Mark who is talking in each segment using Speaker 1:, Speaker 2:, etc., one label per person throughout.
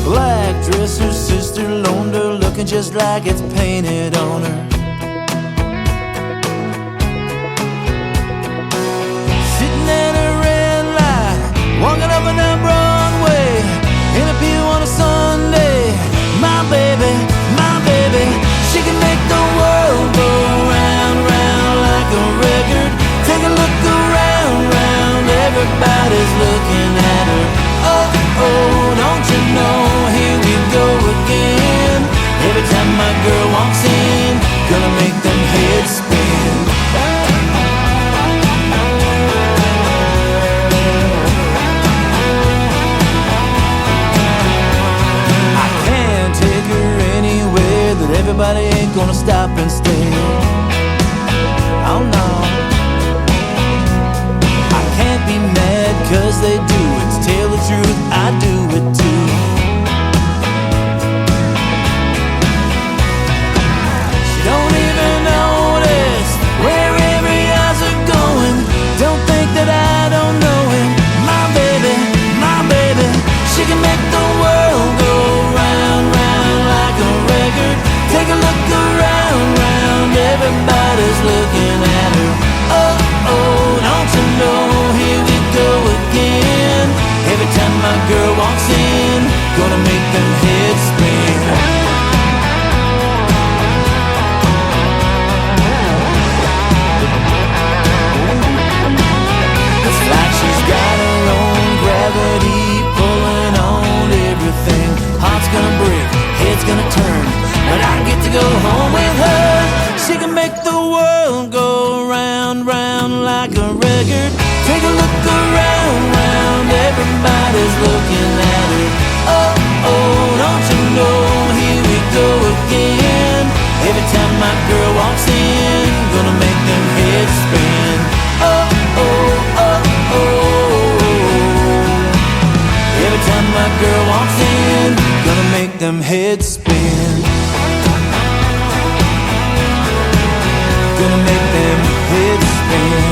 Speaker 1: Black dress her sister loaned her, looking just like it's painted on her. Sitting at a red light, walking up and down Broadway, in a pew on a Sunday. My baby, she can make the world go round, round like a record. Take a look around, round, everybody's looking at her. Oh, oh, don't you know, here we go again. Every time my girl walks in, gonna make them heads spin. I can't take her anywhere that everybody ain't gonna stop and stare. Oh no, I can't be mad cause they do it. To tell the truth, I do it too. She don't even notice where every eyes are going. Don't think that I don't know him. My baby, she can make the world go round, round like a record. Take a look around, round, everybody's looking at her. Oh, oh, don't you know, here we go again. Every time my girl walks in, gonna make them heads spin. It's like she's got her own gravity, pulling on everything. Heart's gonna break, head's gonna turn, but I get to go home with her. She can make the world go round, round like a record. Take a look around, round, everybody's looking at her. Oh, oh, don't you know, here we go again. Every time my girl walks in, gonna make them heads spin. Oh, oh, oh, oh. Every time my girl walks in, gonna make them heads spin. Gonna make them heads spin.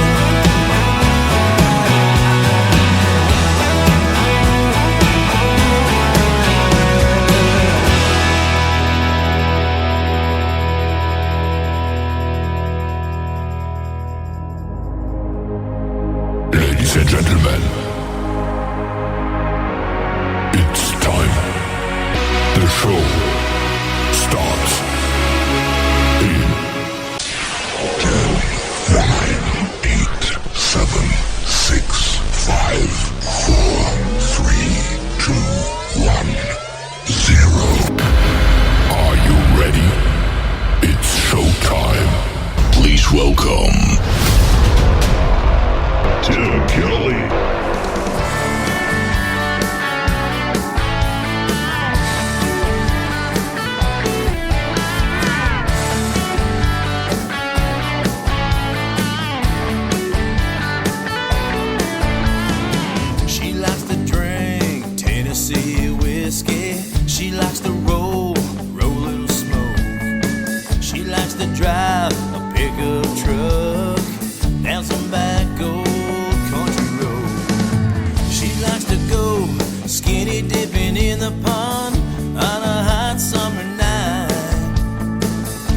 Speaker 2: Ladies and gentlemen, it's time. The show starts in 10, 9, 8, 7, 6, 5, 4, 3, 2, 1, 0. Are you ready? It's showtime. Please welcome Tim Kelly.
Speaker 1: She likes to drink Tennessee whiskey. She likes to roll a little smoke. She likes to drive a pickup truck down some back old country road. She likes to go skinny dipping in the pond on a hot summer night.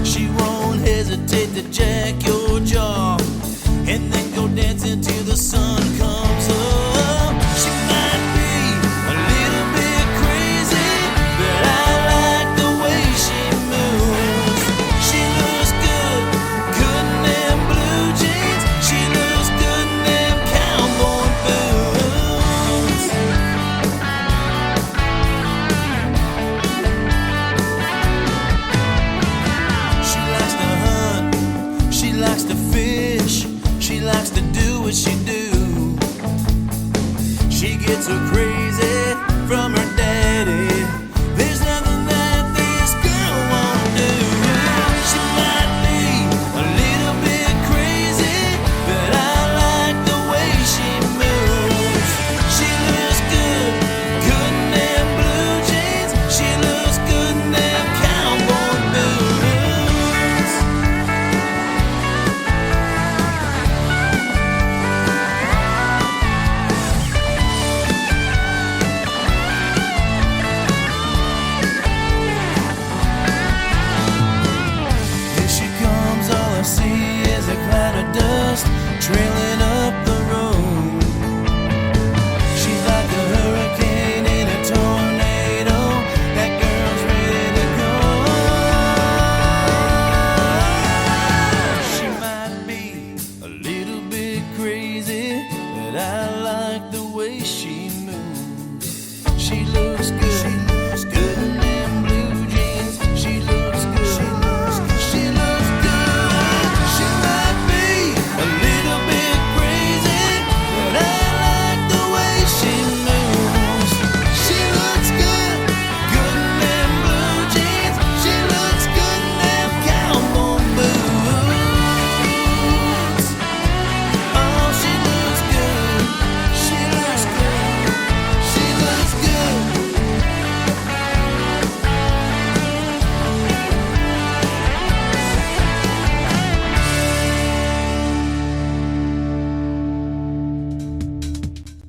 Speaker 1: She won't hesitate to jack your jaw and then go dancing till the sun comes up. She might be a little bit crazy, but I like the way she moves. She looks good, good in them blue jeans. She looks good in them cowboy boots. She likes to hunt, she likes to fish, she likes to do what she do. She gets her crazy from her daddy. There's nothing that this girl won't do. She might be a little bit crazy, but I like the way she moves. She looks good, good in them blue jeans. She looks good in them cowboy boots.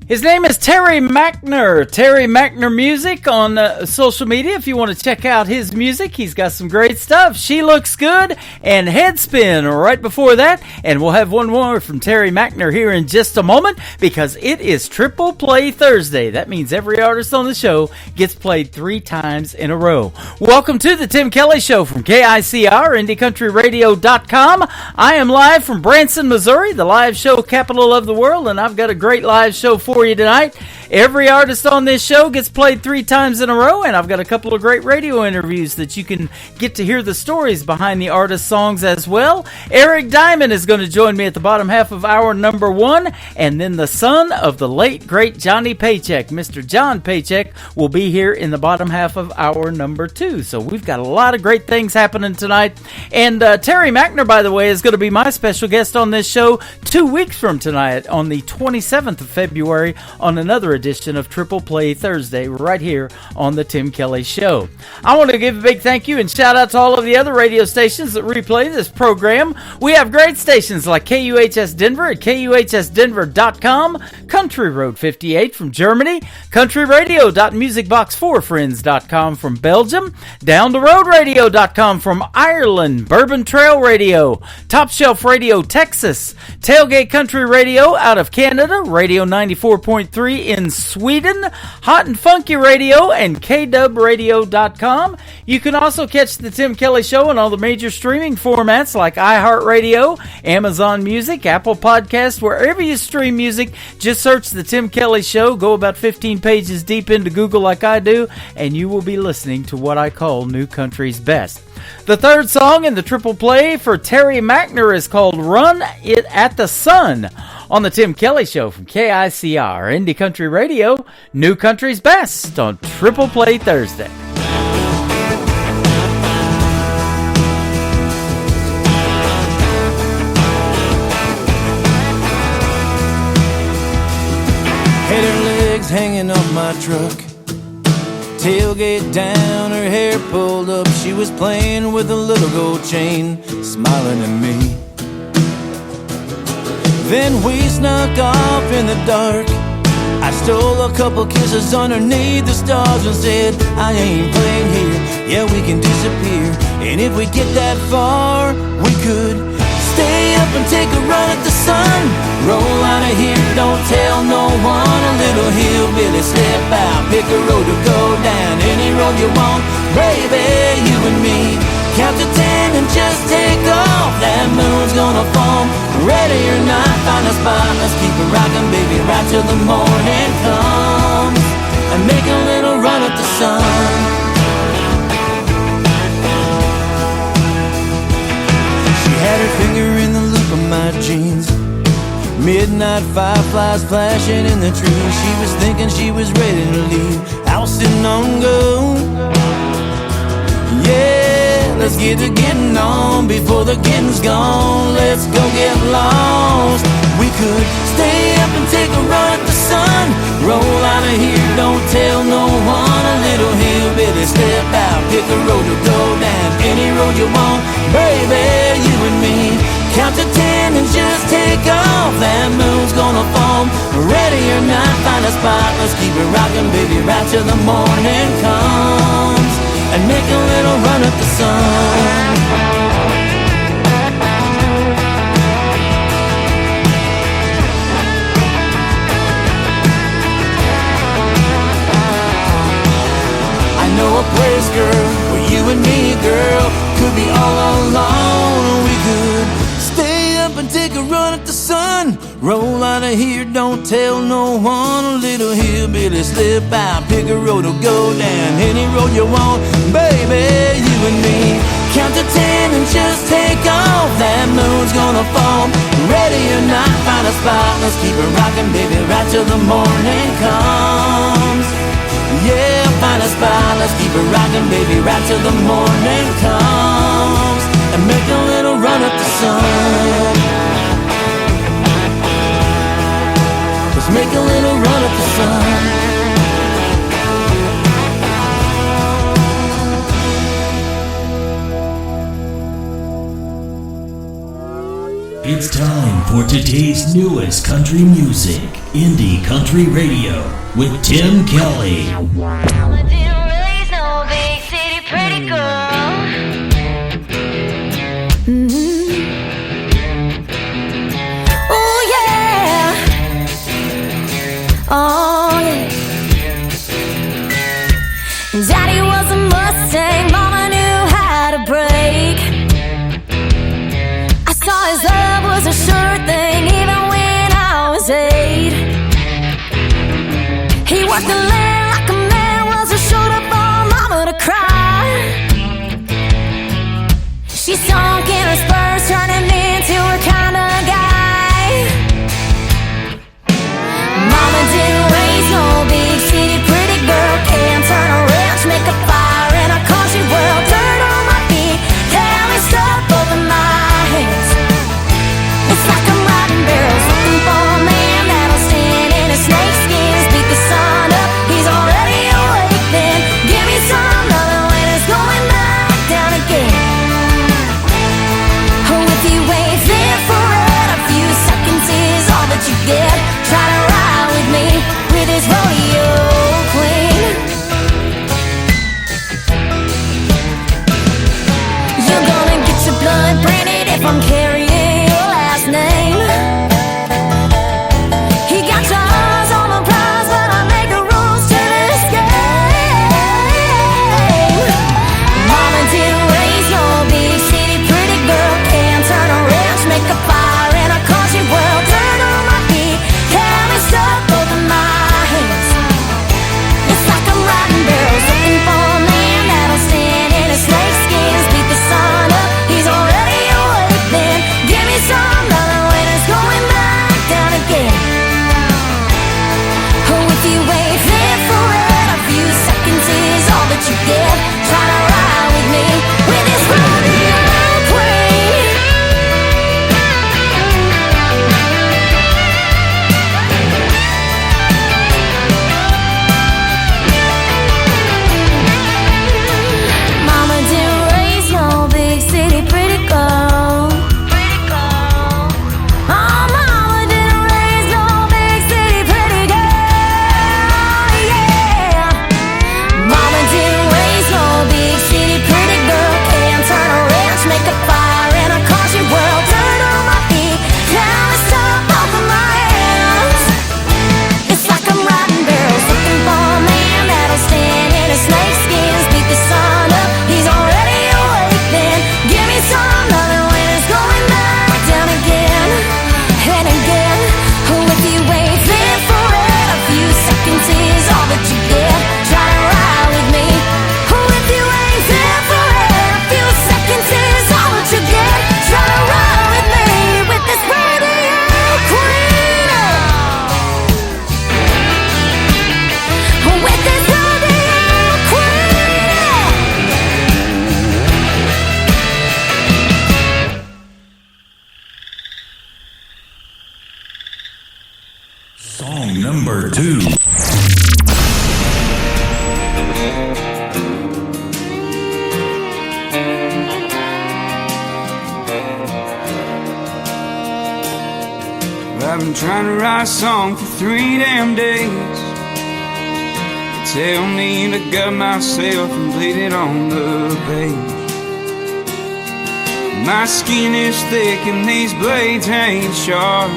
Speaker 3: His name is Terry Mackner. Terry Mackner Music on social media. If you want to check out his music, he's got some great stuff. She Looks Good and Headspin right before that. And we'll have one more from Terry Mackner here in just a moment because it is Triple Play Thursday. That means every artist on the show gets played 3 times in a row. Welcome to the Tim Kelly Show from KICR, IndieCountryRadio.com. I am live from Branson, Missouri, the live show capital of the world, and I've got a great live show for you tonight. Every artist on this show gets played 3 times in a row, and I've got a couple of great radio interviews that you can get to hear the stories behind the artist's songs as well. Eric Diamond is going to join me at the bottom half of hour number 1, and then the son of the late, great Johnny Paycheck, Mr. John Paycheck, will be here in the bottom half of hour number 2. So we've got a lot of great things happening tonight. And Terry Mackner, by the way, is going to be my special guest on this show 2 weeks from tonight on the 27th of February on another edition of Triple Play Thursday right here on the Tim Kelly Show. I want to give a big thank you and shout out to all of the other radio stations that replay this program. We have great stations like KUHS Denver at KUHSdenver.com, Country Road 58 from Germany, countryradio.musicbox4friends.com from Belgium, downtheroadradio.com from Ireland, Bourbon Trail Radio, Top Shelf Radio Texas, Tailgate Country Radio out of Canada, Radio 94.3 in Sweden, Hot and Funky Radio, and KDubRadio.com. You can also catch the Tim Kelly Show on all the major streaming formats like iHeartRadio, Amazon Music, Apple Podcasts, wherever you stream music. Just search the Tim Kelly Show, go about 15 pages deep into Google like I do, and you will be listening to what I call New Country's Best. The third song in the triple play for Terry Mackner is called Run It at the Sun on the Tim Kelly Show from KICR, Indie Country Radio, New Country's Best on Triple Play Thursday.
Speaker 1: Had her legs hanging off my truck, tailgate down, her hair pulled up. She was playing with a little gold chain, smiling at me. Then we snuck off in the dark. I stole a couple kisses underneath the stars and said, I ain't playing here, yeah, we can disappear. And if we get that far, we could stay up and take a run at the sun. Roll out of here, don't tell no one. A little hillbilly slip out, pick a road to go down. Any road you want, baby, you and me. Count to 10 and just take off. That moon's gonna fall, ready or not. Find a spot, let's keep it rockin', baby, right till the morning comes. And make a little run at the sun. Had her finger in the loop of my jeans. Midnight fireflies flashing in the trees. She was thinking she was ready to leave. I was sitting on go. Yeah, let's get to getting on before the getting's gone. Let's go get lost. We could stay up and take a run at the sun. Roll out of here, don't tell no one. A little hillbilly step out, pick a road to go down. Any road you want, baby, you and me. Count to 10 and just take off. That moon's gonna fall, ready or not. Find a spot, let's keep it rockin', baby, right till the morning comes. And make a little run at the sun. Know a place, girl, where you and me, girl, could be all alone. We could stay up and take a run at the sun. Roll out of here, don't tell no one. A little hillbilly slip out, pick a road to go down. Any road you want, baby, you and me. Count to 10 and just take off. That moon's gonna fall, ready or not. Find a spot, let's keep it rockin', baby, right till the morning comes. Yeah, find a spot, let's keep it rockin', baby, right till the morning comes. And make a little run at the sun. Let's make a little run at the
Speaker 4: sun. It's time for today's newest country music. Indie Country Radio with Tim Kelly.
Speaker 5: Mama didn't raise no big city pretty girl. Oh yeah. Oh yeah. Daddy was a Mustang, Mama knew how to brake. I saw his love was a sure thing even when I was 8. He worked the land like a man, was a shoulder for Mama to cry. She sunk in her spurs, turning into her kind of guy. Mama didn't raise no big city pretty girl. Can't turn a wrench, make a fire in a country world. Dirt on my feet, Kelly stuff over my hands. It's like I'm riding barrels, looking for a man that'll stand in his snake skins, beat the sun up. He's already awake then. Give me some loving when it's going back down again. Oh, if you wait there for it, a few seconds is all that you get. Try to ride with me with this rodeo queen. You're gonna get your blood branded if I'm carrying your last name. He got your eyes on the prize, but I make the rules to this game. Mama didn't raise no big city pretty girl. Can't turn a wrench, make a fire in a country world. Turn on my feet, Kelly stuff both of my hands. It's like I'm riding barrels, looking for a man that'll stand in his snake skins, beat the sun up. He's already awake then. Give me some loving when it's going back down again. Oh, if you wait there for it, a few seconds is all that you get. Try to ride with me with this rodeo queen. Mama didn't raise no big city pretty girl. Oh, Mama didn't raise no big city pretty girl. Yeah. Mama didn't raise no big city pretty girl. Can't turn a wrench, make a fire in a country world. Turn on my feet, now it's up off of my hands. It's like I'm riding barrels, looking for a man that'll stand in his snake skins, beat the sun up. He's already awake then. Give me some loving when it's going back down again and again. Oh, if you wait there for it, a few seconds is all that you get. Try to ride with me. Oh, if you wait there for it, a few seconds is all that you get. Try to ride with me with this rodeo queen. With this rodeo queen.
Speaker 4: Song number 2.
Speaker 6: I've been trying to write a song for 3 damn days. Tell me to gut myself and bleed it on the page. My skin is thick and these blades ain't sharp.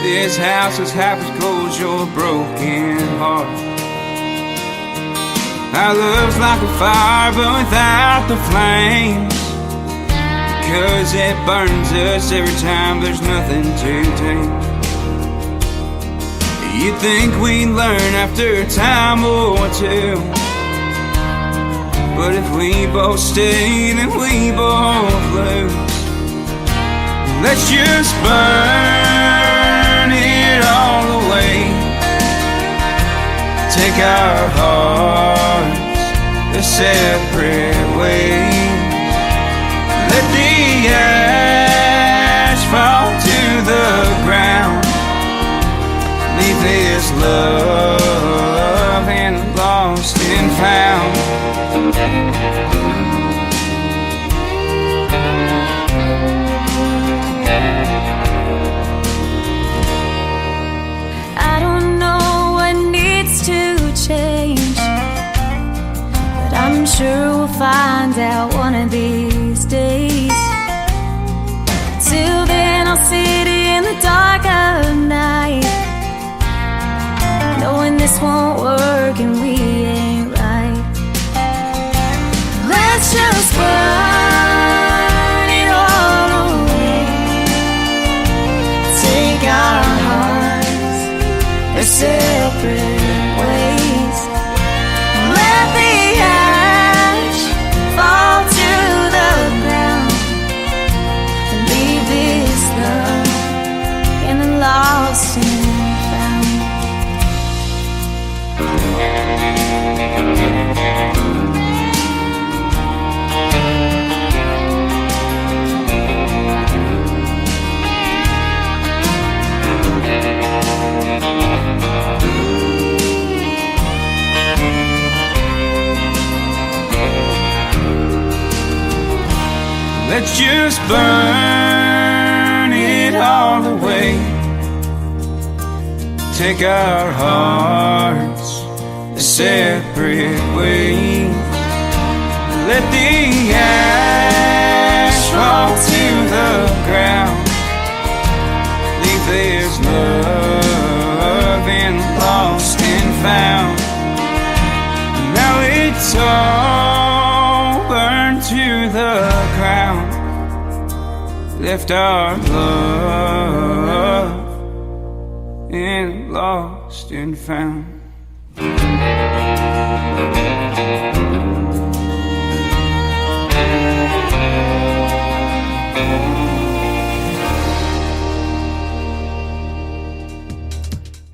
Speaker 6: This house is half as cold as your broken heart. Our love's like a fire but without the flames, 'cause it burns us every time there's nothing to tame. You'd think we'd learn after a time or two, but if we both stay then we both lose. Let's just burn it all away. Take our hearts a separate ways. Let the ash fall to the ground. Leave this love and lost and found.
Speaker 5: find out one of these days. Till then I'll sit in the dark of night, knowing this won't work and we ain't right. Let's just burn it all away. Take our hearts their separate ways. Let the ash fall to the ground and leave this love in the lost and found.
Speaker 6: Let's just burn it all away. Take our hearts a separate ways. Let the ash fall to the ground. Leave this love and lost and found. Now it's all burned to the ground. Left our love and lost and found.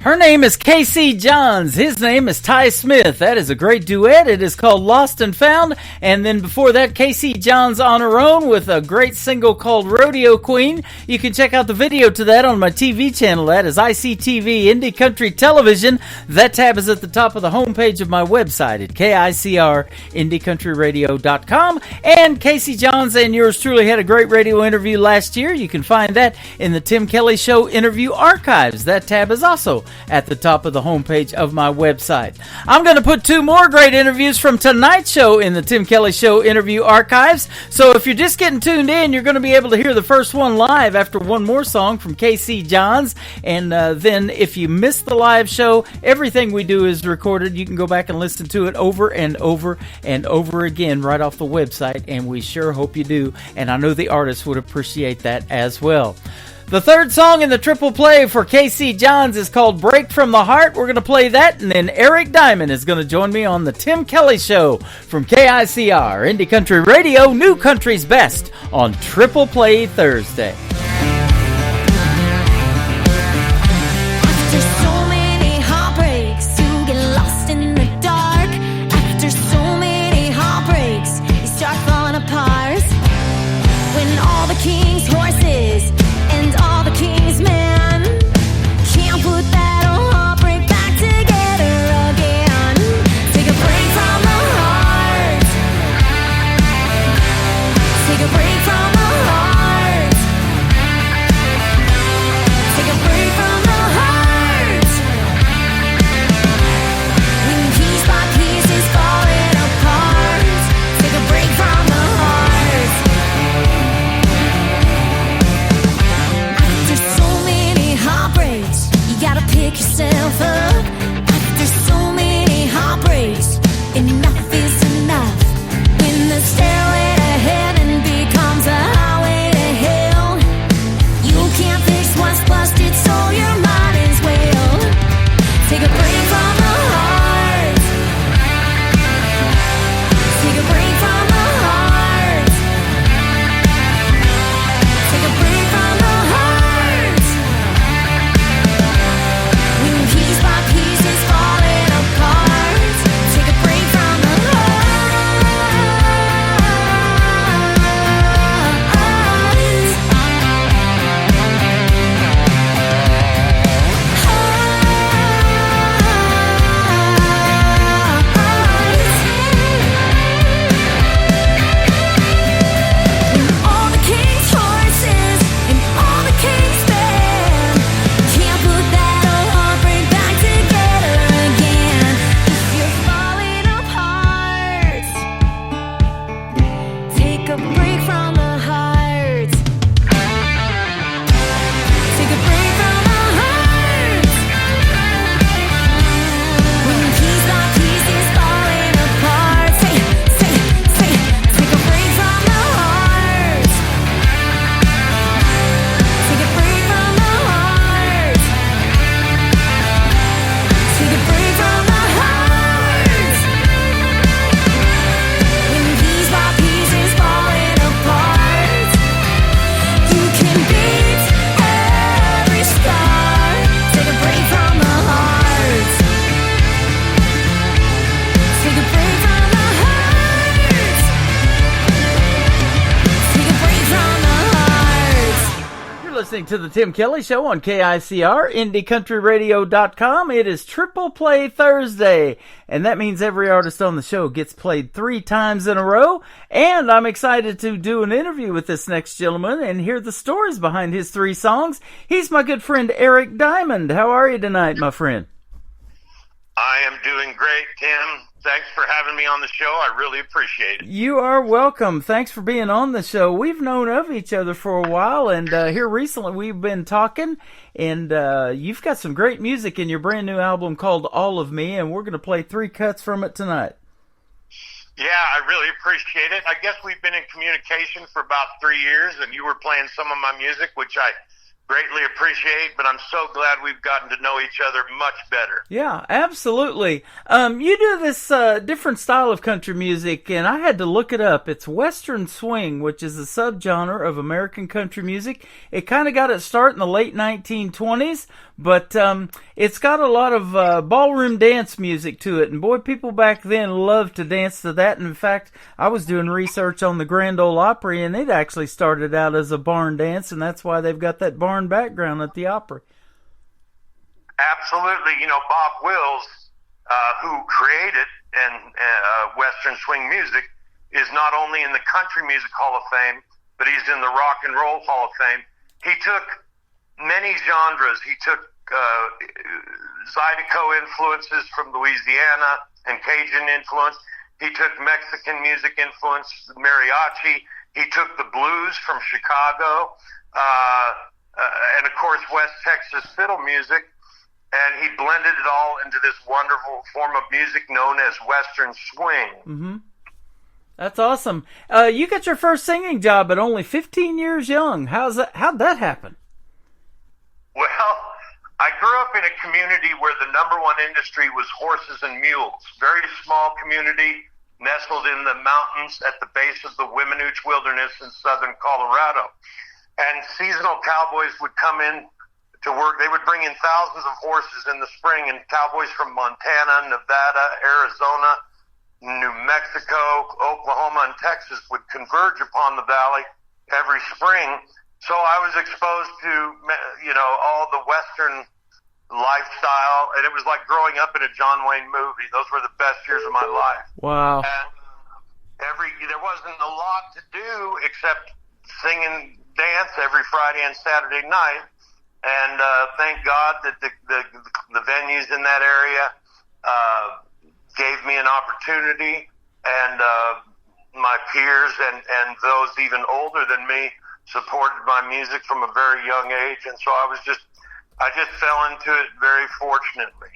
Speaker 3: Her name is Casey Johns. His name is Ty Smith. That is a great duet. It is called Lost and Found. And then before that, Casey Johns on her own with a great single called Rodeo Queen. You can check out the video to that on my TV channel. That is ICTV Indie Country Television. That tab is at the top of the homepage of my website at KICRIndieCountryRadio.com. And Casey Johns and yours truly had a great radio interview last year. You can find that in the Tim Kelly Show Interview Archives. That tab is also at the top of the homepage of my website. I'm going to put two more great interviews from tonight's show in the Tim Kelly Show Interview Archives. So if you're just getting tuned in, you're going to be able to hear the first one live after one more song from Casey Johns. And then if you missed the live show, everything we do is recorded. You can go back and listen to it over and over and over again right off the website, and we sure hope you do. And I know the artists would appreciate that as well. The third song in the triple play for Casey Johns is called Break from the Heart. We're going to play that, and then Eric Diamond is going to join me on the Tim Kelly Show from KICR, Indie Country Radio, New Country's Best, on Triple Play Thursday.
Speaker 5: After so many heartbreaks, you get lost in the dark. After so many heartbreaks, you start falling apart. When all the king's horses and all the king's men can't put that old heartbreak back together again. Take a break from the heart. Take a break from the heart.
Speaker 3: listening to the Tim Kelly Show on KICR, IndieCountryRadio.com. It is Triple Play Thursday, and that means every artist on the show gets played 3 times in a row. And I'm excited to do an interview with this next gentleman and hear the stories behind his 3 songs. He's my good friend Eric Diamond. How are you tonight, my friend?
Speaker 7: I am doing great, Tim. Thanks for having me on the show. I really appreciate it.
Speaker 3: You are welcome. Thanks for being on the show. We've known of each other for a while, and here recently we've been talking, and you've got some great music in your brand new album called All of Me, and we're going to play 3 cuts from it tonight.
Speaker 7: Yeah, I really appreciate it. I guess we've been in communication for about 3 years, and you were playing some of my music, which I greatly appreciate, but I'm so glad we've gotten to know each other much better.
Speaker 3: Yeah, absolutely. You do this different style of country music, and I had to look it up. It's Western Swing, which is a subgenre of American country music. It kind of got its start in the late 1920s, but it's got a lot of ballroom dance music to it, and boy, people back then loved to dance to that. And in fact, I was doing research on the Grand Ole Opry, and it actually started out as a barn dance, and that's why they've got that barn background at the Opry.
Speaker 7: Absolutely. You know, Bob Wills, who created Western Swing music, is not only in the Country Music Hall of Fame, but he's in the Rock and Roll Hall of Fame. He took many genres. He took Zydeco influences from Louisiana and Cajun influence. He took Mexican music influence, mariachi. He took the blues from Chicago, and of course West Texas fiddle music, and he blended it all into this wonderful form of music known as Western Swing.
Speaker 3: Mm-hmm. That's awesome. You got your first singing job at only 15 years young. How'd that happen?
Speaker 7: Well, I grew up in a community where the number one industry was horses and mules. Very small community, nestled in the mountains at the base of the Weminuche Wilderness in southern Colorado. And seasonal cowboys would come in to work. They would bring in thousands of horses in the spring, and cowboys from Montana, Nevada, Arizona, New Mexico, Oklahoma, and Texas would converge upon the valley every spring. So I was exposed to, all the Western lifestyle, and it was like growing up in a John Wayne movie. Those were the best years of my life.
Speaker 3: Wow.
Speaker 7: And there wasn't a lot to do except sing and dance every Friday and Saturday night. And thank God that the venues in that area gave me an opportunity, and my peers and those even older than me supported my music from a very young age, and so I just fell into it very fortunately.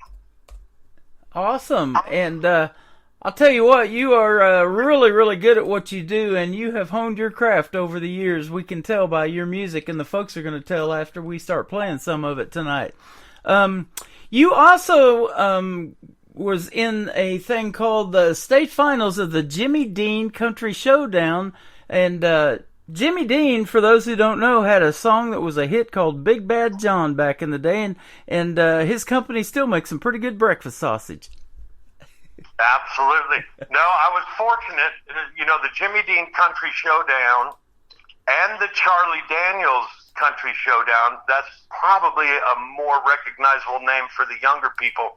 Speaker 3: Awesome. And I'll tell you what, you are really, really good at what you do, and you have honed your craft over the years. We can tell by your music, and the folks are going to tell after we start playing some of it tonight. You also was in a thing called the state finals of the Jimmy Dean Country Showdown, and Jimmy Dean, for those who don't know, had a song that was a hit called Big Bad John back in the day, and his company still makes some pretty good breakfast sausage.
Speaker 7: Absolutely. No, I was fortunate. The Jimmy Dean Country Showdown and the Charlie Daniels Country Showdown, that's probably a more recognizable name for the younger people.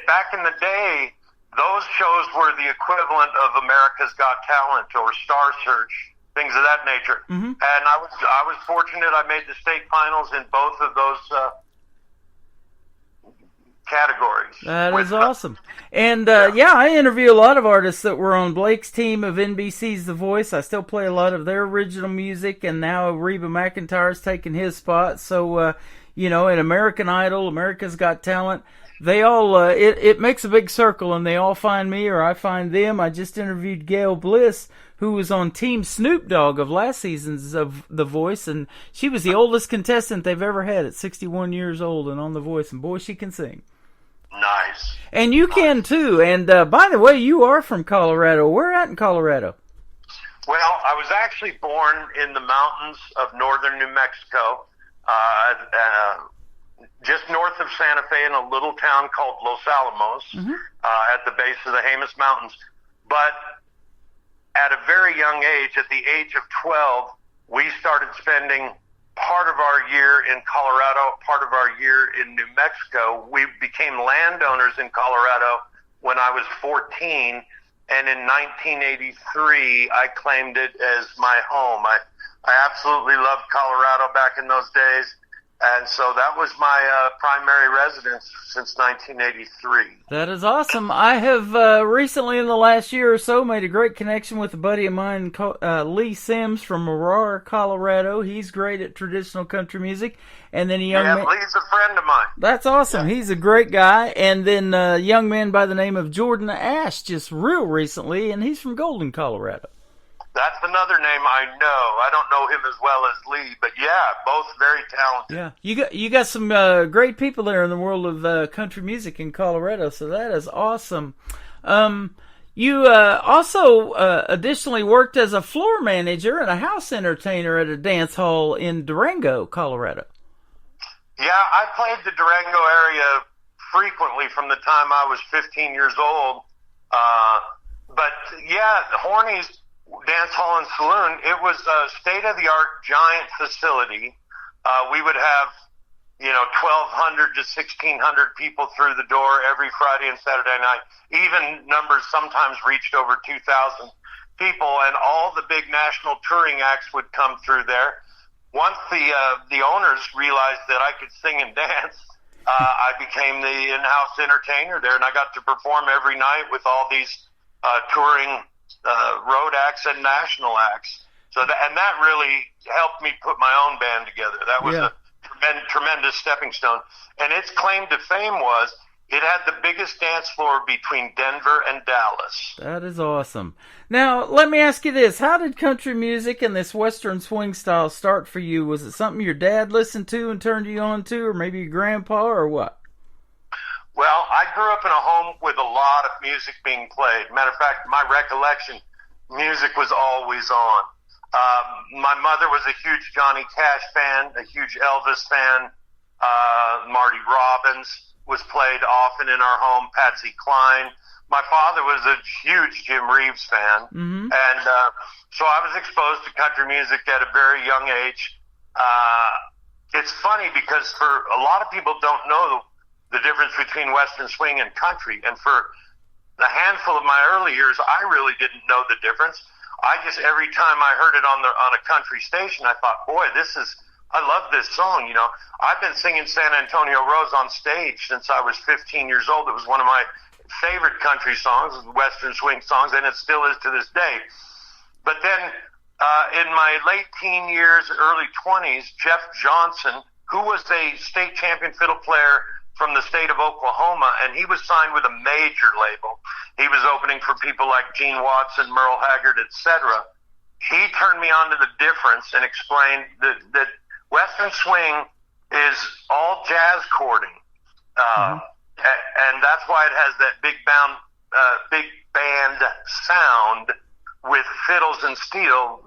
Speaker 7: Back in the day, those shows were the equivalent of America's Got Talent or Star Search, things of that nature. Mm-hmm. And I was fortunate. I made the state finals in both of those categories.
Speaker 3: That is awesome. And I interview a lot of artists that were on Blake's team of NBC's The Voice. I still play a lot of their original music, and now Reba McEntire's taking his spot. So, in American Idol, America's Got Talent, they all, it makes a big circle, and they all find me or I find them. I just interviewed Gail Bliss, who was on Team Snoop Dogg of last season's of The Voice, and she was the oldest contestant they've ever had at 61 years old and on The Voice, and boy, she can sing.
Speaker 7: Nice.
Speaker 3: And you can too. And by the way, you are from Colorado. Where at in Colorado?
Speaker 7: Well, I was actually born in the mountains of northern New Mexico, just north of Santa Fe in a little town called Los Alamos, at the base of the Jemez Mountains. But at a very young age, at the age of 12, we started spending part of our year in Colorado, part of our year in New Mexico. We became landowners in Colorado when I was 14, and in 1983, I claimed it as my home. I absolutely loved Colorado back in those days, and so that was my primary residence since 1983.
Speaker 3: That is awesome. I have recently, in the last year or so, made a great connection with a buddy of mine, Lee Sims from Aurora, Colorado. He's great at traditional country music. And then a young man.
Speaker 7: Lee's a friend of mine.
Speaker 3: That's awesome. Yeah. He's a great guy. And then a young man by the name of Jordan Ash, just real recently, and he's from Golden, Colorado.
Speaker 7: That's another name I know. I don't know him as well as Lee, but yeah, both very talented.
Speaker 3: Yeah, you got some great people there in the world of country music in Colorado, so that is awesome. You also additionally worked as a floor manager and a house entertainer at a dance hall in Durango, Colorado.
Speaker 7: Yeah, I played the Durango area frequently from the time I was 15 years old. But yeah, Horny's Dance Hall and Saloon, it was a state-of-the-art giant facility. We would have, 1,200 to 1,600 people through the door every Friday and Saturday night. Even numbers sometimes reached over 2,000 people, and all the big national touring acts would come through there. Once the owners realized that I could sing and dance, I became the in-house entertainer there, and I got to perform every night with all these touring road acts and national acts. That really helped me put my own band together. That was a tremendous stepping stone. And its claim to fame was it had the biggest dance floor between Denver and Dallas.
Speaker 3: That is awesome. Now, let me ask you this. How did country music and this Western swing style start for you? Was it something your dad listened to and turned you on to, or maybe your grandpa, or what?
Speaker 7: Well, I grew up in a home with a lot of music being played. Matter of fact, my recollection, music was always on. My mother was a huge Johnny Cash fan, a huge Elvis fan. Marty Robbins was played often in our home, Patsy Cline. My father was a huge Jim Reeves fan. Mm-hmm. And so I was exposed to country music at a very young age. It's funny because for a lot of people don't know the difference between Western swing and country. And for the handful of my early years, I really didn't know the difference. I just, every time I heard it on a country station, I thought, boy, I love this song. I've been singing San Antonio Rose on stage since I was 15 years old. It was one of my favorite country songs, Western swing songs, and it still is to this day. But then in my late teen years, early 20s, Jeff Johnson, who was a state champion fiddle player from the state of Oklahoma, and he was signed with a major label. He was opening for people like Gene Watson, Merle Haggard, etc. He turned me on to the difference and explained that Western swing is all jazz chording, and that's why it has that big band sound with fiddles and steel,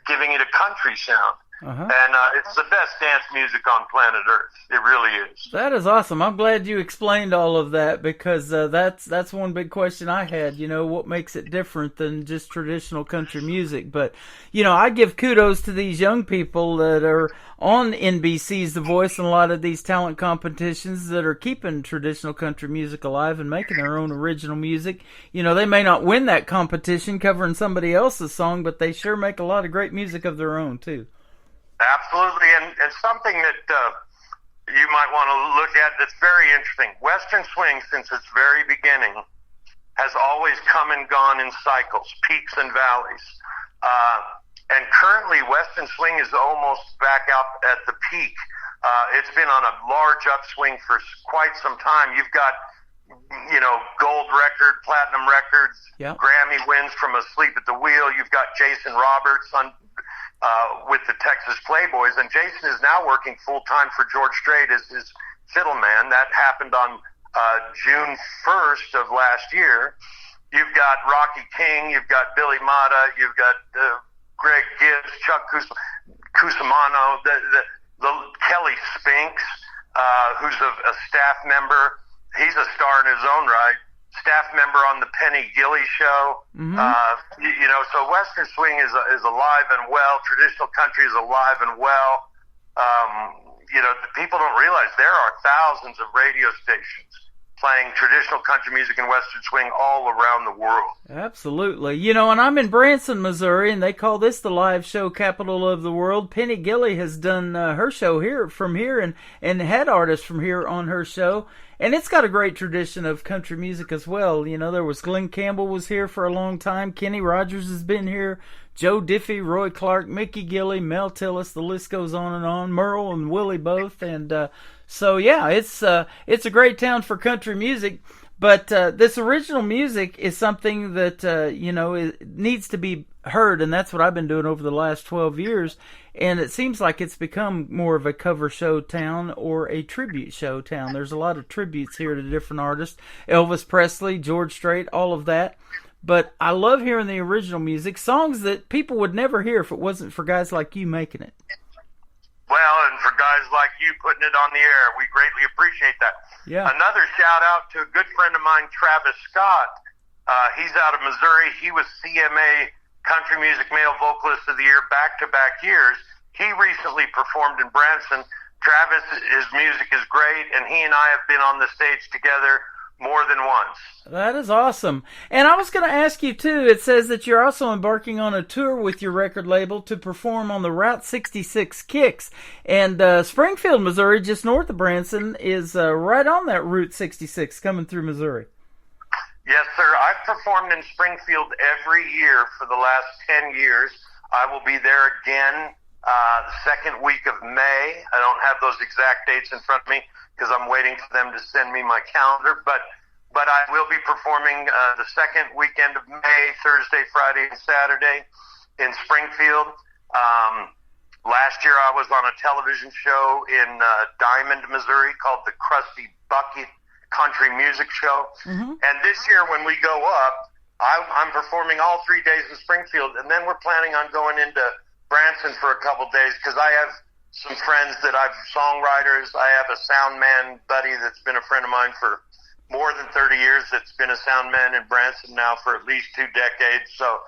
Speaker 7: giving it a country sound. And it's the best dance music on planet Earth. It really is. That
Speaker 3: is awesome. I'm glad you explained all of that, because that's one big question I had. What makes it different than just traditional country music? But, I give kudos to these young people that are on NBC's The Voice and a lot of these talent competitions that are keeping traditional country music alive and making their own original music. They may not win that competition covering somebody else's song, but they sure make a lot of great music of their own, too.
Speaker 7: Absolutely, and something that you might want to look at that's very interesting. Western swing, since its very beginning, has always come and gone in cycles, peaks and valleys. And currently, Western swing is almost back up at the peak. It's been on a large upswing for quite some time. You've got, gold record, platinum records, Grammy wins from Asleep at the Wheel. You've got Jason Roberts with the Texas Playboys, and Jason is now working full-time for George Strait as his fiddle man. That happened on June 1st of last year. You've got Rocky King, you've got Billy Mata, you've got Greg Gibbs, Chuck Cusimano, the Kelly Spinks, who's a staff member. He's a star in his own right. Staff member on the Penny Gilley Show. So Western swing is alive and well. Traditional country is alive and well. The people don't realize there are thousands of radio stations playing traditional country music and western swing all around the world.
Speaker 3: Absolutely. And I'm in Branson, Missouri, and they call this the live show capital of the world. Penny Gilley has done her show from here and had artists from here on her show. And it's got a great tradition of country music as well. There was Glenn Campbell was here for a long time. Kenny Rogers has been here. Joe Diffie, Roy Clark, Mickey Gilley, Mel Tillis, the list goes on and on. Merle and Willie both. And so, yeah, it's a great town for country music. But this original music is something that, it needs to be heard. And that's what I've been doing over the last 12 years. And it seems like it's become more of a cover show town or a tribute show town. There's a lot of tributes here to different artists. Elvis Presley, George Strait, all of that. But I love hearing the original music, songs that people would never hear if it wasn't for guys like you making it.
Speaker 7: Well, and for guys like you putting it on the air, we greatly appreciate that.
Speaker 3: Yeah.
Speaker 7: Another shout out to a good friend of mine, Travis Scott. He's out of Missouri. He was CMA Country Music Male Vocalist of the Year back-to-back years. He recently performed in Branson. Travis, his music is great, and he and I have been on the stage together more than once.
Speaker 3: That is awesome. And I was going to ask you, too, it says that you're also embarking on a tour with your record label to perform on the Route 66 Kicks. And Springfield, Missouri, just north of Branson, is right on that Route 66 coming through Missouri.
Speaker 7: Yes, sir. I've performed in Springfield every year for the last 10 years. I will be there again the second week of May. I don't have those exact dates in front of me because I'm waiting for them to send me my calendar. But I will be performing the second weekend of May, Thursday, Friday, and Saturday in Springfield. Last year I was on a television show in Diamond, Missouri called the Krusty Bucket Country Music Show. Mm-hmm. And this year when we go up, I'm performing all 3 days in Springfield, and then we're planning on going into Branson for a couple days because I have some friends that songwriters. I have a sound man buddy that's been a friend of mine for more than 30 years that's been a sound man in Branson now for at least 2 decades. So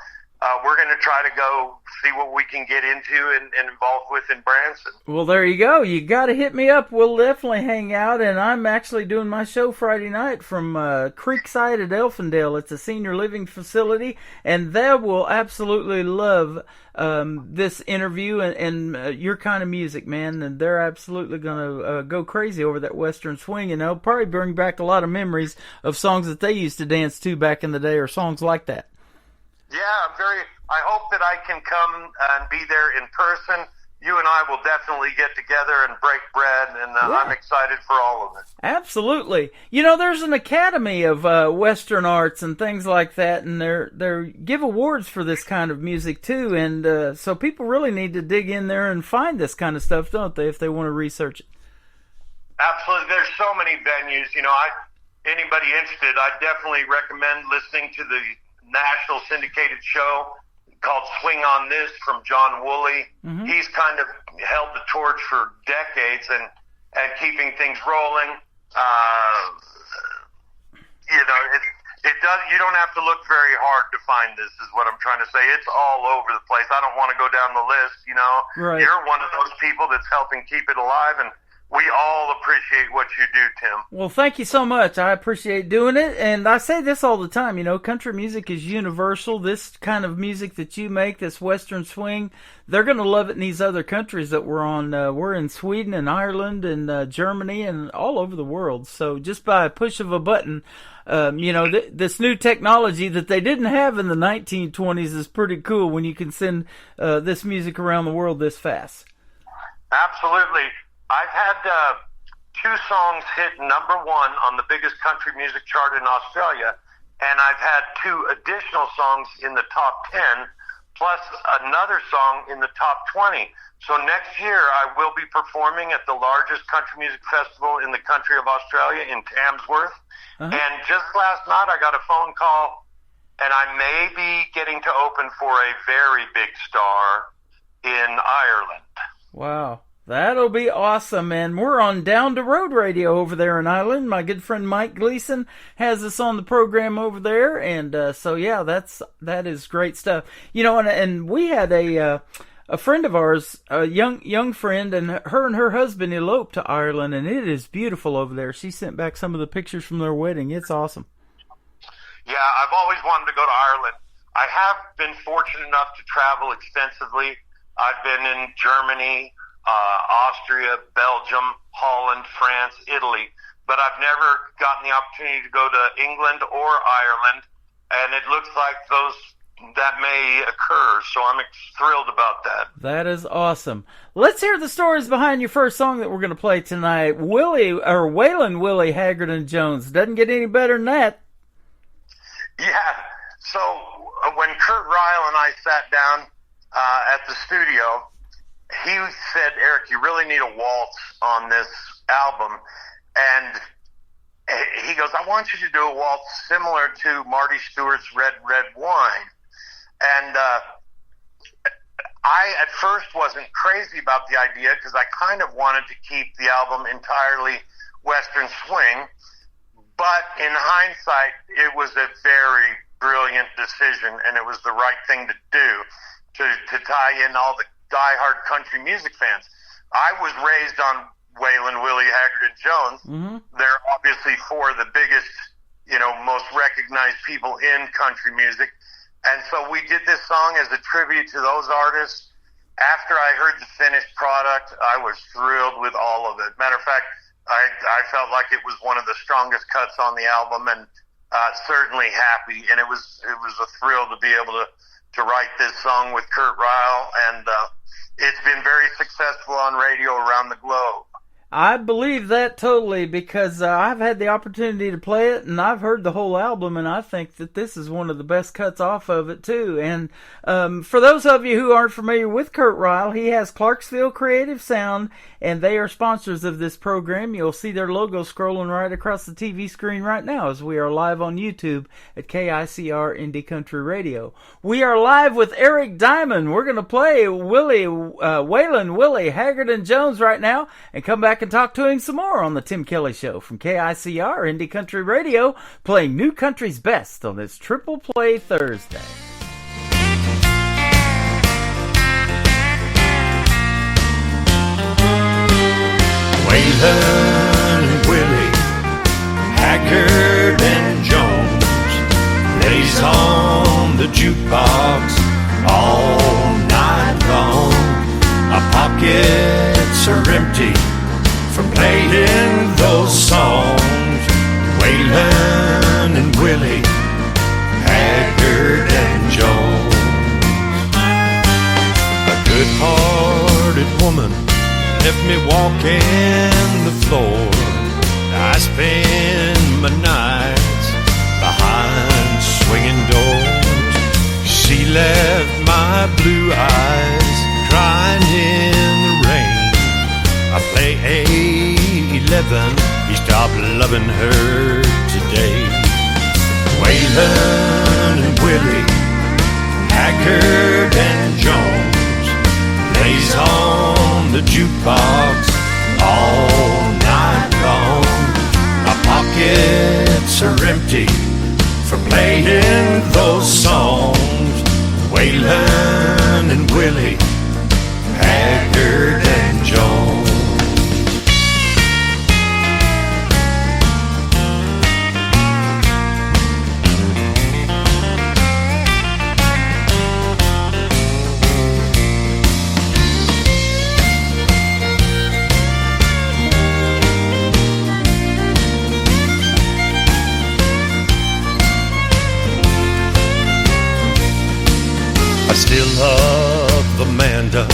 Speaker 7: we're going to try to go see what we can get into and involved with in Branson.
Speaker 3: Well, there you go. You got to hit me up. We'll definitely hang out. And I'm actually doing my show Friday night from Creekside at Elfindale. It's a senior living facility, and they will absolutely love this interview and your kind of music, man. And they're absolutely going to go crazy over that Western swing, and they'll probably bring back a lot of memories of songs that they used to dance to back in the day or songs like that.
Speaker 7: Yeah, I hope that I can come and be there in person. You and I will definitely get together and break bread, and I'm excited for all of it.
Speaker 3: Absolutely. There's an Academy of Western Arts and things like that, and they give awards for this kind of music too, and so people really need to dig in there and find this kind of stuff, don't they, if they want to research it?
Speaker 7: Absolutely. There's so many venues. Anybody interested, I definitely recommend listening to the national syndicated show called Swing on This from John Woolley. Mm-hmm. He's kind of held the torch for decades and keeping things rolling. It does. You don't have to look very hard to find this, is what I'm trying to say. It's all over the place. I don't want to go down the list.
Speaker 3: Right.
Speaker 7: You're one of those people that's helping keep it alive, and we all appreciate what you do, Tim.
Speaker 3: Well, thank you so much. I appreciate doing it. And I say this all the time, country music is universal. This kind of music that you make, this Western swing, they're going to love it in these other countries that we're on. We're in Sweden and Ireland and Germany and all over the world. So just by a push of a button, this new technology that they didn't have in the 1920s is pretty cool when you can send this music around the world this fast.
Speaker 7: Absolutely. I've had 2 songs hit number 1 on the biggest country music chart in Australia, and I've had 2 additional songs in the top 10, plus another song in the top 20. So next year I will be performing at the largest country music festival in the country of Australia in Tamsworth. Uh-huh. And just last night I got a phone call, and I may be getting to open for a very big star in Ireland.
Speaker 3: Wow. That'll be awesome, and we're on Down the Road Radio over there in Ireland. My good friend Mike Gleason has us on the program over there, and so yeah, that is great stuff. And we had a a friend of ours, a young friend, and her husband eloped to Ireland, and it is beautiful over there. She sent back some of the pictures from their wedding. It's awesome.
Speaker 7: Yeah, I've always wanted to go to Ireland. I have been fortunate enough to travel extensively. I've been in Germany, Austria, Belgium, Holland, France, Italy, but I've never gotten the opportunity to go to England or Ireland, and it looks like that may occur, so I'm thrilled about that.
Speaker 3: That is awesome. Let's hear the stories behind your first song that we're going to play tonight. Waylon Willie Haggerty Jones. Doesn't get any better than that.
Speaker 7: Yeah, so when Kurt Ryle and I sat down at the studio, he said, Eric, you really need a waltz on this album. And he goes, I want you to do a waltz similar to Marty Stewart's Red, Red Wine. And I, at first, wasn't crazy about the idea because I kind of wanted to keep the album entirely Western swing. But in hindsight, it was a very brilliant decision, and it was the right thing to do to tie in all the diehard country music fans. I was raised on Waylon Willie Haggerty Jones. Mm-hmm. They're obviously four of the biggest, most recognized people in country music. And so we did this song as a tribute to those artists. After I heard the finished product, I was thrilled with all of it. Matter of fact, I felt like it was one of the strongest cuts on the album, and certainly happy. And it was a thrill to be able to write this song with Kurt Ryle, and it's been very successful on radio around the globe.
Speaker 3: I believe that totally, because I've had the opportunity to play it, and I've heard the whole album, and I think that this is one of the best cuts off of it, too. And for those of you who aren't familiar with Kurt Ryle, he has Clarksville Creative Sound, and they are sponsors of this program. You'll see their logo scrolling right across the TV screen right now as we are live on YouTube at KICR Indie Country Radio. We are live with Eric Diamond. We're going to play Waylon Willie Haggerty Jones right now, and come back and talk to him some more on the Tim Kelly Show from KICR Indie Country Radio, playing new country's best on this Triple Play Thursday.
Speaker 1: Waylon Willie Haggerty Jones lays on the jukebox all night long. Our pockets are empty from playing those songs. Waylon and Willie Haggerty Jones. A good-hearted woman left me walking the floor. I spend my nights behind swinging doors. She left my blue eyes crying in the rain. I play A11, he stopped loving her today. Waylon and Willie Haggerty Jones lays on the jukebox all night long. My pockets are empty for playing those songs. Waylon and Willie Haggerty Jones. I still love Amanda,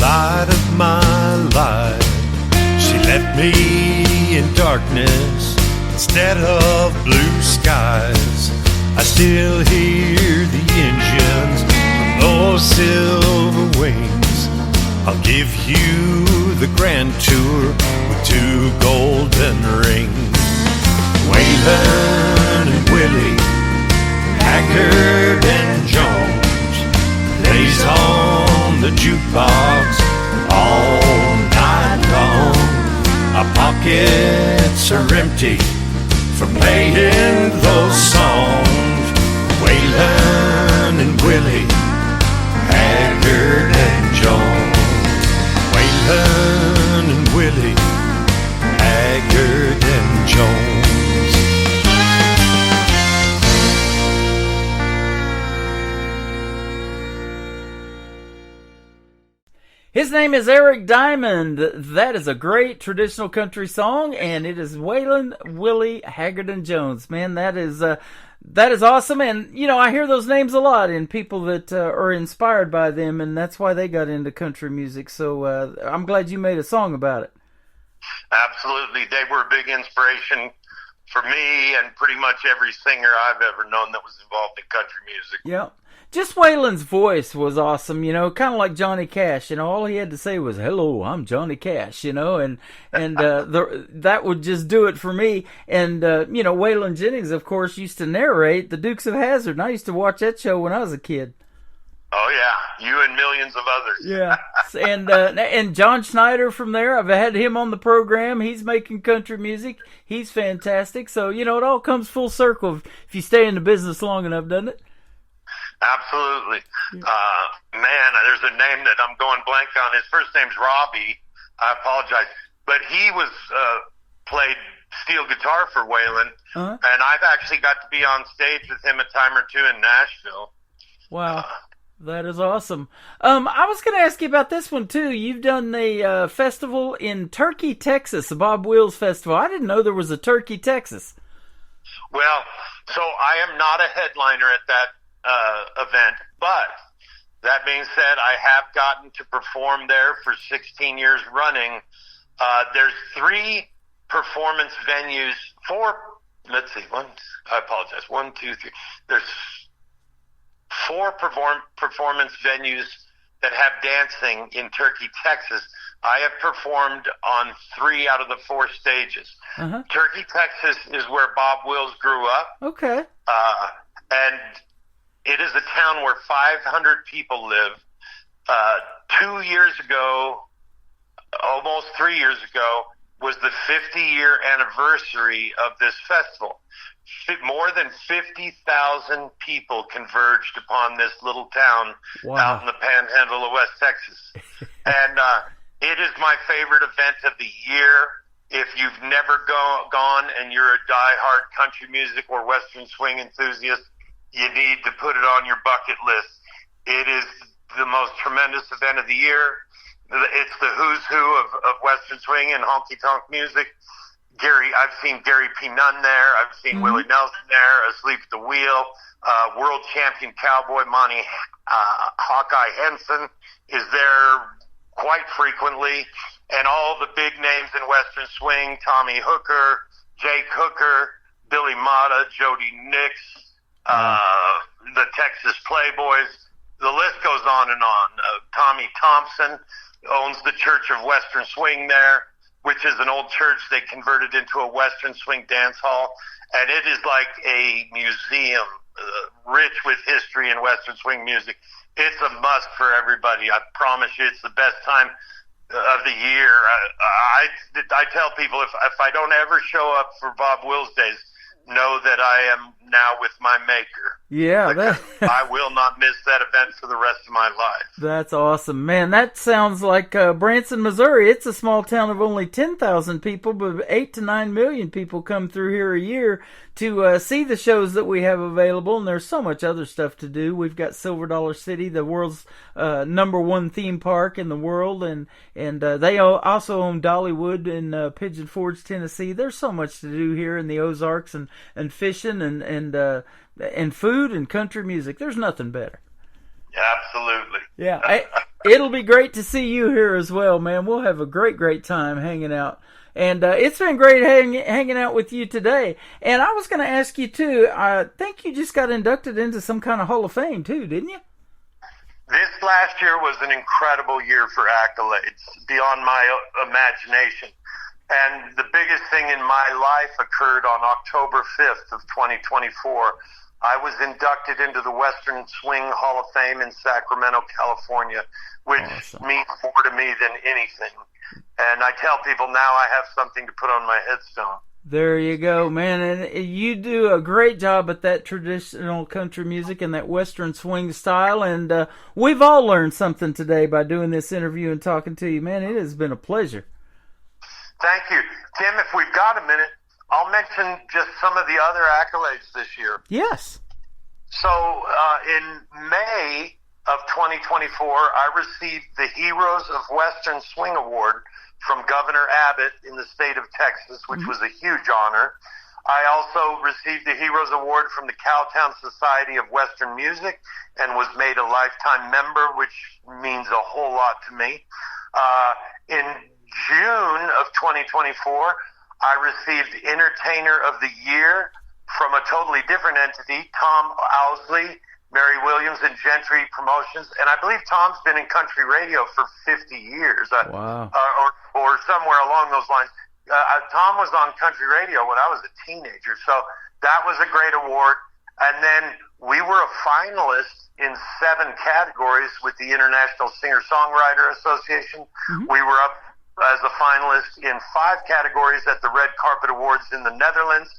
Speaker 1: light of my life. She left me in darkness instead of blue skies. I still hear the engines from those silver wings. I'll give you the grand tour with 2 golden rings. Waylon and Willie Haggerty Jones lays on the jukebox all night long. Our pockets are empty from playing those songs. Waylon and Willie Haggerty
Speaker 3: His name is Eric Diamond. That is a great traditional country song, and it is Waylon Willie Haggerty Jones. Man, that is awesome. And, you know, I hear those names a lot in people that are inspired by them, and that's why they got into country music. So I'm glad you made a song about it.
Speaker 7: Absolutely. They were a big inspiration for me and pretty much every singer I've ever known that was involved in country music.
Speaker 3: Yeah. Just Waylon's voice was awesome, you know, kind of like Johnny Cash. You know, all he had to say was, "Hello, I'm Johnny Cash," you know, and that would just do it for me. And, you know, Waylon Jennings, of course, used to narrate the Dukes of Hazzard, and I used to watch that show when I was a kid.
Speaker 7: Oh, yeah, you and millions of others.
Speaker 3: Yeah, and John Schneider from there, I've had him on the program. He's making country music. He's fantastic. So, you know, it all comes full circle if you stay in the business long enough, doesn't it?
Speaker 7: Absolutely. Man, there's a name that I'm going blank on. His first name's Robbie. I apologize. But he was played steel guitar for Waylon, and I've actually got to be on stage with him a time or two in Nashville.
Speaker 3: Wow. That is awesome. I was going to ask you about this one, too. You've done the festival in Turkey, Texas, the Bob Wills Festival. I didn't know there was a Turkey, Texas.
Speaker 7: Well, so I am not a headliner at that event, but that being said, I have gotten to perform there for 16 years running. There's 3 performance venues, 4, let's see, I apologize, 1, 2, 3. There's 4 performance venues that have dancing in Turkey, Texas. I have performed on 3 out of the 4 stages. Turkey, Texas is where Bob Wills grew up.
Speaker 3: Okay.
Speaker 7: And it is a town where 500 people live. 2 years ago, almost 3 years ago, was the 50-year anniversary of this festival. More than 50,000 people converged upon this little town out in the panhandle of West Texas. And it is my favorite event of the year. If you've never gone and you're a diehard country music or Western swing enthusiast, you need to put it on your bucket list. It is the most tremendous event of the year. It's the who's who of Western swing and honky-tonk music. I've seen Gary P. Nunn there. I've seen Willie Nelson there, asleep at the wheel. World champion cowboy Monty Hawkeye Henson is there quite frequently. And all the big names in Western swing, Tommy Hooker, Jake Hooker, Billy Mata, Jody Nix, the Texas Playboys. The list goes on and on. Tommy Thompson owns the Church of Western Swing there, which is an old church they converted into a Western swing dance hall. And it is like a museum, rich with history and Western swing music. It's a must for everybody. I promise you, it's the best time of the year. I tell people if I don't ever show up for Bob Wills Days, know that I am now with my maker.
Speaker 3: Yeah.
Speaker 7: I will not miss that event for the rest of my life.
Speaker 3: That's awesome. Man, that sounds like Branson, Missouri. It's a small town of only 10,000 people, but 8 to 9 million people come through here a year to see the shows that we have available, and there's so much other stuff to do. We've got Silver Dollar City, the world's #1 theme park in the world, and they also own Dollywood in Pigeon Forge, Tennessee. There's so much to do here in the Ozarks, and fishing and food and country music. There's nothing better.
Speaker 7: Absolutely.
Speaker 3: Yeah, it'll be great to see you here as well, man. We'll have a great time hanging out. And it's been great hanging out with you today. And I was going to ask you, too, I think you just got inducted into some kind of Hall of Fame, too, didn't you?
Speaker 7: This last year was an incredible year for accolades, beyond my imagination. And the biggest thing in my life occurred on October 5th of 2024. I was inducted into the Western Swing Hall of Fame in Sacramento, California, which means more to me than anything. And I tell people now I have something to put on my headstone.
Speaker 3: There you go, man. And you do a great job at that traditional country music and that Western swing style. And we've all learned something today by doing this interview and talking to you, man. It has been a pleasure.
Speaker 7: Thank you. Tim, if we've got a minute, I'll mention just some of the other accolades this year.
Speaker 3: Yes.
Speaker 7: So in May, of 2024, I received the Heroes of Western Swing Award from Governor Abbott in the state of Texas, which was a huge honor. I also received the Heroes Award from the Cowtown Society of Western Music and was made a lifetime member, which means a whole lot to me. In June of 2024, I received Entertainer of the Year from a totally different entity, Tom Owsley, Mary Williams, and Gentry Promotions. And I believe Tom's been in country radio for 50 years,
Speaker 3: Wow.
Speaker 7: or somewhere along those lines. Tom was on country radio when I was a teenager, so that was a great award. And then we were a finalist in 7 categories with the International Singer-Songwriter Association. We were up as a finalist in 5 categories at the Red Carpet Awards in the Netherlands.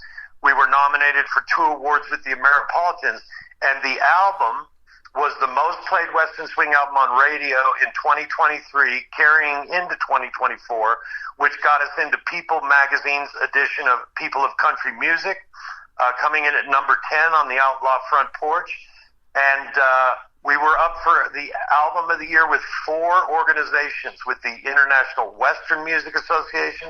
Speaker 7: We were nominated for 2 awards with the Ameripolitans, and the album was the most played Western Swing album on radio in 2023, carrying into 2024, which got us into People Magazine's edition of People of Country Music, coming in at number 10 on the Outlaw Front Porch. And we were up for the Album of the Year with 4 organizations, with the International Western Music Association,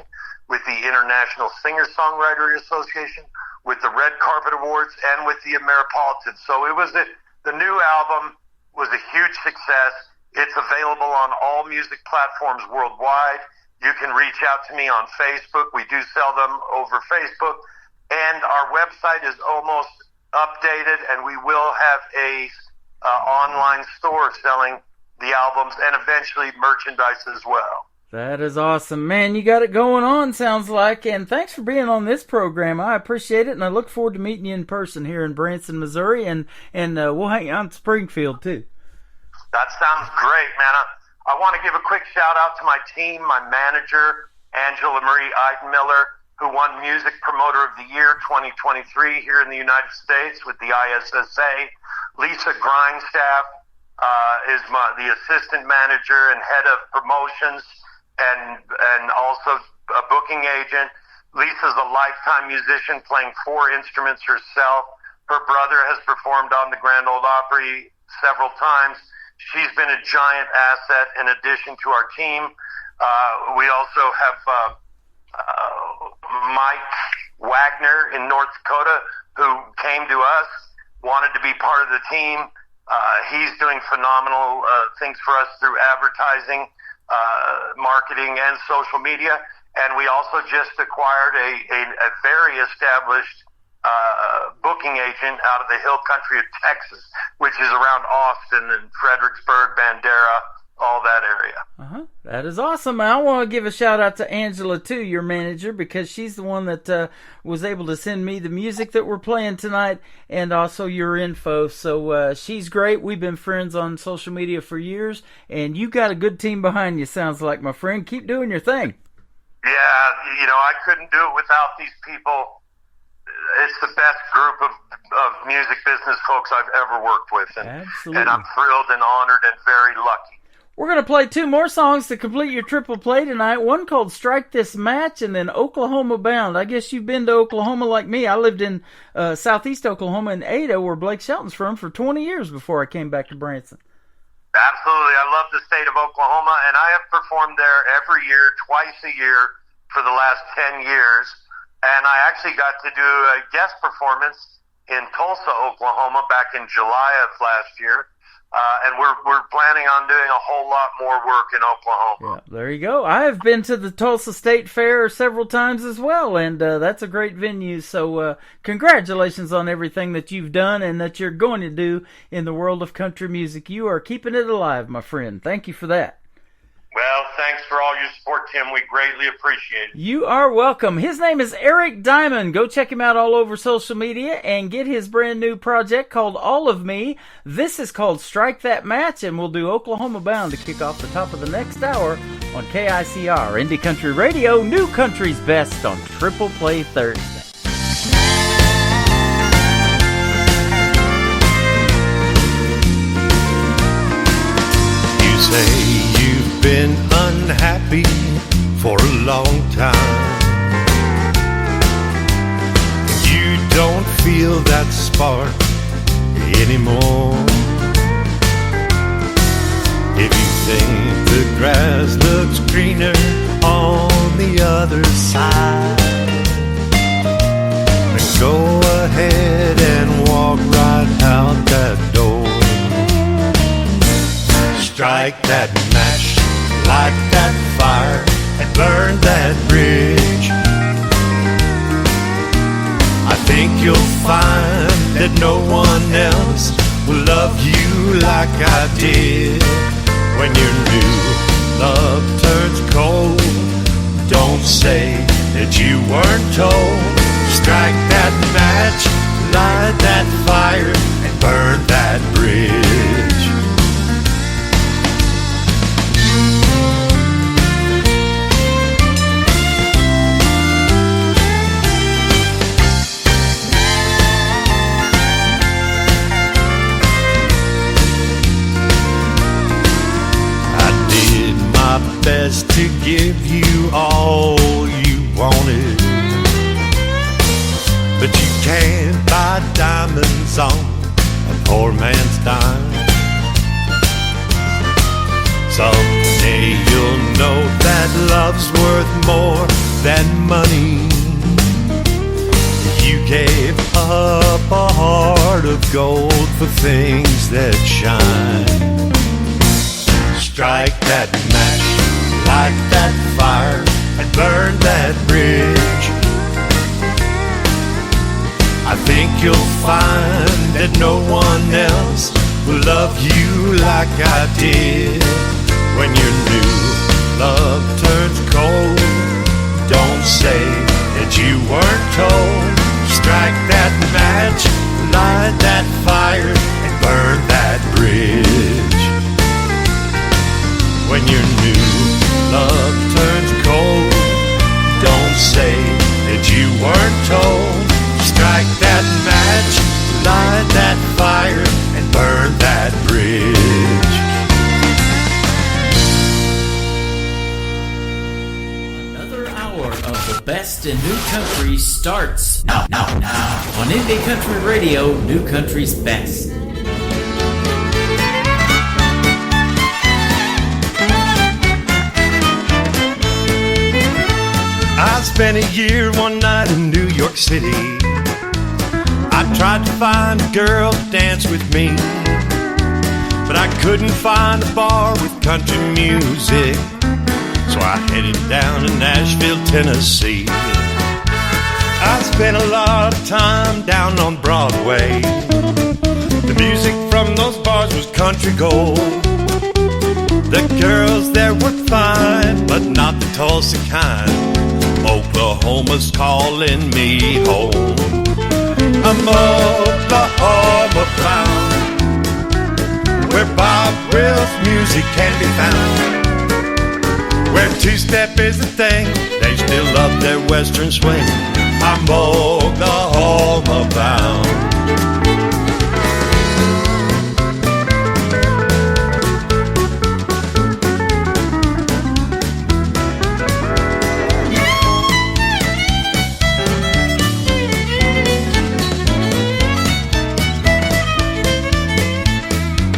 Speaker 7: with the International Singer-Songwriter Association, with the Red Carpet Awards, and with the Ameripolitans. So it was the new album was a huge success. It's available on all music platforms worldwide. You can reach out to me on Facebook. We do sell them over Facebook. And our website is almost updated, and we will have a online store selling the albums and eventually merchandise as well.
Speaker 3: That is awesome. Man, you got it going on, sounds like. And thanks for being on this program. I appreciate it, and I look forward to meeting you in person here in Branson, Missouri, and we'll hang out in Springfield, too.
Speaker 7: That sounds great, man. I want to give a quick shout-out to my team, my manager, Angela Marie Eidenmiller, who won Music Promoter of the Year 2023 here in the United States with the ISSA. Lisa Grindstaff is the assistant manager and head of promotions, and also a booking agent. Lisa's a lifetime musician playing 4 instruments herself. Her brother has performed on the Grand Ole Opry several times. She's been a giant asset in addition to our team. We also have Mike Wagner in North Dakota, who came to us, wanted to be part of the team. He's doing phenomenal things for us through advertising, marketing, and social media. And we also just acquired a very established booking agent out of the hill country of Texas, which is around Austin and Fredericksburg, Bandera, all that area.
Speaker 3: That is awesome. I want to give a shout out to Angela, too, your manager, because she's the one that was able to send me the music that we're playing tonight and also your info. So she's great. We've been friends on social media for years, and you got a good team behind you, sounds like, my friend. Keep doing your thing.
Speaker 7: Yeah, I couldn't do it without these people. It's the best group of music business folks I've ever worked with.
Speaker 3: Absolutely.
Speaker 7: And I'm thrilled and honored and very lucky.
Speaker 3: We're going to play 2 more songs to complete your triple play tonight. One called Strike This Match, and then Oklahoma Bound. I guess you've been to Oklahoma like me. I lived in southeast Oklahoma in Ada, where Blake Shelton's from, for 20 years before I came back to Branson.
Speaker 7: Absolutely. I love the state of Oklahoma, and I have performed there every year, twice a year, for the last 10 years. And I actually got to do a guest performance in Tulsa, Oklahoma, back in July of last year. And we're planning on doing a whole lot more work in Oklahoma.
Speaker 3: Yeah, there you go. I have been to the Tulsa State Fair several times as well, and that's a great venue. So congratulations on everything that you've done and that you're going to do in the world of country music. You are keeping it alive, my friend. Thank you for that.
Speaker 7: Well, thanks for all your support, Tim. We greatly appreciate it.
Speaker 3: You are welcome. His name is Eric Diamond. Go check him out all over social media and get his brand new project called All of Me. This is called Strike That Match, and we'll do Oklahoma Bound to kick off the top of the next hour on KICR, Indie Country Radio, New Country's Best on Triple Play Thursday.
Speaker 2: You say you've been unhappy for a long time. You don't feel that spark anymore. If you think the grass looks greener on the other side, then go ahead and walk right out that door. Strike that match, light that fire, and burn that bridge. I think you'll find that no one else will love you like I did. When your new love turns cold, don't say that you weren't told. Strike that match, light that fire, and burn that bridge. Best to give you all you wanted, but you can't buy diamonds on a poor man's dime. Someday you'll know that love's worth more than money. You gave up a heart of gold for things that shine. Strike that match, light that fire, and burn that bridge. I think you'll find that no one else will love you like I did. When your new love turns cold, don't say that you weren't told. Strike that match, light that fire, and burn that bridge. When your new love turns cold, don't say that you weren't told. Strike that match, light that fire, and burn that bridge.
Speaker 4: Another hour of the best in new country starts now on Indie Country Radio, New Country's Best.
Speaker 2: I spent a year one night in New York City. I tried to find a girl to dance with me, but I couldn't find a bar with country music. So I headed down to Nashville, Tennessee. I spent a lot of time down on Broadway. The music from those bars was country gold. The girls there were fine, but not the Tulsa kind. Oklahoma's calling me home. I'm Oklahoma bound, where Bob Wills music can be found, where two-step is the thing, they still love their western swing. I'm Oklahoma bound.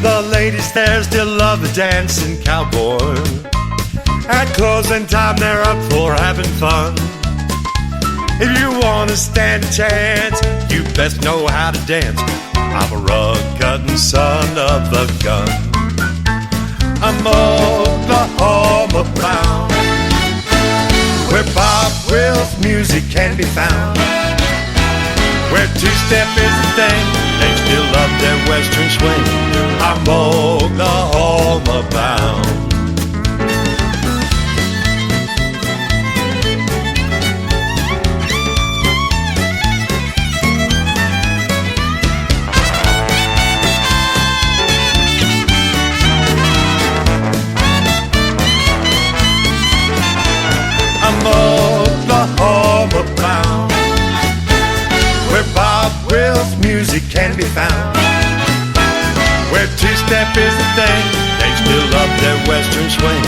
Speaker 2: The ladies there still love the dancing cowboy. At closing time, they're up for having fun. If you want to stand a chance, you best know how to dance. I'm a rug-cutting son of the gun. I'm Oklahoma bound, where Bob Wills music can be found, where two-step is the thing, they still love their western swing. I'm Oklahoma bound. I'm Oklahoma bound, where Bob Wills music can be found, where two-step is the thing, they still love their western swing.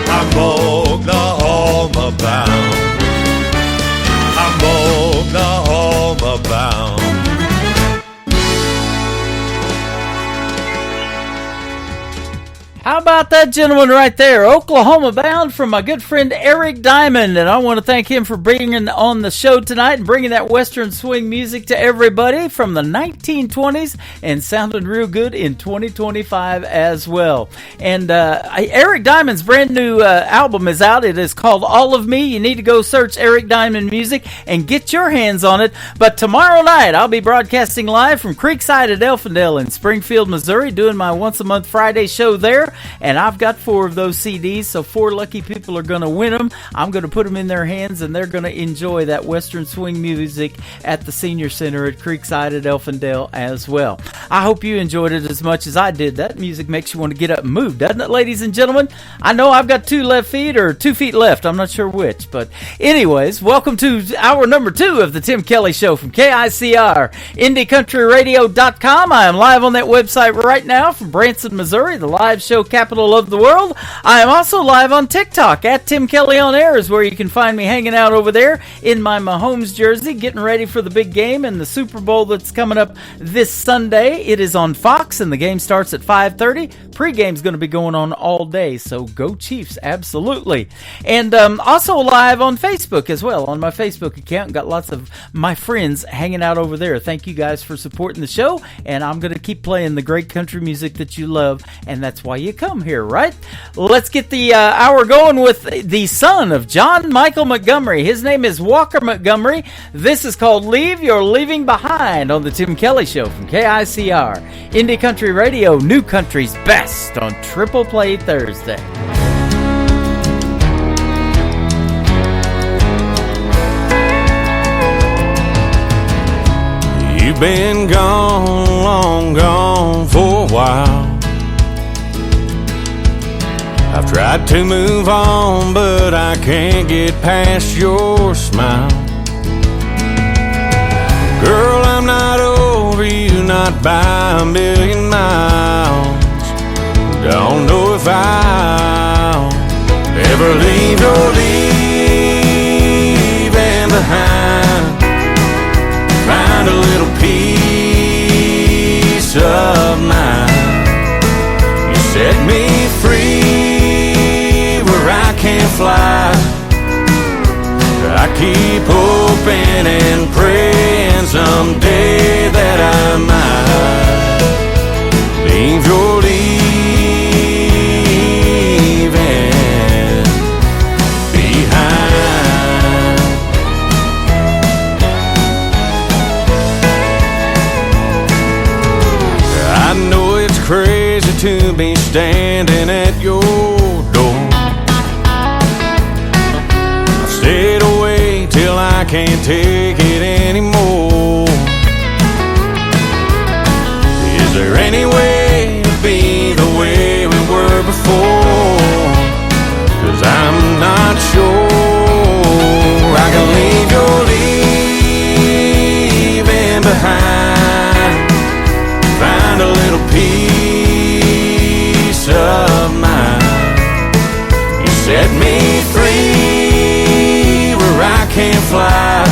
Speaker 2: I'm Oklahoma bound. I'm Oklahoma bound.
Speaker 3: How about that gentleman right there? Oklahoma Bound from my good friend Eric Diamond. And I want to thank him for bringing on the show tonight and bringing that Western swing music to everybody from the 1920s and sounding real good in 2025 as well. And Eric Diamond's brand new album is out. It is called All of Me. You need to go search Eric Diamond Music and get your hands on it. But tomorrow night, I'll be broadcasting live from Creekside at Elfindale in Springfield, Missouri, doing my once-a-month Friday show there. And I've got 4 of those CDs, so 4 lucky people are going to win them. I'm going to put them in their hands, and they're going to enjoy that Western swing music at the Senior Center at Creekside at Elfindale as well. I hope you enjoyed it as much as I did. That music makes you want to get up and move, doesn't it, ladies and gentlemen? I know I've got 2 left feet or 2 feet left. I'm not sure which. But anyways, welcome to hour number 2 of the Tim Kelly Show from KICR, IndieCountryRadio.com. I am live on that website right now from Branson, Missouri, the live show capital of the world. I am also live on TikTok at Tim Kelly On Air is where you can find me hanging out over there in my Mahomes jersey, getting ready for the big game and the Super Bowl that's coming up this Sunday. It is on Fox, and the game starts at 5:30. Pre-game's going to be going on all day, so go Chiefs, absolutely. And also live on Facebook as well, on my Facebook account. Got lots of my friends hanging out over there. Thank you guys for supporting the show, and I'm going to keep playing the great country music that you love, and that's why you come here, right? Let's get the hour going with the son of John Michael Montgomery. His name is Walker Montgomery. This is called Leave Your Leaving Behind on the Tim Kelly Show from KICR. Indie Country Radio, New Country's best on Triple Play Thursday.
Speaker 2: You've been gone, long gone for a while. I've tried to move on, but I can't get past your smile. Girl, I'm not over you, not by a million miles. Don't know if I'll ever leave your leaving behind. Find a little peace of mind. You set me free where I can't fly. I keep hoping and praying someday that I might leave your leaving behind. I know it's crazy to be standing at your door. I've stayed away till I can't take it anymore. Is there any way to be the way we were before? 'Cause I'm not sure I can leave your leaving behind. Find a little peace of mind. You set me free where I can't fly.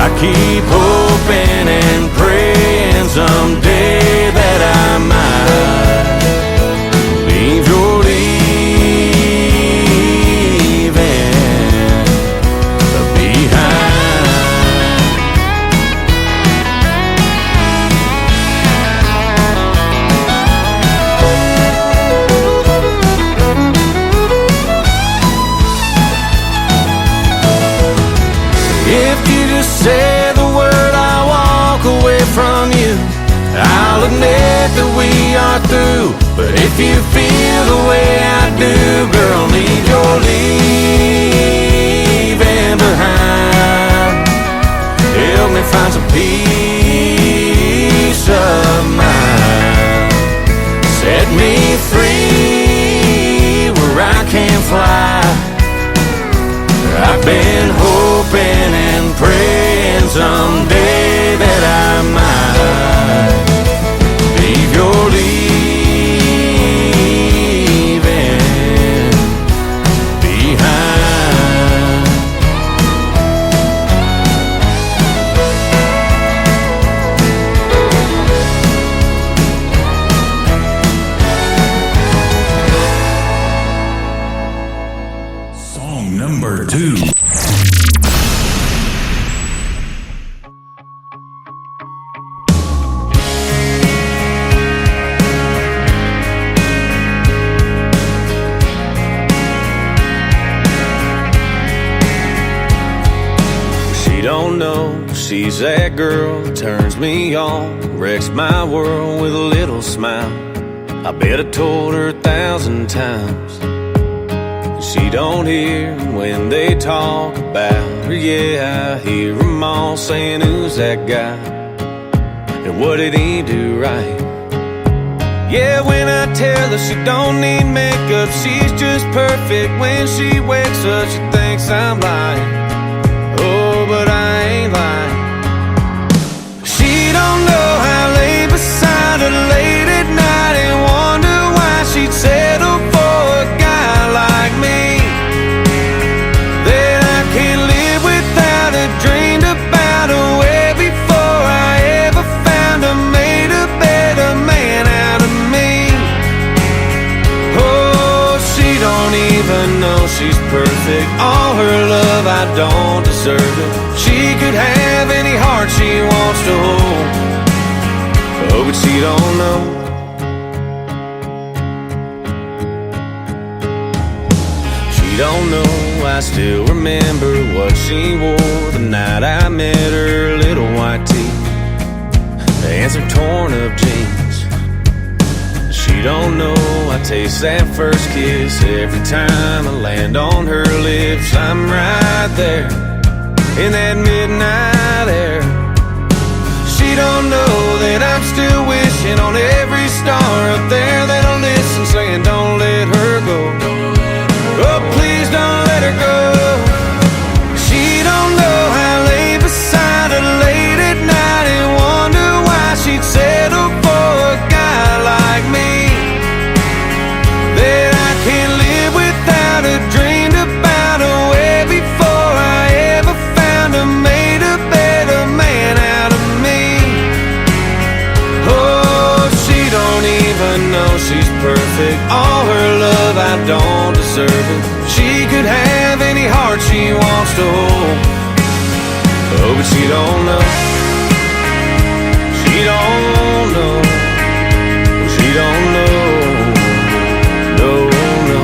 Speaker 2: I keep hoping and praying someday that I might leave your leaving behind. If you just say the word, I'll walk away from you. I'll admit that we are through. But if you feel the way I do, girl, leave your leaving behind. Help me find some peace of mind. Set me free where I can't fly. I've been hoping and praying someday that I might leave your leaving behind.
Speaker 6: She's that girl that turns me on, wrecks my world with a little smile. I bet I told her 1,000 times she don't hear when they talk about her. Yeah, I hear them all saying, who's that guy? And what did he do right? Yeah, when I tell her she don't need makeup, she's just perfect. When she wakes up, she thinks I'm lying. Oh, but I ain't lying. She don't know how I lay beside her late at night and wonder why she'd settle for a guy like me. That I can't live without her, dreamed about her way before I ever found her, made a better man out of me. Oh, she don't even know she's perfect. All her love, I don't deserve it. She could have any heart she wants to hold. Oh, but she don't know. She don't know. I still remember what she wore the night I met her. Little white tee and some torn up jeans. She don't know I taste that first kiss every time I land on her lips. I'm right there in that midnight air. She don't know that I'm still wishing on every star up there that'll listen, saying don't let her go. Oh, please don't let her go. She don't know how I lay beside her late at night and wonder why she'd settle for a guy like me. That I can't live without her, dreamed about her way before I ever found her, made a better man out of me. Oh, she don't even know she's perfect. All her love, I don't deserve it. She could have any heart she wants to hold. Oh, but she don't know. She don't know. She don't know. No, no.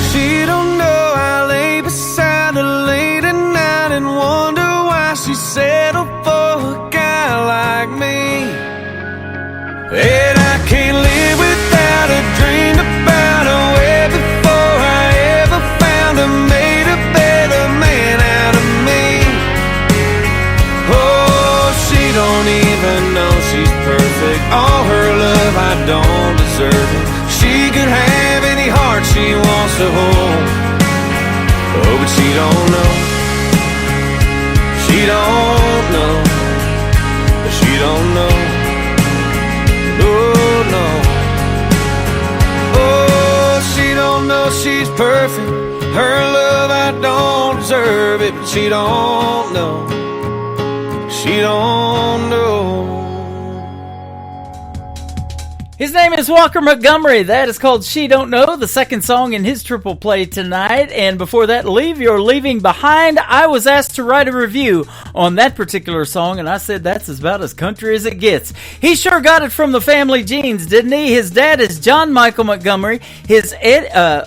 Speaker 6: She don't know I lay beside her late at night and wonder why she settled for a guy like me. And I can't live without her, dreamed about her way before I ever found her, made a better man out of me. Oh, she don't even know she's perfect. All her love, I don't deserve it. She could have any heart she wants to hold. Oh, but she don't know. She don't know. She don't know. Oh, no. Oh, she don't know she's perfect. Her love, I don't deserve it. But she don't know. She don't know.
Speaker 3: His name is Walker Montgomery. That is called She Don't Know, the second song in his triple play tonight. And before that, Leave Your Leaving Behind. I was asked to write a review on that particular song, and I said that's about as country as it gets. He sure got it from the family genes, didn't he? His dad is John Michael Montgomery. His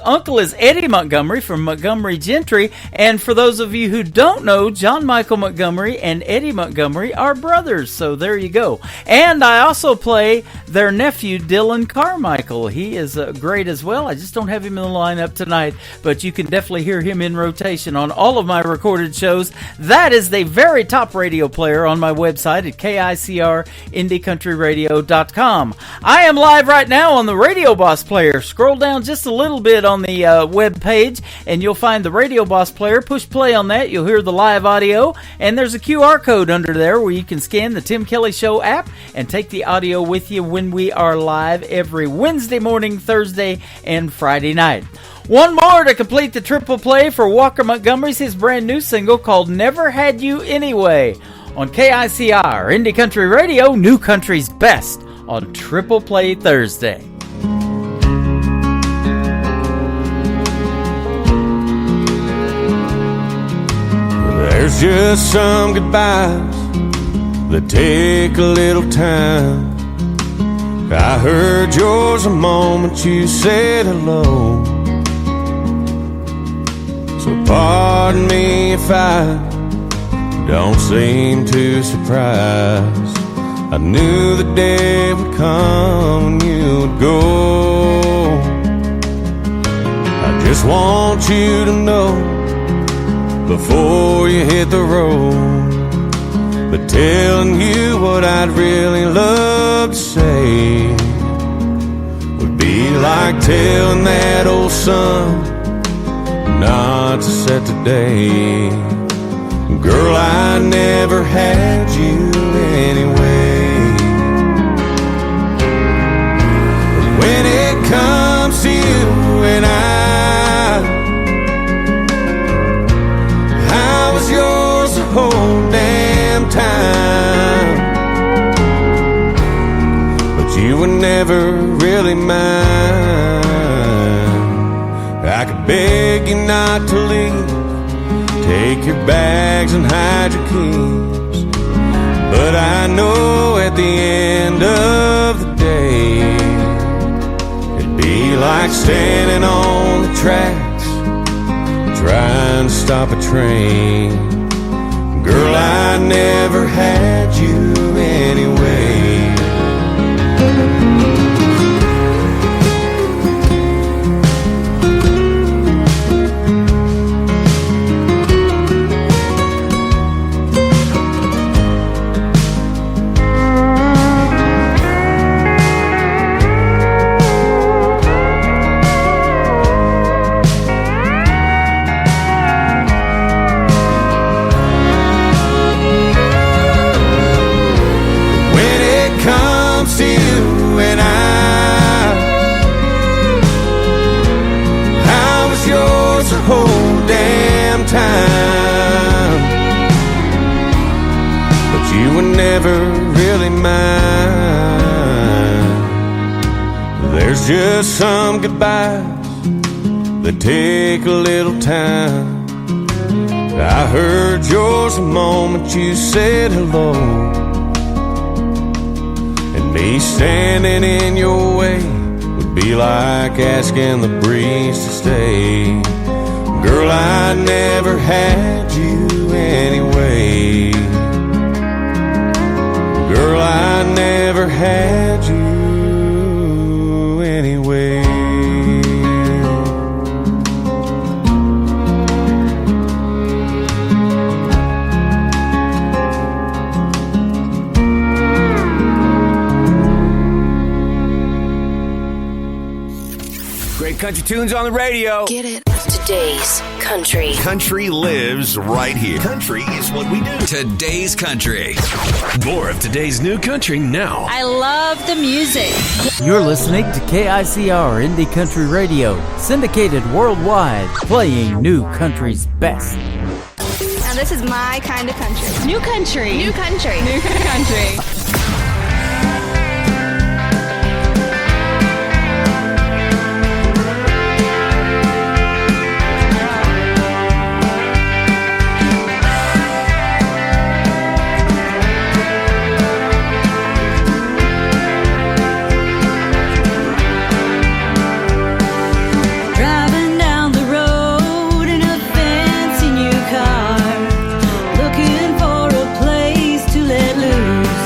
Speaker 3: uncle is Eddie Montgomery from Montgomery Gentry. And for those of you who don't know, John Michael Montgomery and Eddie Montgomery are brothers. So there you go. And I also play their nephew, Dylan Carmichael. He is great as well. I just don't have him in the lineup tonight, but you can definitely hear him in rotation on all of my recorded shows. That is the very top radio player on my website at KICRIndieCountryRadio.com. I am live right now on the Radio Boss player. Scroll down just a little bit on the web page and you'll find the Radio Boss player. Push play on that. You'll hear the live audio, and there's a QR code under there where you can scan the Tim Kelly Show app and take the audio with you when we are live every Wednesday morning, Thursday, and Friday night. One more to complete the triple play for Walker Montgomery's his brand new single called Never Had You Anyway on KICR, Indie Country Radio, New Country's Best on Triple Play Thursday.
Speaker 6: There's just some goodbyes that take a little time. I heard yours the moment you said hello. So pardon me if I don't seem too surprised. I knew the day would come when you would go. I just want you to know before you hit the road. But telling you what I'd really love to say would be like telling that old sun not to set today. Girl, I never had you anyway. But when it comes to you and I was yours the whole damn time, but you were never really mine. I could beg you not to leave, take your bags and hide your keys, but I know at the end of the day it'd be like standing on the tracks trying to stop a train. Girl, I never had you anyway. You were never really mine. There's just some goodbyes that take a little time. I heard yours the moment you said hello, and me standing in your way would be like asking the breeze to stay. Girl, I never had you anyway. Girl, I never had you anyway.
Speaker 8: Great country tunes on the radio.
Speaker 9: Get it? Today's country.
Speaker 2: Country lives right here. Country is what we do.
Speaker 10: Today's country.
Speaker 2: More of today's new country now.
Speaker 11: I love the music.
Speaker 3: You're listening to KICR Indie Country Radio, syndicated worldwide, playing new country's best.
Speaker 12: Now this is my kind of country.
Speaker 11: New country.
Speaker 12: New country.
Speaker 11: New country.
Speaker 5: Looking for a place to let loose.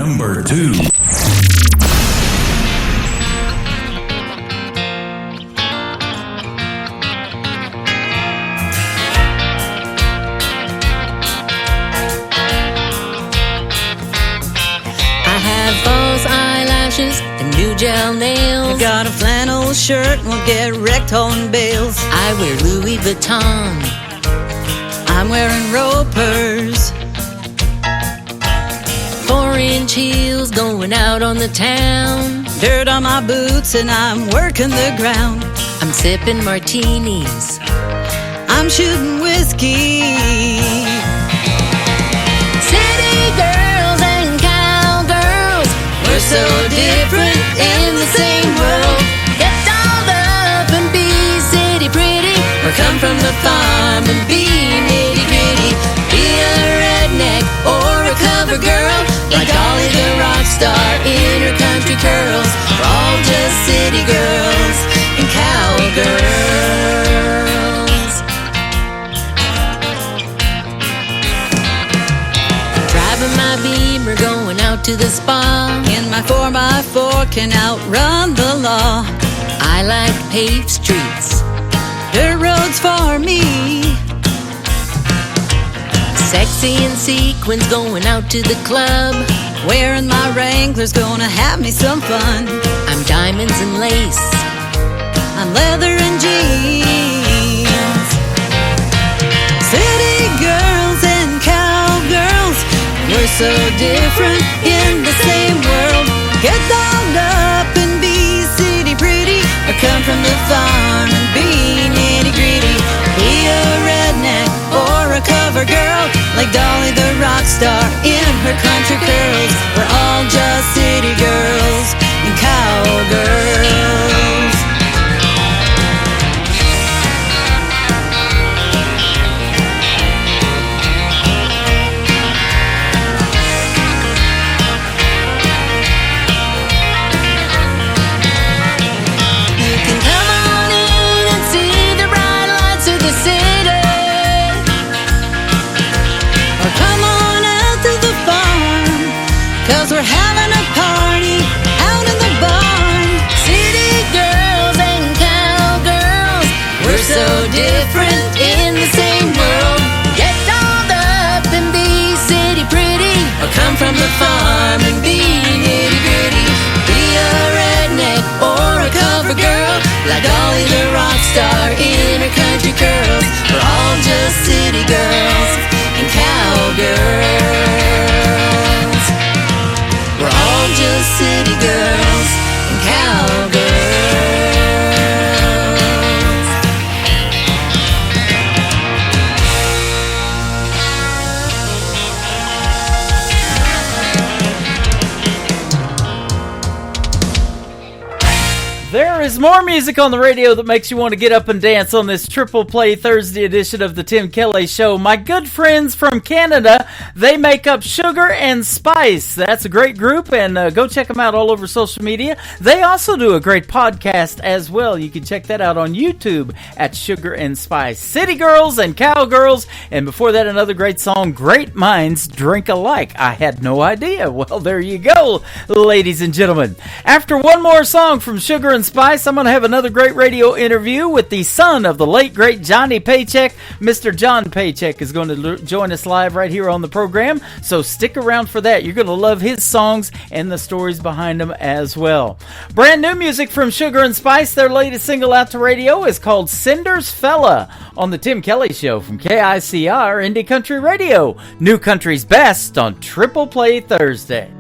Speaker 4: Number 2.
Speaker 10: False eyelashes and new gel nails.
Speaker 13: I got a flannel shirt and will get wrecked hauling bales.
Speaker 10: I wear Louis Vuitton.
Speaker 13: I'm wearing ropers.
Speaker 10: 4-inch heels going out on the town.
Speaker 13: Dirt on my boots and I'm working the ground.
Speaker 10: I'm sipping martinis.
Speaker 13: I'm shooting whiskey.
Speaker 10: City girls and cowgirls, we're so different in the same world. Get dolled up and be city pretty, or come from the farm and be nitty gritty. Be a redneck or a cover girl, like Dolly the rock star in her country curls. We're all just city girls and cowgirls. Driving my Beamer, going out to the spa.
Speaker 13: In my 4x4 can outrun the law.
Speaker 10: I like paved streets,
Speaker 13: dirt roads for me.
Speaker 10: Sexy in sequins, going out to the club.
Speaker 13: Wearing my Wranglers, gonna have me some fun.
Speaker 10: I'm diamonds and lace,
Speaker 13: I'm leather and jeans. City girls and cowgirls, we're so different in the same world. Get dolled up and be city pretty, or come from the farm and be nitty gritty. Be a redneck or a cover girl, like Dolly the rock star in her country curls. We're all just city girls and cowgirls.
Speaker 10: you can come on in and see the bright lights of the city,
Speaker 13: Or come on out to the farm, 'cause we're having a party out in the barn.
Speaker 10: city girls and cowgirls, we're so different in the same world. Get dolled up and be city pretty, or come from the farm and be nitty gritty. Be a redneck or a cover girl, like Dolly the rock star in her country curls. We're all just city girls and cowgirls. We're all just city girls and cowgirls.
Speaker 3: There is more music on the radio that makes you want to get up and dance on this Triple Play Thursday edition of the Tim Kelly Show. My good friends from Canada, they make up Sugar and Spice. That's a great group, and go check them out all over social media. They also do a great podcast as well. You can check that out on YouTube at Sugar and Spice. City Girls and Cowgirls, and before that, another great song, Great Minds Drink Alike. I had no idea. Well, there you go, ladies and gentlemen. After one more song from Sugar and Spice, I'm going to have another great radio interview with the son of the late, great Johnny Paycheck. Mr. John Paycheck is going to join us live right here on the program, so stick around for that. You're going to love his songs and the stories behind them as well. Brand new music from Sugar and Spice. Their latest single out to radio is called Cinder's Fella on the Tim Kelly Show from KICR Indie Country Radio. New Country's best on Triple Play Thursday.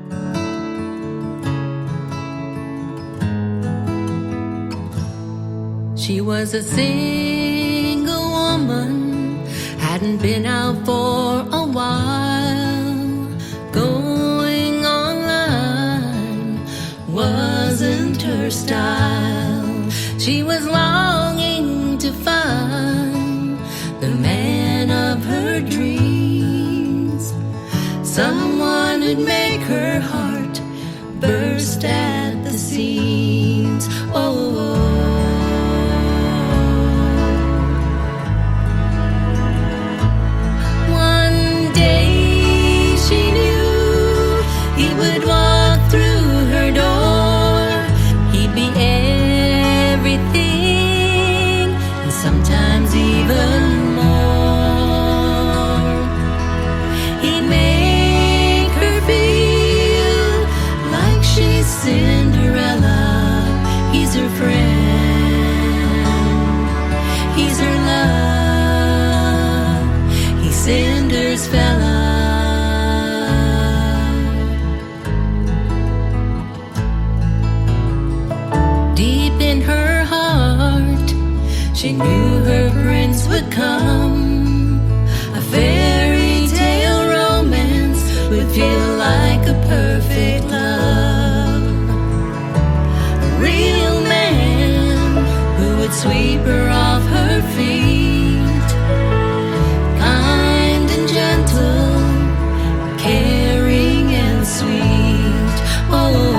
Speaker 10: She was a single woman, hadn't been out for a while. Going online wasn't her style. She was longing to find the man of her dreams, someone who'd make her heart burst at the seams. Oh, one day she knew he would want she knew her prince would come. A fairy tale romance would feel like a perfect love. A real man who would sweep her off her feet. Kind and gentle, caring and sweet. Oh.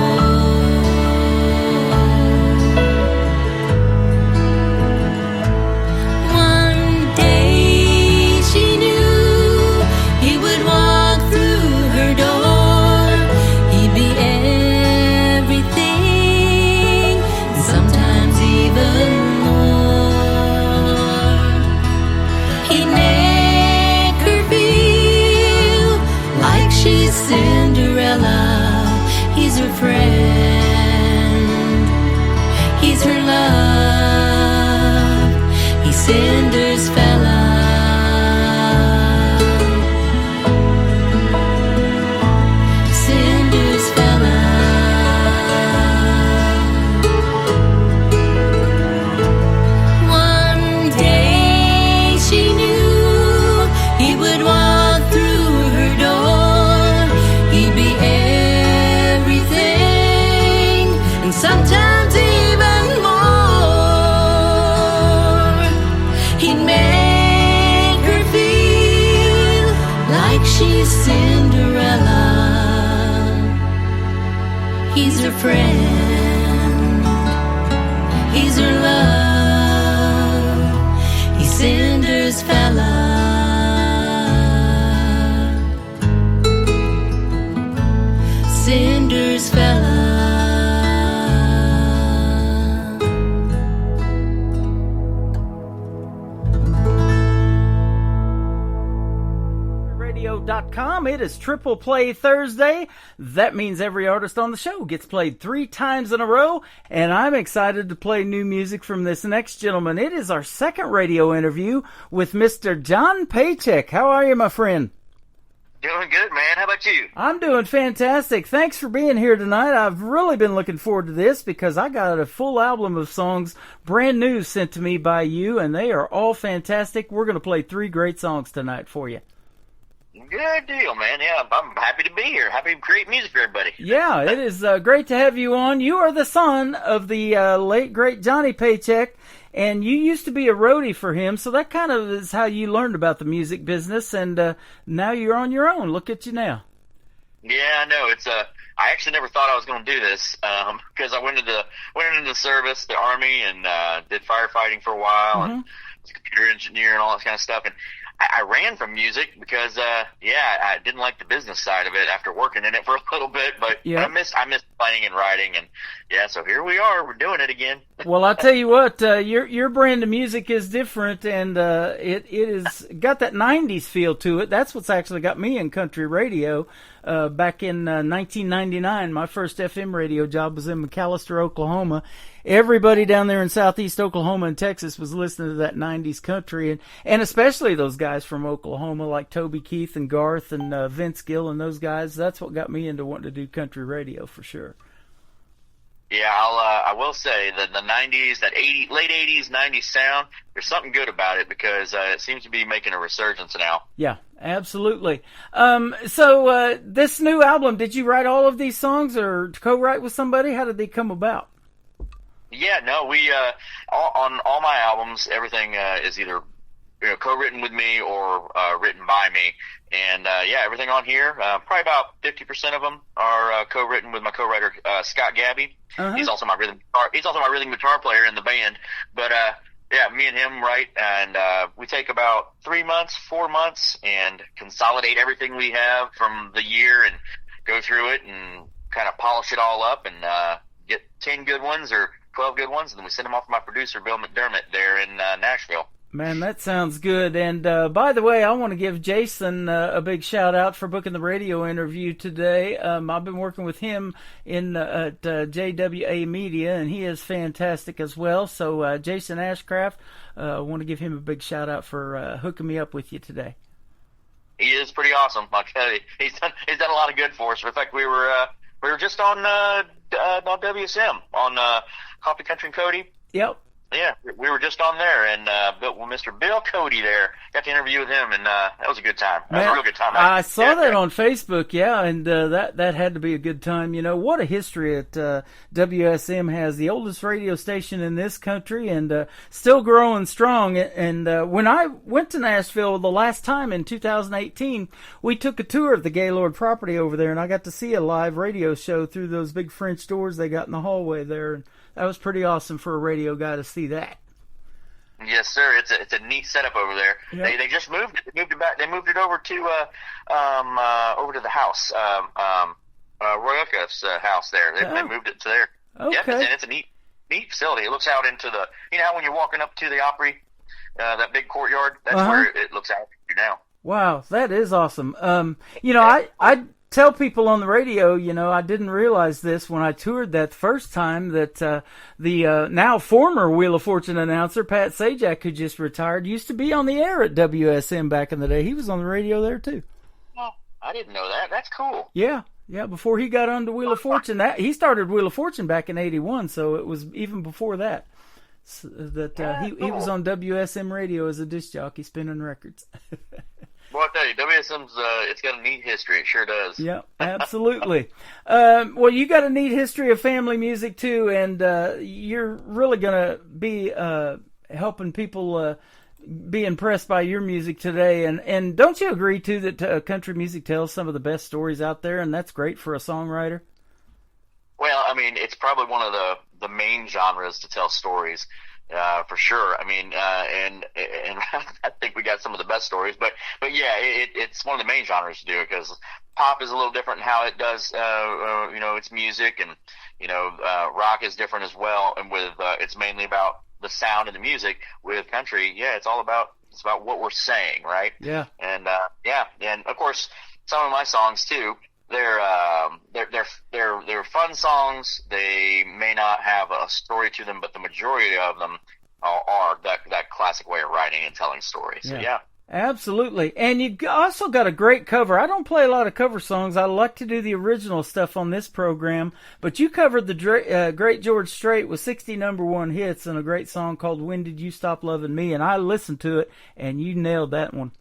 Speaker 10: Cinderella, he's her friend, he's her love, he's Cinder's fella. Cinder's fella. One day she knew he would walk through her door. Sometimes even more. He'd make her feel like she's Cinderella. He's her friend, he's her love, he's Cinder's fella. Cinder's fella.
Speaker 3: It is Triple Play Thursday. That means every artist on the show gets played 3 times in a row, and I'm excited to play new music from this next gentleman. It is our second radio interview with Mr. John Paycheck. How are you, my friend?
Speaker 14: Doing good, man. How about you?
Speaker 3: I'm doing fantastic. Thanks for being here tonight. I've really been looking forward to this because I got a full album of songs, brand new, sent to me by you, and they are all fantastic. We're going to play 3 great songs tonight for you.
Speaker 14: Good deal, man. Yeah, I'm happy to be here. Happy to create music for everybody.
Speaker 3: Yeah, it is great to have you on. You are the son of the late, great Johnny Paycheck, and you used to be a roadie for him, so that kind of is how you learned about the music business, and now you're on your own. Look at you now.
Speaker 14: Yeah, I know. It's I actually never thought I was going to do this because I went into the service, the Army, and did firefighting for a while, and was a computer engineer and all that kind of stuff, and I ran from music because, I didn't like the business side of it after working in it for a little bit, but I missed playing and writing, and so here we are, we're doing it again.
Speaker 3: Well, I'll tell you what, your brand of music is different, and it is got that 90s feel to it. That's what's actually got me in country radio. Back in 1999, my first FM radio job was in McAlester, Oklahoma. Everybody down there in southeast Oklahoma and Texas was listening to that 90s country, and especially those guys from Oklahoma like Toby Keith and Garth and Vince Gill and those guys. That's what got me into wanting to do country radio for sure.
Speaker 14: Yeah, I will say that the 90s, that late 80s, 90s sound, there's something good about it because it seems to be making a resurgence now.
Speaker 3: Yeah, absolutely. So this new album, did you write all of these songs or co-write with somebody? How did they come about?
Speaker 14: Yeah, no, we on all my albums, everything is either co-written with me or written by me, and everything on here, probably about 50% of them are co-written with my co-writer Scott Gabby. He's also my rhythm guitar player in the band. But me and him write, and we take about 3 months, 4 months, and consolidate everything we have from the year and go through it and kind of polish it all up and get 10 good ones or 12 good ones, and then we send them off to my producer, Bill McDermott, there in Nashville.
Speaker 3: Man, that sounds good. And by the way, I want to give Jason a big shout-out for booking the radio interview today. I've been working with him at JWA Media, and he is fantastic as well. So Jason Ashcraft, I want to give him a big shout-out for hooking me up with you today.
Speaker 14: He is pretty awesome. I'll tell you. He's done a lot of good for us. In fact, we were just on WSM on Coffee Country and Cody.
Speaker 3: Yep.
Speaker 14: Yeah, we were just on there, and Mr. Bill Cody there, got to interview with him, and that was a good time. That was a real good time.
Speaker 3: I saw that on Facebook, and that had to be a good time. You know, what a history WSM has, the oldest radio station in this country, and still growing strong. And when I went to Nashville the last time in 2018, we took a tour of the Gaylord property over there, and I got to see a live radio show through those big French doors they got in the hallway there. That was pretty awesome for a radio guy to see that.
Speaker 14: Yes, sir. It's a neat setup over there. Yep. They just moved it. They moved it back. They moved it over to the house, Roy Uckeff's house there. They moved it to there.
Speaker 3: Okay.
Speaker 14: Yep, and it's a neat facility. It looks out into the, you know how when you're walking up to the Opry, that big courtyard. That's where it looks out to now.
Speaker 3: Wow, that is awesome. You know, I tell people on the radio, you know, I didn't realize this when I toured that first time, that the now former Wheel of Fortune announcer, Pat Sajak, who just retired, used to be on the air at WSM back in the day. He was on the radio there, too.
Speaker 14: Oh, I didn't know that. That's cool.
Speaker 3: Yeah, before he got on to Wheel of Fortune. He started Wheel of Fortune back in 81, so it was even before that. So he was on WSM radio as a disc jockey spinning records.
Speaker 14: Well, I'll tell you, WSM's, it's got a neat history. It sure does.
Speaker 3: Yeah, absolutely. Well, you got a neat history of family music, too, and you're really going to be helping people be impressed by your music today. And don't you agree, too, that country music tells some of the best stories out there, and that's great for a songwriter?
Speaker 14: Well, I mean, it's probably one of the main genres to tell stories. For sure. I mean, and I think we got some of the best stories, but yeah, it's one of the main genres to do it, because pop is a little different in how it does, you know, its music, and, you know, rock is different as well. And with, it's mainly about the sound and the music. With country, yeah, it's about what we're saying, right?
Speaker 3: Yeah.
Speaker 14: And, and of course, some of my songs too, they're fun songs. They may not have a story to them, but the majority of them are that classic way of writing and telling stories. So yeah.
Speaker 3: Absolutely. And you also got a great cover. I don't play a lot of cover songs. I like to do the original stuff on this program, but you covered the great George Strait with 60 #1 hits and a great song called When Did You Stop Loving Me? And I listened to it, and you nailed that one.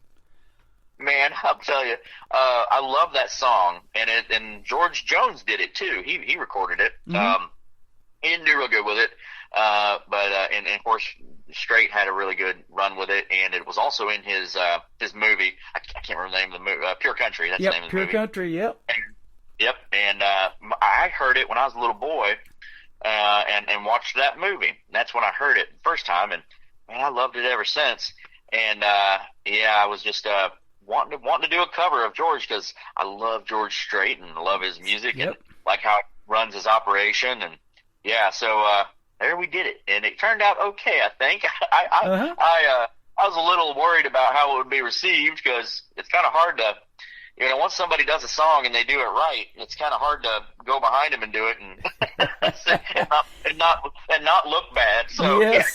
Speaker 14: Man, I'll tell you, I love that song, and George Jones did it too. He recorded it.
Speaker 3: Mm-hmm.
Speaker 14: He didn't do real good with it, but of course, Strait had a really good run with it, and it was also in his movie. I can't remember the name of the movie. Pure Country. That's the name of the movie.
Speaker 3: Pure Country. Yep.
Speaker 14: And I heard it when I was a little boy, and watched that movie. That's when I heard it the first time, and man, I loved it ever since. And I was just wanting to do a cover of George, because I love George Strait and love his music, and like how he runs his operation, and there we did it, and it turned out okay. I think I was a little worried about how it would be received, because it's kind of hard to, you know, once somebody does a song and they do it right, it's kind of hard to go behind them and do it and not look bad. So
Speaker 3: yes.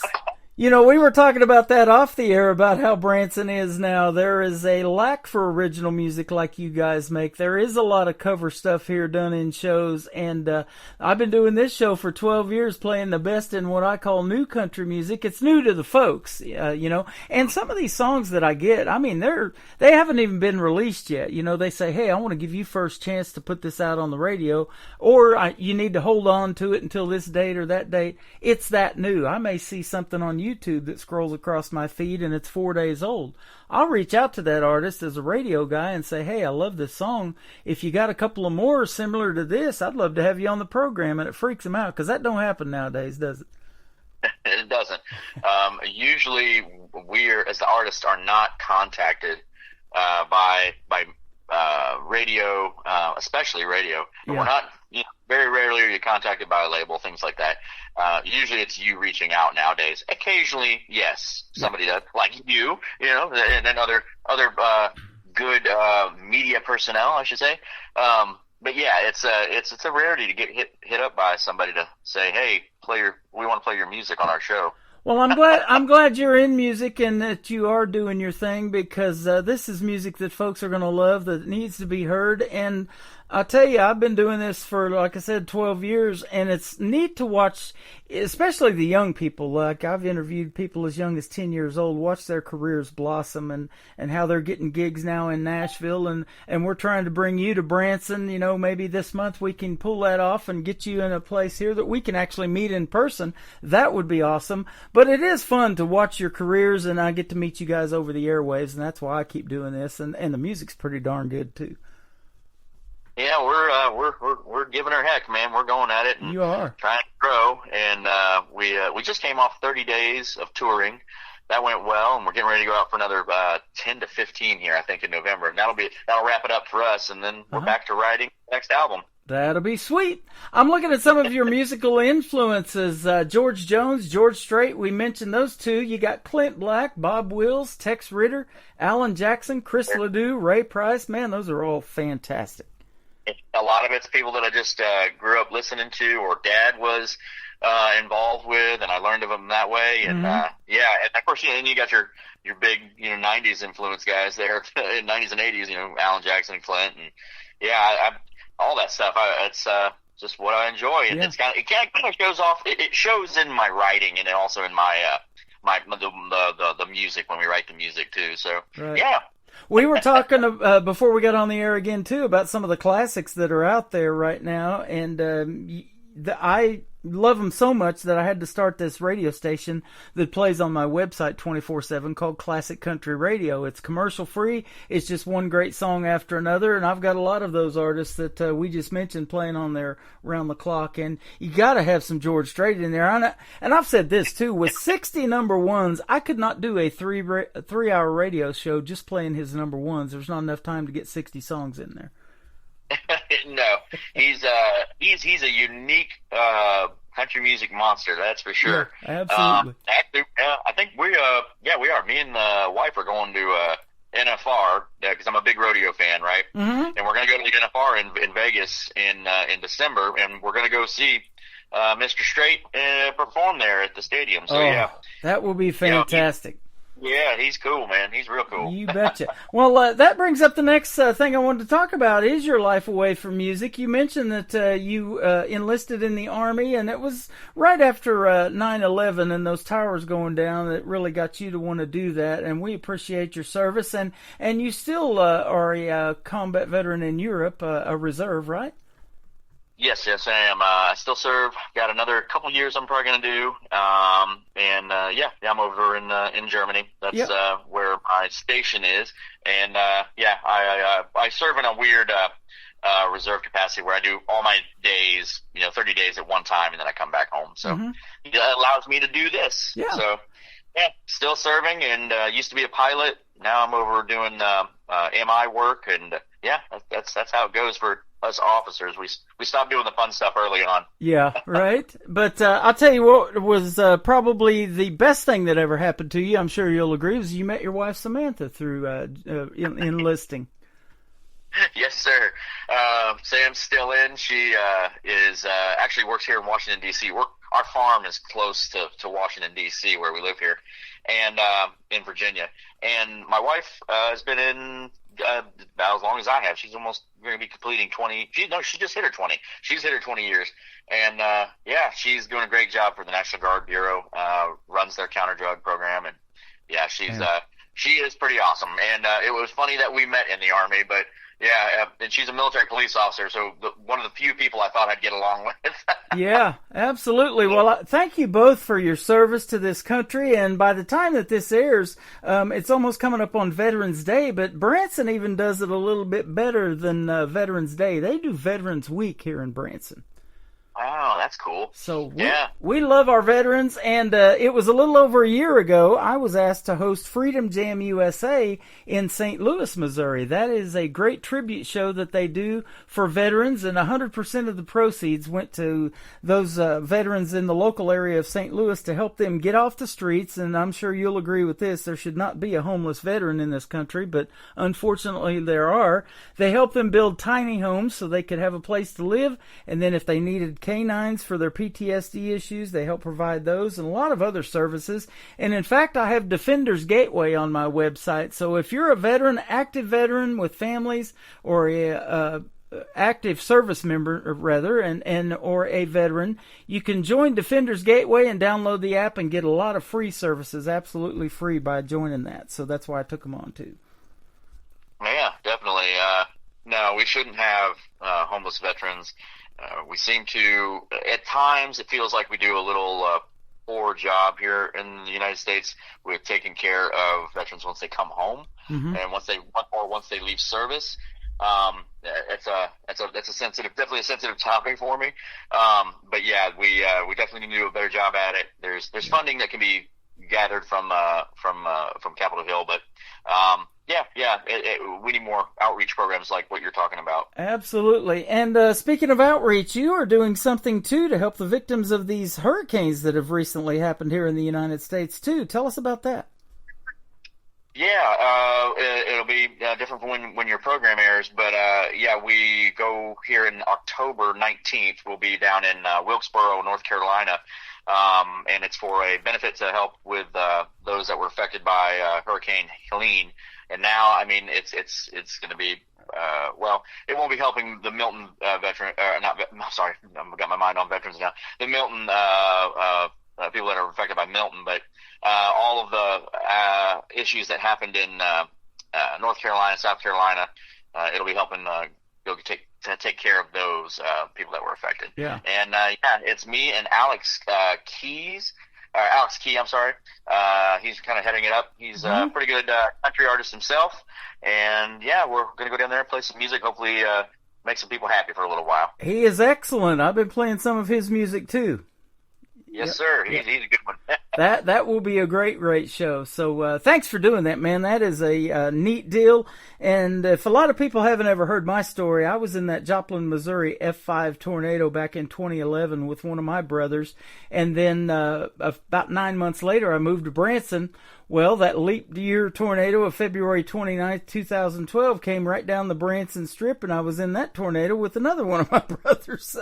Speaker 3: You know, we were talking about that off the air, about how Branson is now. There is a lack for original music like you guys make. There is a lot of cover stuff here done in shows, and I've been doing this show for 12 years, playing the best in what I call new country music. It's new to the folks, you know, and some of these songs that I get, I mean, they haven't even been released yet. You know, they say, hey, I want to give you first chance to put this out on the radio, or you need to hold on to it until this date or that date. It's that new. I may see something on YouTube that scrolls across my feed and it's 4 days old. I'll reach out to that artist as a radio guy and say, hey, I love this song. If you got a couple of more similar to this, I'd love to have you on the program. And it freaks them out, because that don't happen nowadays, does it?
Speaker 14: It doesn't. Usually we, as the artists, are not contacted by radio, especially radio. Yeah. We're not, you know, very rarely are you contacted by a label, things like that. Usually it's you reaching out nowadays. Occasionally, yes, somebody does, like you know, and then other good media personnel, I should say. But yeah, it's a rarity to get hit up by somebody to say, hey, we want to play your music on our show.
Speaker 3: Well, I'm glad you're in music and that you are doing your thing, because this is music that folks are going to love, that needs to be heard. And I'll tell you, I've been doing this for, like I said, 12 years, and it's neat to watch, especially the young people. Like, I've interviewed people as young as 10 years old, watch their careers blossom and how they're getting gigs now in Nashville, and we're trying to bring you to Branson. You know, maybe this month we can pull that off and get you in a place here that we can actually meet in person. That would be awesome. But it is fun to watch your careers, and I get to meet you guys over the airwaves, and that's why I keep doing this, and the music's pretty darn good, too.
Speaker 14: Yeah, we're giving her heck, man. We're going at it. And
Speaker 3: you are
Speaker 14: trying to grow, and we just came off 30 days of touring. That went well, and we're getting ready to go out for another 10 to 15 here, I think, in November. And that'll wrap it up for us, and then we're back to writing the next album.
Speaker 3: That'll be sweet. I'm looking at some of your musical influences. George Jones, George Strait, we mentioned those two. You got Clint Black, Bob Wills, Tex Ritter, Alan Jackson, Chris Ledoux, Ray Price. Man, those are all fantastic.
Speaker 14: A lot of it's people that I just grew up listening to, or Dad was involved with, and I learned of them that way. And and of course, and you got your big 90s influence guys there, in 90s and 80s. Alan Jackson and Clint, and all that stuff. It's just what I enjoy, and it kind of shows off. It shows in my writing, and also in my the music when we write the music too. So yeah.
Speaker 3: We were talking before we got on the air again, too, about some of the classics that are out there right now, and I love them so much that I had to start this radio station that plays on my website 24/7 called Classic Country Radio. It's commercial free. It's just one great song after another, and I've got a lot of those artists that we just mentioned playing on there around the clock, and you got to have some George Strait in there. And I've said this too, with 60 number ones, I could not do a 3-hour radio show just playing his number ones. There's not enough time to get 60 songs in there.
Speaker 14: No, he's a unique country music monster, that's for sure.
Speaker 3: Yeah, absolutely.
Speaker 14: I think we are. Me and the wife are going to NFR because I'm a big rodeo fan, right? Mm-hmm. And we're going to go to the NFR in Vegas in December, and we're going to go see Mr. Strait perform there at the stadium. So
Speaker 3: that will be fantastic.
Speaker 14: Yeah, he's cool, man. He's real cool.
Speaker 3: You betcha. Well, that brings up the next thing I wanted to talk about is your life away from music. You mentioned that you enlisted in the Army, and it was right after 9/11 and those towers going down that really got you to want to do that, and we appreciate your service. And you still are a combat veteran in Europe, a reserve, right?
Speaker 14: Yes, I am. I still serve. Got another couple years I'm probably going to do. I'm over in Germany. That's where my station is. And I serve in a weird reserve capacity where I do all my days, 30 days at one time, and then I come back home. So it allows me to do this. Yeah. So still serving, and used to be a pilot. Now I'm over doing MI work, and that's how it goes for us officers. We stopped doing the fun stuff early on. Yeah,
Speaker 3: right. But I'll tell you what was probably the best thing that ever happened to you, I'm sure you'll agree, was you met your wife Samantha through enlisting.
Speaker 14: Yes, sir. Sam's still in. She is actually works here in Washington, D.C. Our farm is close to Washington, D.C., where we live here, and in Virginia. And my wife has been in about as long as I have. She's almost going to be completing 20. She just hit her 20. She's hit her 20 years. And, she's doing a great job for the National Guard Bureau, runs their counter-drug program. And, she is pretty awesome. And it was funny that we met in the Army, but, and she's a military police officer, so one of the few people I thought I'd get along with.
Speaker 3: Yeah, absolutely. Well, thank you both for your service to this country, and by the time that this airs, it's almost coming up on Veterans Day, but Branson even does it a little bit better than Veterans Day. They do Veterans Week here in Branson.
Speaker 14: Wow, that's cool.
Speaker 3: So we love our veterans, and it was a little over a year ago I was asked to host Freedom Jam USA in St. Louis, Missouri. That is a great tribute show that they do for veterans, and 100% of the proceeds went to those veterans in the local area of St. Louis to help them get off the streets. And I'm sure you'll agree with this, there should not be a homeless veteran in this country, but unfortunately there are. They help them build tiny homes so they could have a place to live, and then if they needed canines for their PTSD issues, they help provide those, and a lot of other services. And in fact, I have Defenders Gateway on my website. So if you're a veteran, active veteran with families, or active service member, or a veteran, you can join Defenders Gateway and download the app and get a lot of free services, absolutely free, by joining that. So that's why I took them on too.
Speaker 14: Yeah, definitely. No, we shouldn't have homeless veterans. We seem to, at times, it feels like we do a little poor job here in the United States with taking care of veterans once they come home, and once they leave service. That's a sensitive, definitely a sensitive topic for me. But yeah, we definitely need to do a better job at it. There's funding that can be gathered from Capitol Hill, but we need more outreach programs like what you're talking about.
Speaker 3: Absolutely. And speaking of outreach, you are doing something too to help the victims of these hurricanes that have recently happened here in the United States too. Tell us about that.
Speaker 14: Yeah, it'll be different from when your program airs, but we go here in October 19th. We'll be down in Wilkesboro, North Carolina, and it's for a benefit to help with those that were affected by Hurricane Helene. And now, I mean, it's going to be it won't be helping the Milton veteran. Sorry, I've got my mind on veterans now. The Milton people that are affected by Milton, but all of the issues that happened in North Carolina, South Carolina, it'll be helping take care of those people that were affected.
Speaker 3: Yeah.
Speaker 14: And it's me and Alex Key, I'm sorry. He's kind of heading it up. He's a pretty good country artist himself. And yeah, we're going to go down there and play some music, hopefully make some people happy for a little while.
Speaker 3: He is excellent. I've been playing some of his music too.
Speaker 14: Yes, sir. He's a good one.
Speaker 3: That will be a great show. So thanks for doing that, man. That is a neat deal. And if a lot of people haven't ever heard my story, I was in that Joplin, Missouri F5 tornado back in 2011 with one of my brothers. And then about 9 months later, I moved to Branson. Well, that leap year tornado of February 29th, 2012 came right down the Branson Strip, and I was in that tornado with another one of my brothers.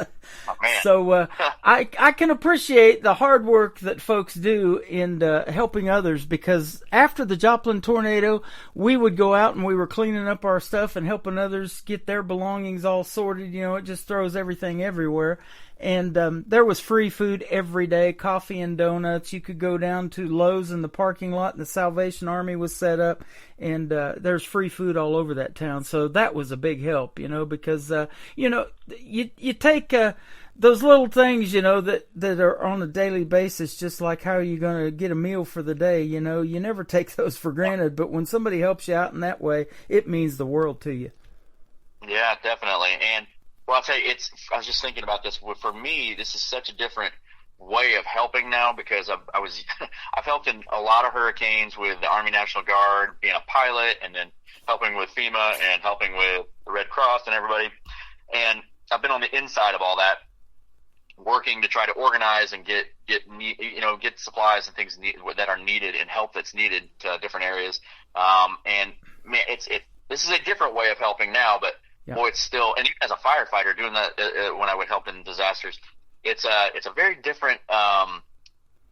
Speaker 3: So I can appreciate the hard work that folks do in helping others, because after the Joplin tornado, we would go out and we were cleaning up our stuff and helping others get their belongings all sorted. You know, it just throws everything everywhere. And there was free food every day, coffee and donuts. You could go down to Lowe's in the parking lot, and the Salvation Army was set up, and there's free food all over that town. So that was a big help, you know, because, you take those little things, you know, that are on a daily basis, just like how you're going to get a meal for the day, you know. You never take those for granted, but when somebody helps you out in that way, it means the world to you.
Speaker 14: Yeah, definitely. And well, I'll tell you, I was just thinking about this. For me, this is such a different way of helping now, because I've helped in a lot of hurricanes with the Army National Guard, being a pilot, and then helping with FEMA and helping with the Red Cross and everybody. And I've been on the inside of all that, working to try to organize and get supplies and things that are needed and help that's needed to different areas. And man, this is a different way of helping now, but boy, it's still, and even as a firefighter doing that when I would help in disasters, it's a very different,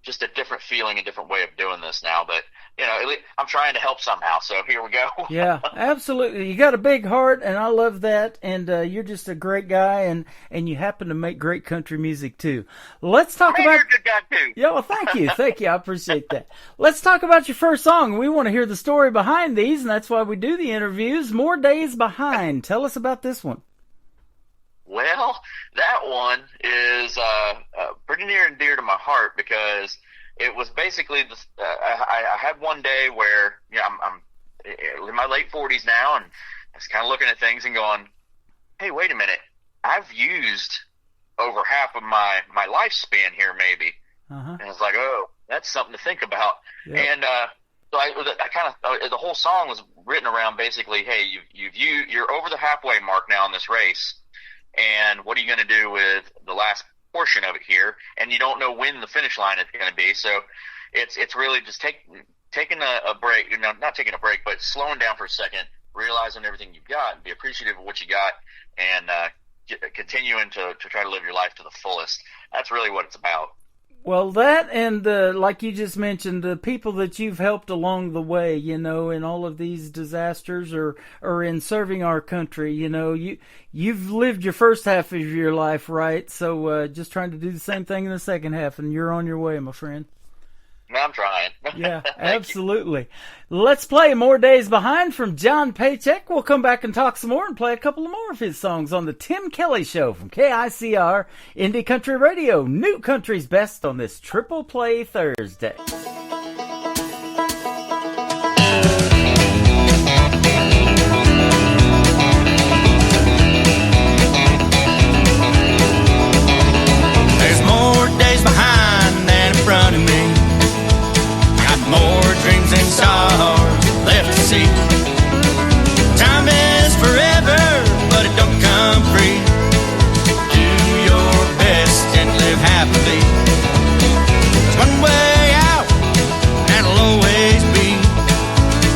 Speaker 14: just a different feeling, a different way of doing this now. But you know, I'm trying to help somehow, so here we go.
Speaker 3: Yeah, absolutely. You got a big heart, and I love that. And you're just a great guy, and you happen to make great country music too. Let's talk about.
Speaker 14: You're a good guy too.
Speaker 3: Yeah, well, thank you, I appreciate that. Let's talk about your first song. We want to hear the story behind these, and that's why we do the interviews. More Days Behind. Tell us about this one.
Speaker 14: Well, that one is pretty near and dear to my heart, because it was basically I had one day where I'm in my late 40s now, and I was kind of looking at things and going, hey, wait a minute, I've used over half of my lifespan here maybe. And it's like, oh, that's something to think about. Yeah. And so I kind of the whole song was written around basically, hey, you're over the halfway mark now in this race, and what are you going to do with the last portion of it here? And you don't know when the finish line is going to be. So it's really just taking a break, not taking a break, but slowing down for a second, realizing everything you've got, and be appreciative of what you got, and continuing to try to live your life to the fullest. That's really what it's about.
Speaker 3: Well, that and like you just mentioned, the people that you've helped along the way, you know, in all of these disasters or in serving our country, you know, you've lived your first half of your life, right? So just trying to do the same thing in the second half, and you're on your way, my friend.
Speaker 14: I'm trying.
Speaker 3: Yeah, absolutely. Let's play More Days Behind from John Paycheck. We'll come back and talk some more and play a couple of more of his songs on the Tim Kelly Show from KICR, Indie Country Radio, New Country's Best on this Triple Play Thursday.
Speaker 1: There's more days behind than in front of me. More dreams and stars left to see. Time is forever, but it don't come free. Do your best and live happily. There's one way out, and it'll always be.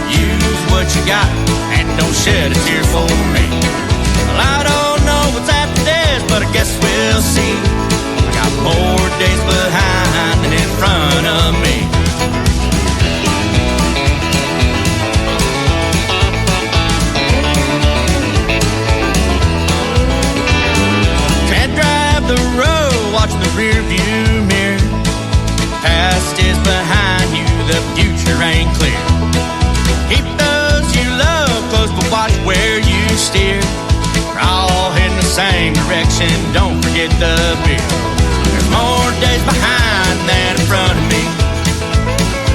Speaker 1: Use what you got and don't shed a tear for me. Well, I don't know what's after this, but I guess we'll see. I got more days behind than in front of me. The road, watch the rear view mirror. Past is behind you, the future ain't clear. Keep those you love close, but watch where you steer. We're all heading the same direction, don't forget the beer. There's more days behind than in front of me.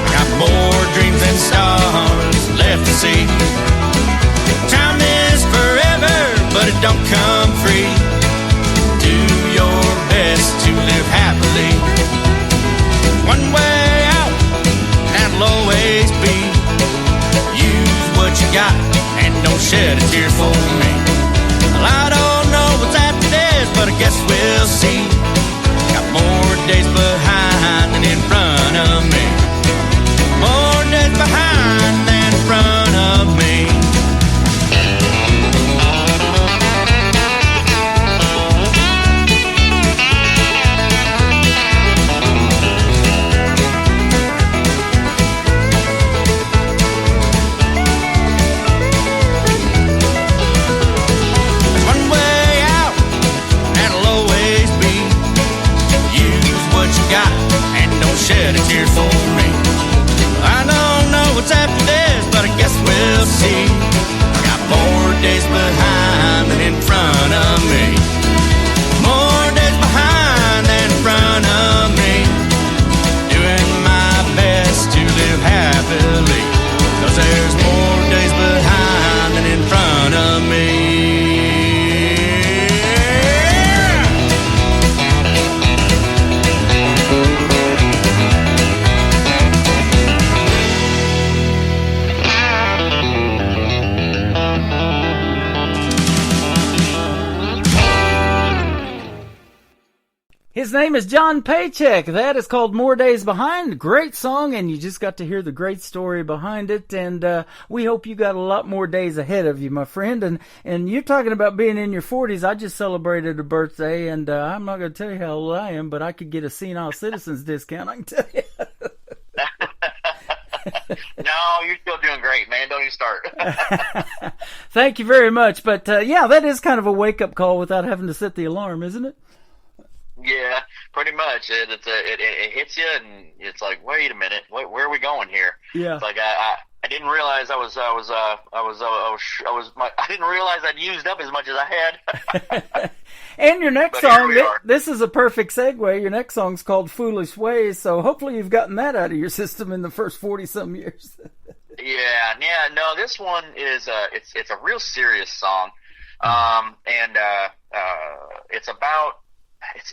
Speaker 1: Got more dreams and stars left to see. Time is forever, but it don't come free. Your best to live happily. One way out, and it'll always be. Use what you got and don't shed a tear for me. Well, I don't know what's after this, but I guess we'll see. Got more days behind than in front of me. More days behind than in front of me. Shed a tear for me. I don't know what's after this, but I guess we'll see. I got more days behind than in front of me. More days behind than in front of me. Doing my best to live happily. 'Cause there's more days behind than in front of me.
Speaker 3: His name is John Paycheck. That is called More Days Behind. Great song, and you just got to hear the great story behind it. And we hope you got a lot more days ahead of you, my friend. And you're talking about being in your 40s. I just celebrated a birthday, and I'm not going to tell you how old I am, but I could get a senile citizens discount, I can tell you.
Speaker 14: No, you're still doing great, man. Don't even start.
Speaker 3: Thank you very much. But, yeah, that is kind of a wake-up call without having to set the alarm, isn't it?
Speaker 14: Yeah, pretty much. It hits you, and it's like, wait a minute, where are we going here?
Speaker 3: Yeah.
Speaker 14: It's like I didn't realize I didn't realize I'd used up as much as I had.
Speaker 3: And your next song, this is a perfect segue. Your next song's called "Foolish Ways," so hopefully you've gotten that out of your system in the first 40-some years.
Speaker 14: Yeah. No, this one is it's a real serious song, and it's about.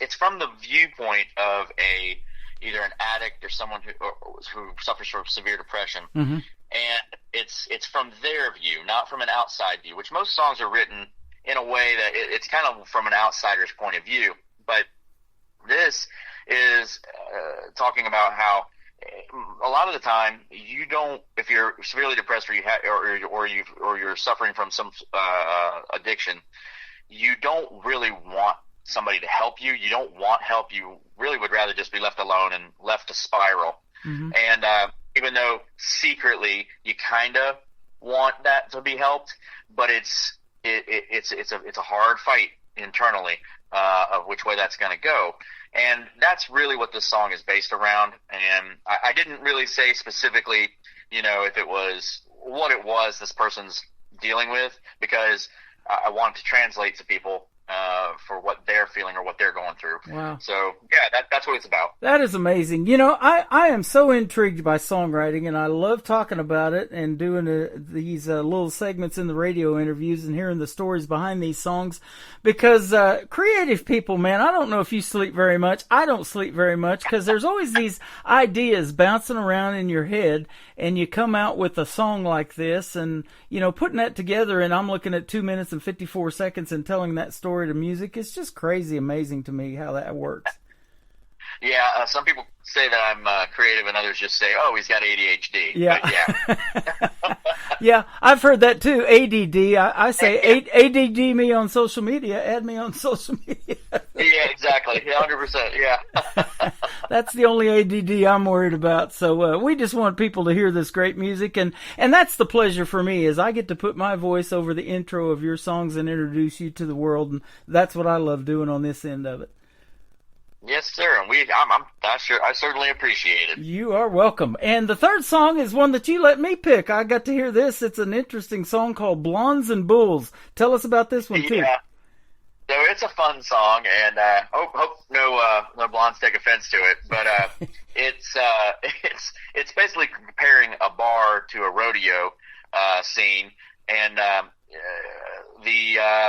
Speaker 14: It's from the viewpoint of either an addict or someone who suffers from severe depression,
Speaker 3: mm-hmm.
Speaker 14: and it's from their view, not from an outside view. Which most songs are written in a way that it's kind of from an outsider's point of view. But this is talking about how a lot of the time you don't, if you're severely depressed or you're suffering from some addiction, you don't really want somebody to help you. You don't want help. You really would rather just be left alone and left to spiral.
Speaker 3: Mm-hmm.
Speaker 14: And even though secretly you kind of want that to be helped, but it's a hard fight internally of which way that's going to go. And that's really what this song is based around. And I didn't really say specifically, if it was what it was this person's dealing with, because I wanted to translate to people for what they're feeling or what they're going through.
Speaker 3: Wow.
Speaker 14: So, yeah, that's what it's about.
Speaker 3: That is amazing. I am so intrigued by songwriting, and I love talking about it and doing these little segments in the radio interviews and hearing the stories behind these songs, because creative people, man, I don't know if you sleep very much. I don't sleep very much, because there's always these ideas bouncing around in your head, and you come out with a song like this, and, putting that together, and I'm looking at 2 minutes and 54 seconds and telling that story to music. It's just crazy amazing to me how that works.
Speaker 14: Yeah, some people say that I'm creative, and others just say, "Oh, he's got ADHD."
Speaker 3: Yeah,
Speaker 14: but yeah.
Speaker 3: Yeah, I've heard that too. ADD. I say ADD me on social media. Add me on social media.
Speaker 14: Yeah, exactly. 100%. Yeah.
Speaker 3: That's the only ADD I'm worried about. So we just want people to hear this great music, and that's the pleasure for me, is I get to put my voice over the intro of your songs and introduce you to the world, and that's what I love doing on this end of it.
Speaker 14: Yes, sir. And I certainly appreciate it.
Speaker 3: You are welcome. And the third song is one that you let me pick. I got to hear this. It's an interesting song called Blondes and Bulls. Tell us about this one, too.
Speaker 14: Yeah. So it's a fun song, and hope no blondes take offense to it. But it's basically comparing a bar to a rodeo scene, and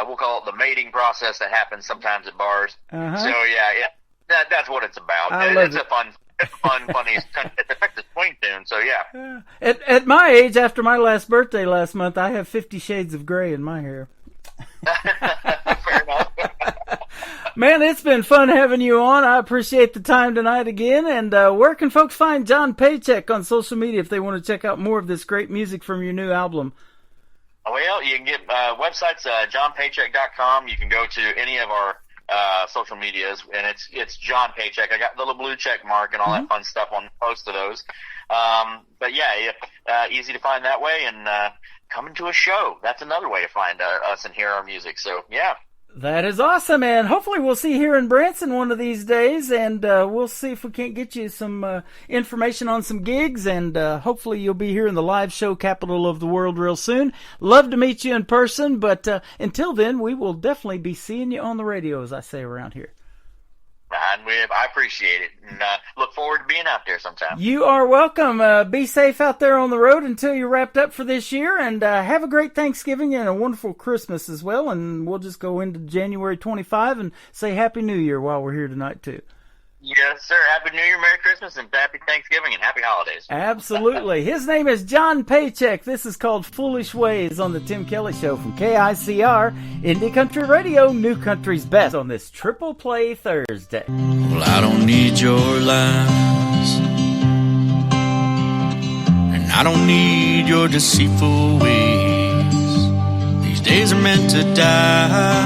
Speaker 14: we'll call it the mating process that happens sometimes at bars.
Speaker 3: Uh-huh.
Speaker 14: So yeah. That's what it's about. It's a fun, funny, it's a Texas swing tune, so yeah.
Speaker 3: At my age, after my last birthday last month, I have 50 shades of gray in my hair.
Speaker 14: Fair enough.
Speaker 3: Man, it's been fun having you on. I appreciate the time tonight again. And where can folks find John Paycheck on social media if they want to check out more of this great music from your new album?
Speaker 14: Well, you can get websites, johnpaycheck.com. You can go to any of our social medias, and it's John Paycheck. I got the little blue check mark and all that fun stuff on most of those. But yeah, easy to find that way, and coming to a show. That's another way to find us and hear our music. So yeah.
Speaker 3: That is awesome, and hopefully we'll see you here in Branson one of these days, and we'll see if we can't get you some information on some gigs, and hopefully you'll be here in the live show capital of the world real soon. Love to meet you in person, but until then, we will definitely be seeing you on the radio, as I say around here.
Speaker 14: And I appreciate it, and look forward to being out there sometime.
Speaker 3: You are welcome. Be safe out there on the road until you're wrapped up for this year, and have a great Thanksgiving and a wonderful Christmas as well, and we'll just go into January 25 and say Happy New Year while we're here tonight, too.
Speaker 14: Yes, sir. Happy New Year, Merry Christmas, and Happy Thanksgiving, and Happy Holidays.
Speaker 3: Absolutely. His name is John Paycheck. This is called Foolish Ways on the Tim Kelly Show from KICR, Indie Country Radio, New Country's Best, on this Triple Play Thursday.
Speaker 1: Well, I don't need your lies, and I don't need your deceitful ways. These days are meant to die,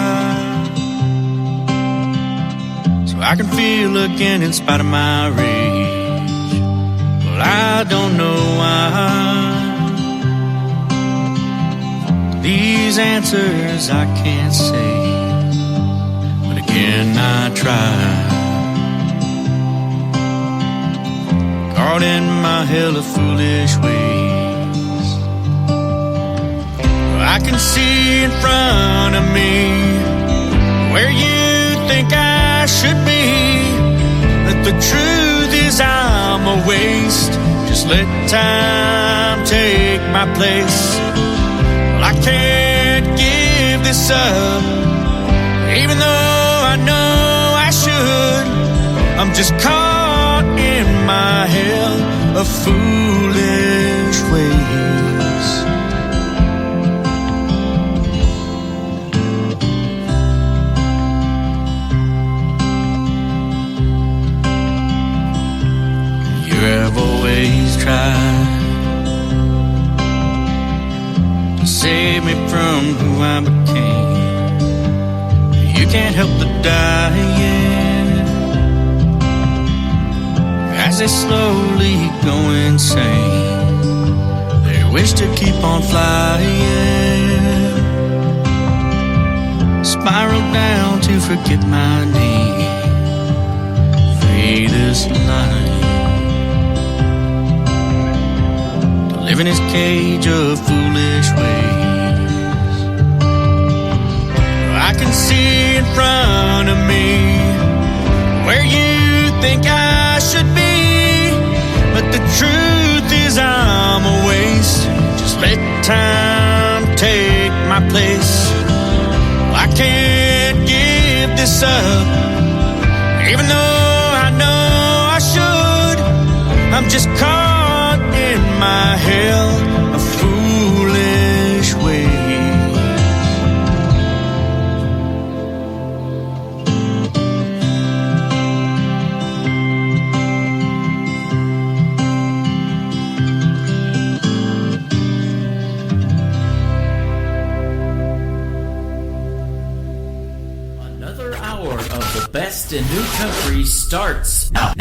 Speaker 1: I can feel again in spite of my rage. Well, I don't know why. These answers I can't say, but again I try. Caught in my hell of foolish ways. Well, I can see in front of me where you think I should be, but the truth is I'm a waste. Just let time take my place. Well, I can't give this up, even though I know I should. I'm just caught in my hell of foolish ways. I've always tried to save me from who I became. You can't help the dying as they slowly go insane. They wish to keep on flying, spiral down to forget my name. Fade this line to live in his cage of foolish ways. I can see in front of me where you think I should be, but the truth is I'm a waste. Just let time take my place. I can't give this up, even though I know I should. I'm just caught in my hell of foolish ways.
Speaker 4: Best in New Country starts now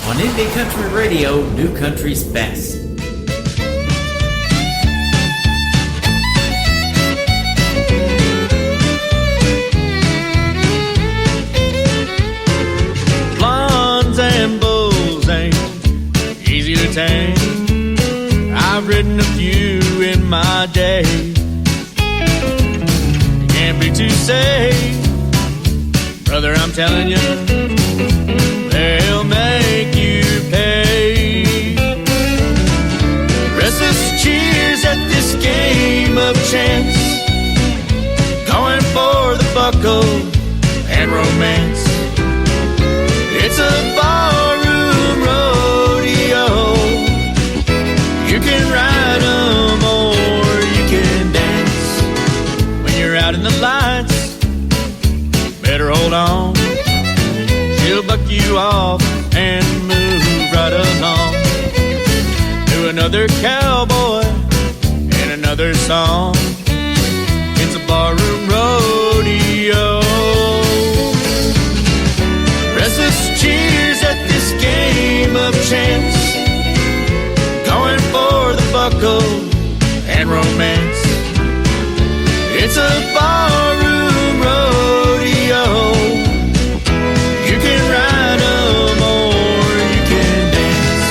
Speaker 4: on Indie Country Radio, New Country's Best.
Speaker 1: Blondes and bulls ain't easy to tame. I've ridden a few in my day. You can't be too safe, brother, I'm telling you, they'll make you pay. Restless cheers at this game of chance, going for the buckle and romance. It's a barroom rodeo. You can ride 'em or you can dance. When you're out in the lights, better hold on. She'll buck you off and move right along to another cowboy and another song. It's a barroom rodeo. Restless cheers at this game of chance, going for the buckle and romance. It's a barroom rodeo. You can ride 'em or you can dance.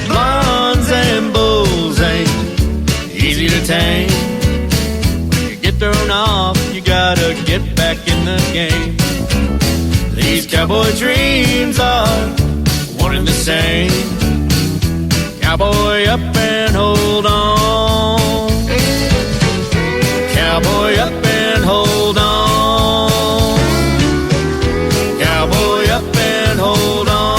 Speaker 1: Blondes and bulls ain't easy to tame. Thrown off, you gotta get back in the game. These cowboy dreams are one and the same. Cowboy up and hold on. Cowboy up and hold on. Cowboy up and hold on.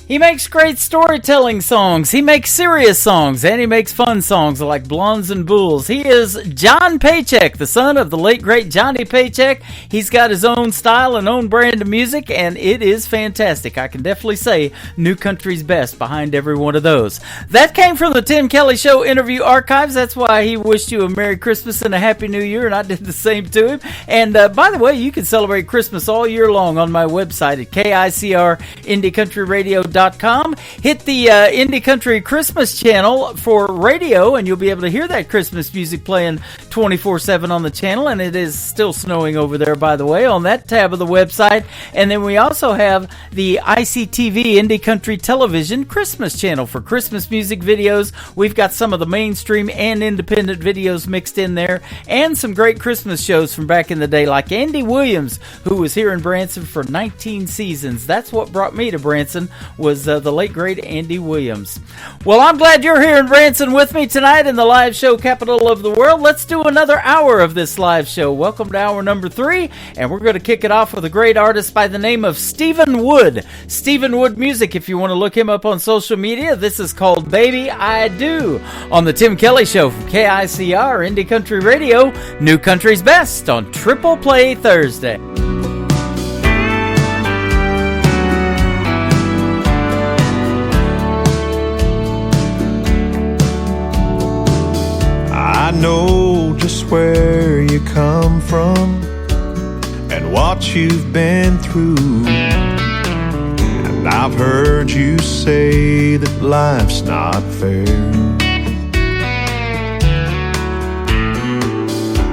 Speaker 3: He makes great storytelling songs, he makes serious songs, and he makes fun songs like Blondes and Bulls. He is John Paycheck, the son of the late, great Johnny Paycheck. He's got his own style and own brand of music, and it is fantastic. I can definitely say New Country's Best behind every one of those. That came from the Tim Kelly Show interview archives. That's why he wished you a Merry Christmas and a Happy New Year, and I did the same to him. And by the way, you can celebrate Christmas all year long on my website at KICRIndieCountryRadio.com. Hit the Indie Country Christmas channel for radio, and you'll be able to hear that Christmas music playing 24/7 on the channel. And it is still snowing over there, by the way, on that tab of the website. And then we also have the ICTV Indie Country Television Christmas channel for Christmas music videos. We've got some of the mainstream and independent videos mixed in there, and some great Christmas shows from back in the day, like Andy Williams, who was here in Branson for 19 seasons. That's what brought me to Branson, was was the late, great Andy Williams. Well, I'm glad you're here in Branson with me tonight in the live show capital of the world. Let's do another hour of this live show. Welcome to hour number 3, and we're going to kick it off with a great artist by the name of Stephen Wood. Stephen Wood Music, if you want to look him up on social media. This is called Baby I Do on the Tim Kelly Show from KICR Indie Country Radio, New Country's Best on Triple Play Thursday.
Speaker 2: I know just where you come from and what you've been through. And I've heard you say that life's not fair.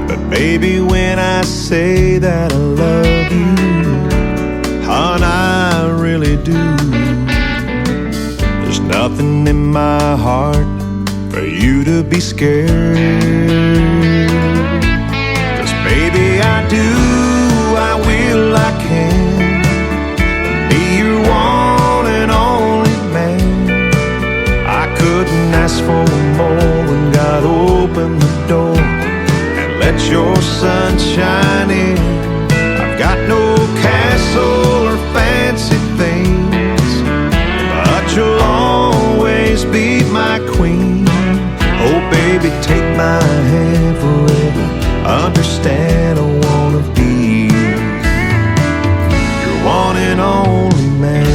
Speaker 2: But baby, when I say that I love you, hon, I really do. There's nothing in my heart for you to be scared. 'Cause baby, I do, I will, I can be your one and only man. I couldn't ask for more when God opened the door and let your sun shine in. I've got no castle or fancy things, but you'll always be my queen. Oh baby, take my hand forever. Understand I wanna be your one and only man.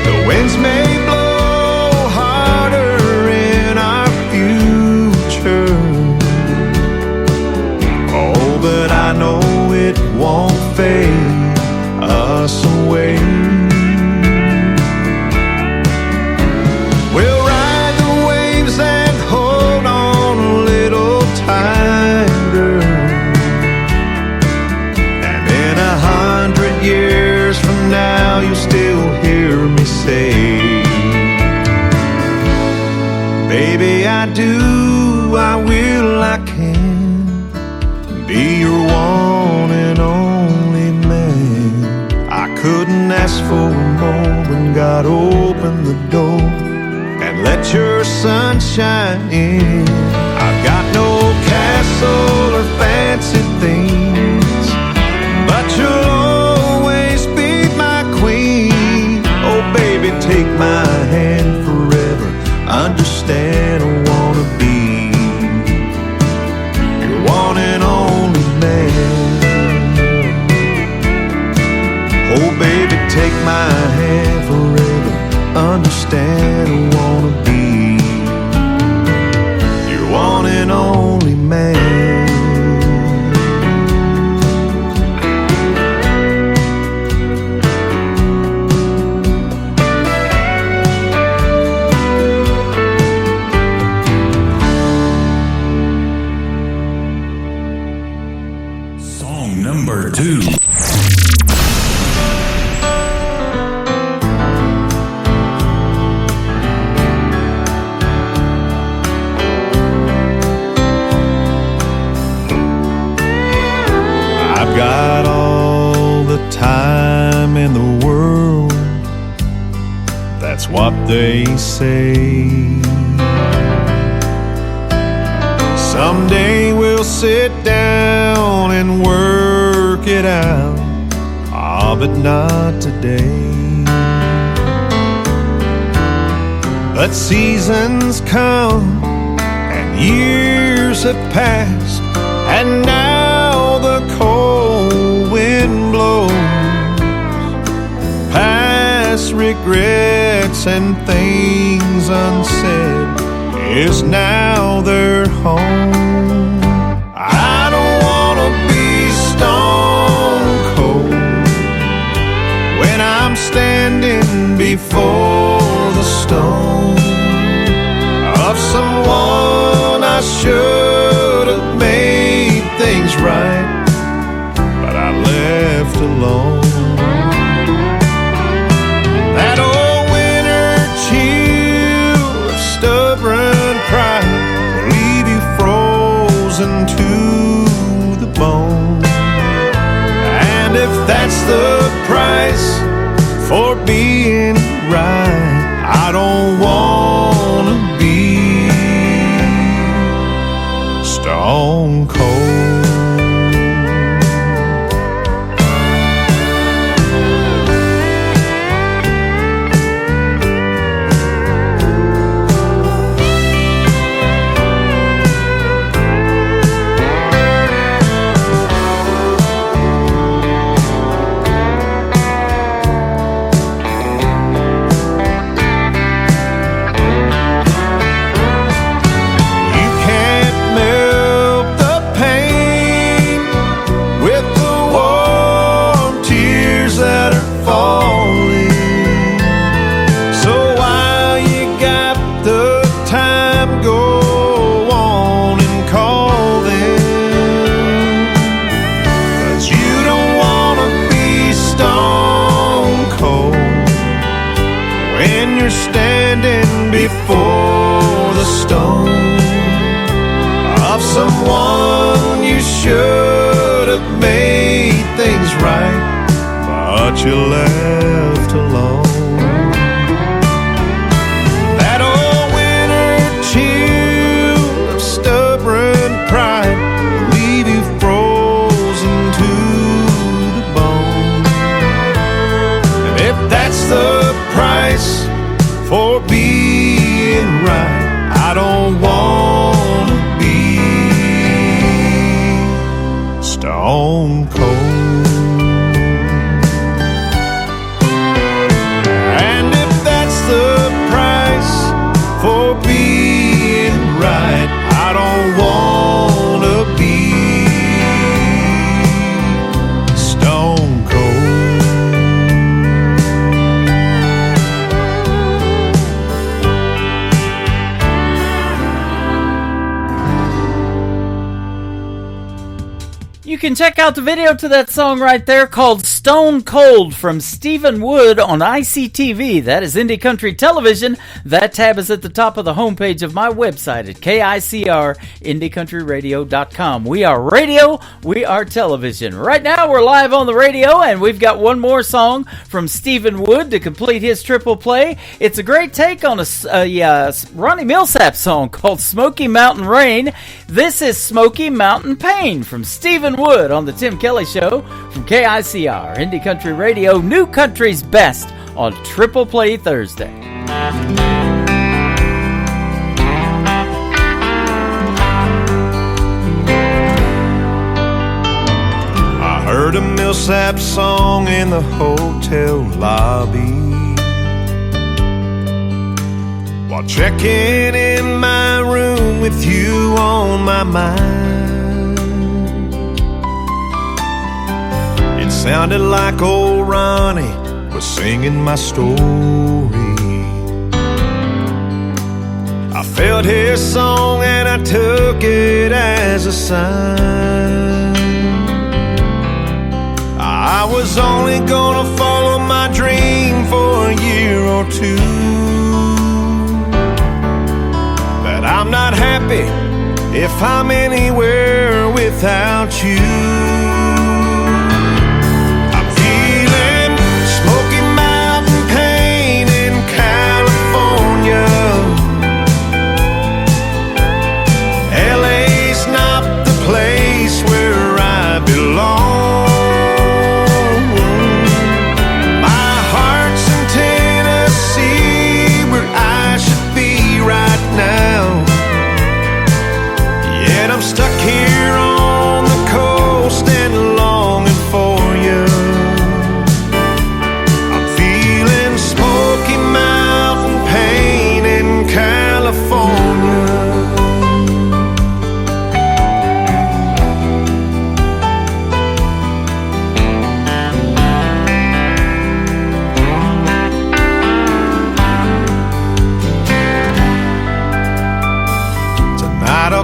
Speaker 2: The winds may blow harder in our future, oh, but I know it won't fade us away. Now you still hear me say, baby, I do, I will, I can be your one and only man. I couldn't ask for more when God opened the door and let your sun shine in. I've got no castle or fancy things, but you'll baby, take my hand forever. Understand I wanna be your one and only man. Oh baby, take my hand forever. Understand I wanna be your one and only man.
Speaker 15: Number 2.
Speaker 2: I've got all the time in the world, that's what they say. Someday we'll sit down and work it out, ah, but not today. But seasons come and years have passed, and now the cold wind blows. Past regrets and things unsaid is now their home. I don't wanna be stone cold when I'm standing before the stone of someone I should have made things right, but I left alone. That old winter chill of stubborn pride will leave you frozen to the bone. And if that's the price I don't want to be stone cold. And if that's the price for being right, I don't want to be stone cold.
Speaker 3: You can check out the video to that song right there called Stone Cold from Stephen Wood on ICTV. That is Indie Country Television. That tab is at the top of the homepage of my website at KICR-IndieCountryRadio.com. We are radio, we are television. Right now we're live on the radio, and we've got one more song from Stephen Wood to complete his triple play. It's a great take on a Ronnie Millsap song called Smoky Mountain Rain. This is Smoky Mountain Pain from Stephen Wood on the Tim Kelly Show from KICR, Indie Country Radio, New Country's Best on Triple Play Thursday.
Speaker 2: I heard a Millsap song in the hotel lobby while checking in my room with you on my mind. It sounded like old Ronnie was singing my story. I felt his song and I took it as a sign. I was only gonna follow my dream for a year or two, but I'm not happy if I'm anywhere without you.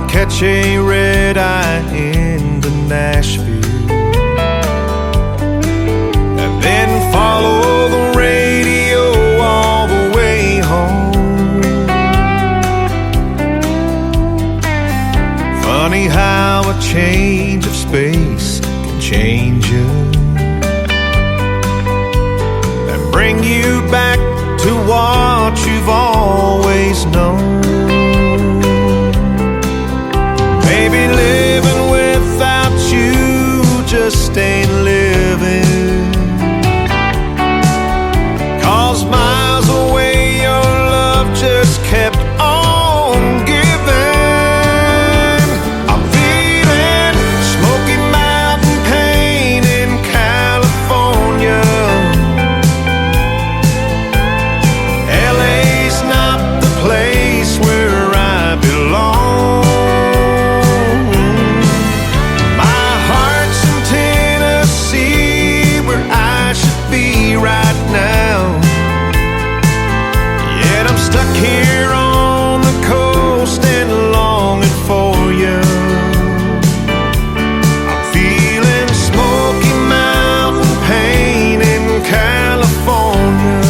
Speaker 2: Catch a red eye into Nashville and then follow the radio all the way home. Funny how a change of space can change you and bring you back to what you've always known. Maybe living without you just ain't living, 'cause miles away your love just kept on giving. I'm feeling Smoky Mountain pain in California. LA's not the place where I belong. Right now, yet I'm stuck here on the coast and longing for you. I'm feeling Smoky Mountain pain in California.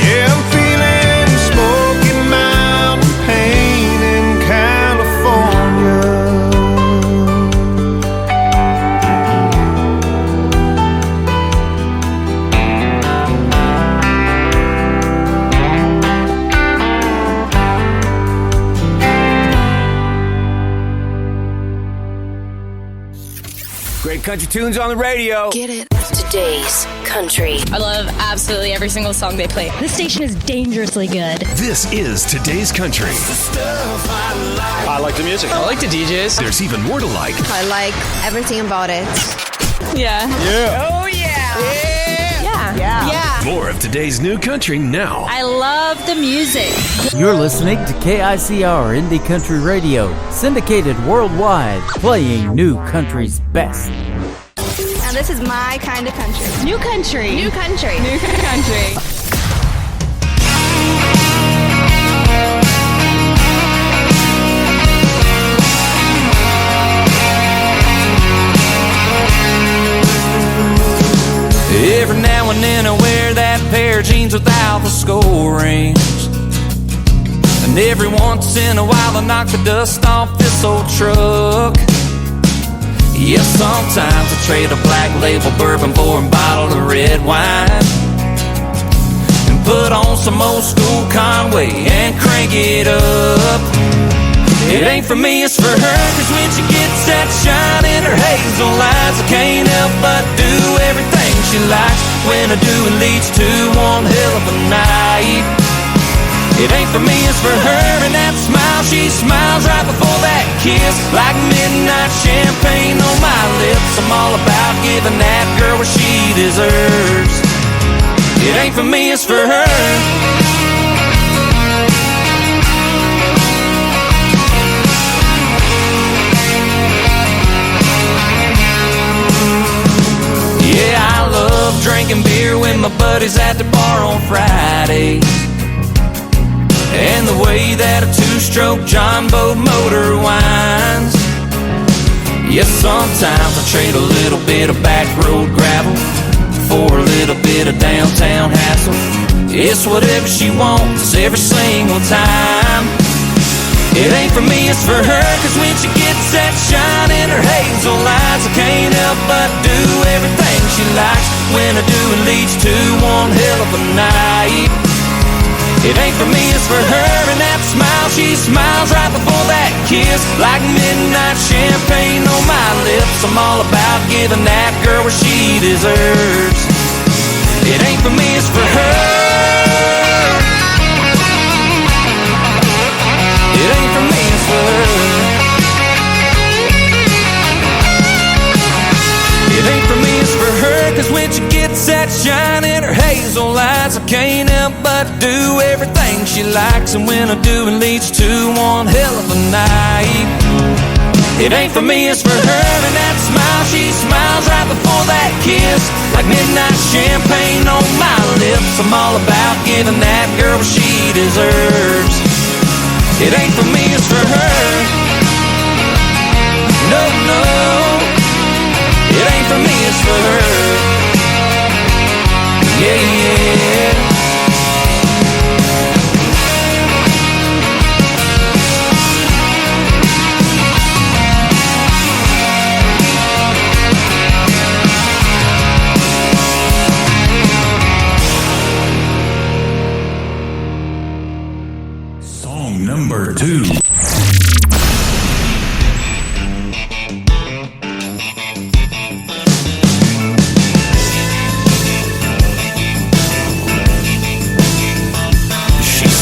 Speaker 2: Yeah, I'm feeling Smoky Mountain pain in California.
Speaker 8: Great country tunes on the radio.
Speaker 9: Get it. Today's Country.
Speaker 11: I love absolutely every single song they play. This station is dangerously good.
Speaker 16: This is Today's Country.
Speaker 17: I like the music. I like the DJs.
Speaker 16: There's even more to like.
Speaker 12: I like everything about it.
Speaker 11: Yeah.
Speaker 17: Yeah.
Speaker 11: Oh, yeah. Yeah.
Speaker 16: More of today's new country now.
Speaker 11: I love the music.
Speaker 3: You're listening to KICR Indie Country Radio, syndicated worldwide, playing new country's best.
Speaker 12: Now this is my kind of country.
Speaker 11: New country.
Speaker 12: New country.
Speaker 11: New country.
Speaker 1: Every now and then I wear that pair of jeans without the skull rings. And every once in a while I knock the dust off this old truck. Yes, sometimes I trade a black label bourbon for a bottle of red wine, and put on some old school Conway and crank it up. It ain't for me, it's for her, cause when she gets that shine in her hazel eyes, I can't help but do everything she likes. When I do, it leads to one hell of a night. It ain't for me, it's for her, and that smile she smiles right before that kiss, like midnight champagne on my lips. I'm all about giving that girl what she deserves. It ain't for me, it's for her. Yeah, I love drinking beer with my buddies at the bar on Fridays, and the way that a two-stroke John Boat motor winds. Yes, sometimes I trade a little bit of back road gravel for a little bit of downtown hassle. It's whatever she wants every single time. It ain't for me, it's for her, cause when she gets that shine in her hazel eyes, I can't help but do everything she likes. When I do, it leads to one hell of a night. It ain't for me, it's for her, and that smile she smiles right before that kiss, like midnight champagne on my lips. I'm all about giving that girl what she deserves. It ain't for me, it's for her. It ain't for me, it's for her. It ain't for me, it's for her, cause when she gets that shine in her hazel eyes, I can't help but do everything she likes. And when I do, it leads to one hell of a night. It ain't for me, it's for her, and that smile she smiles right before that kiss, like midnight champagne on my lips. I'm all about giving that girl what she deserves. It ain't for me, it's for her. No, no. It ain't for me, it's for her. Yeah, yeah.
Speaker 15: Song number 2.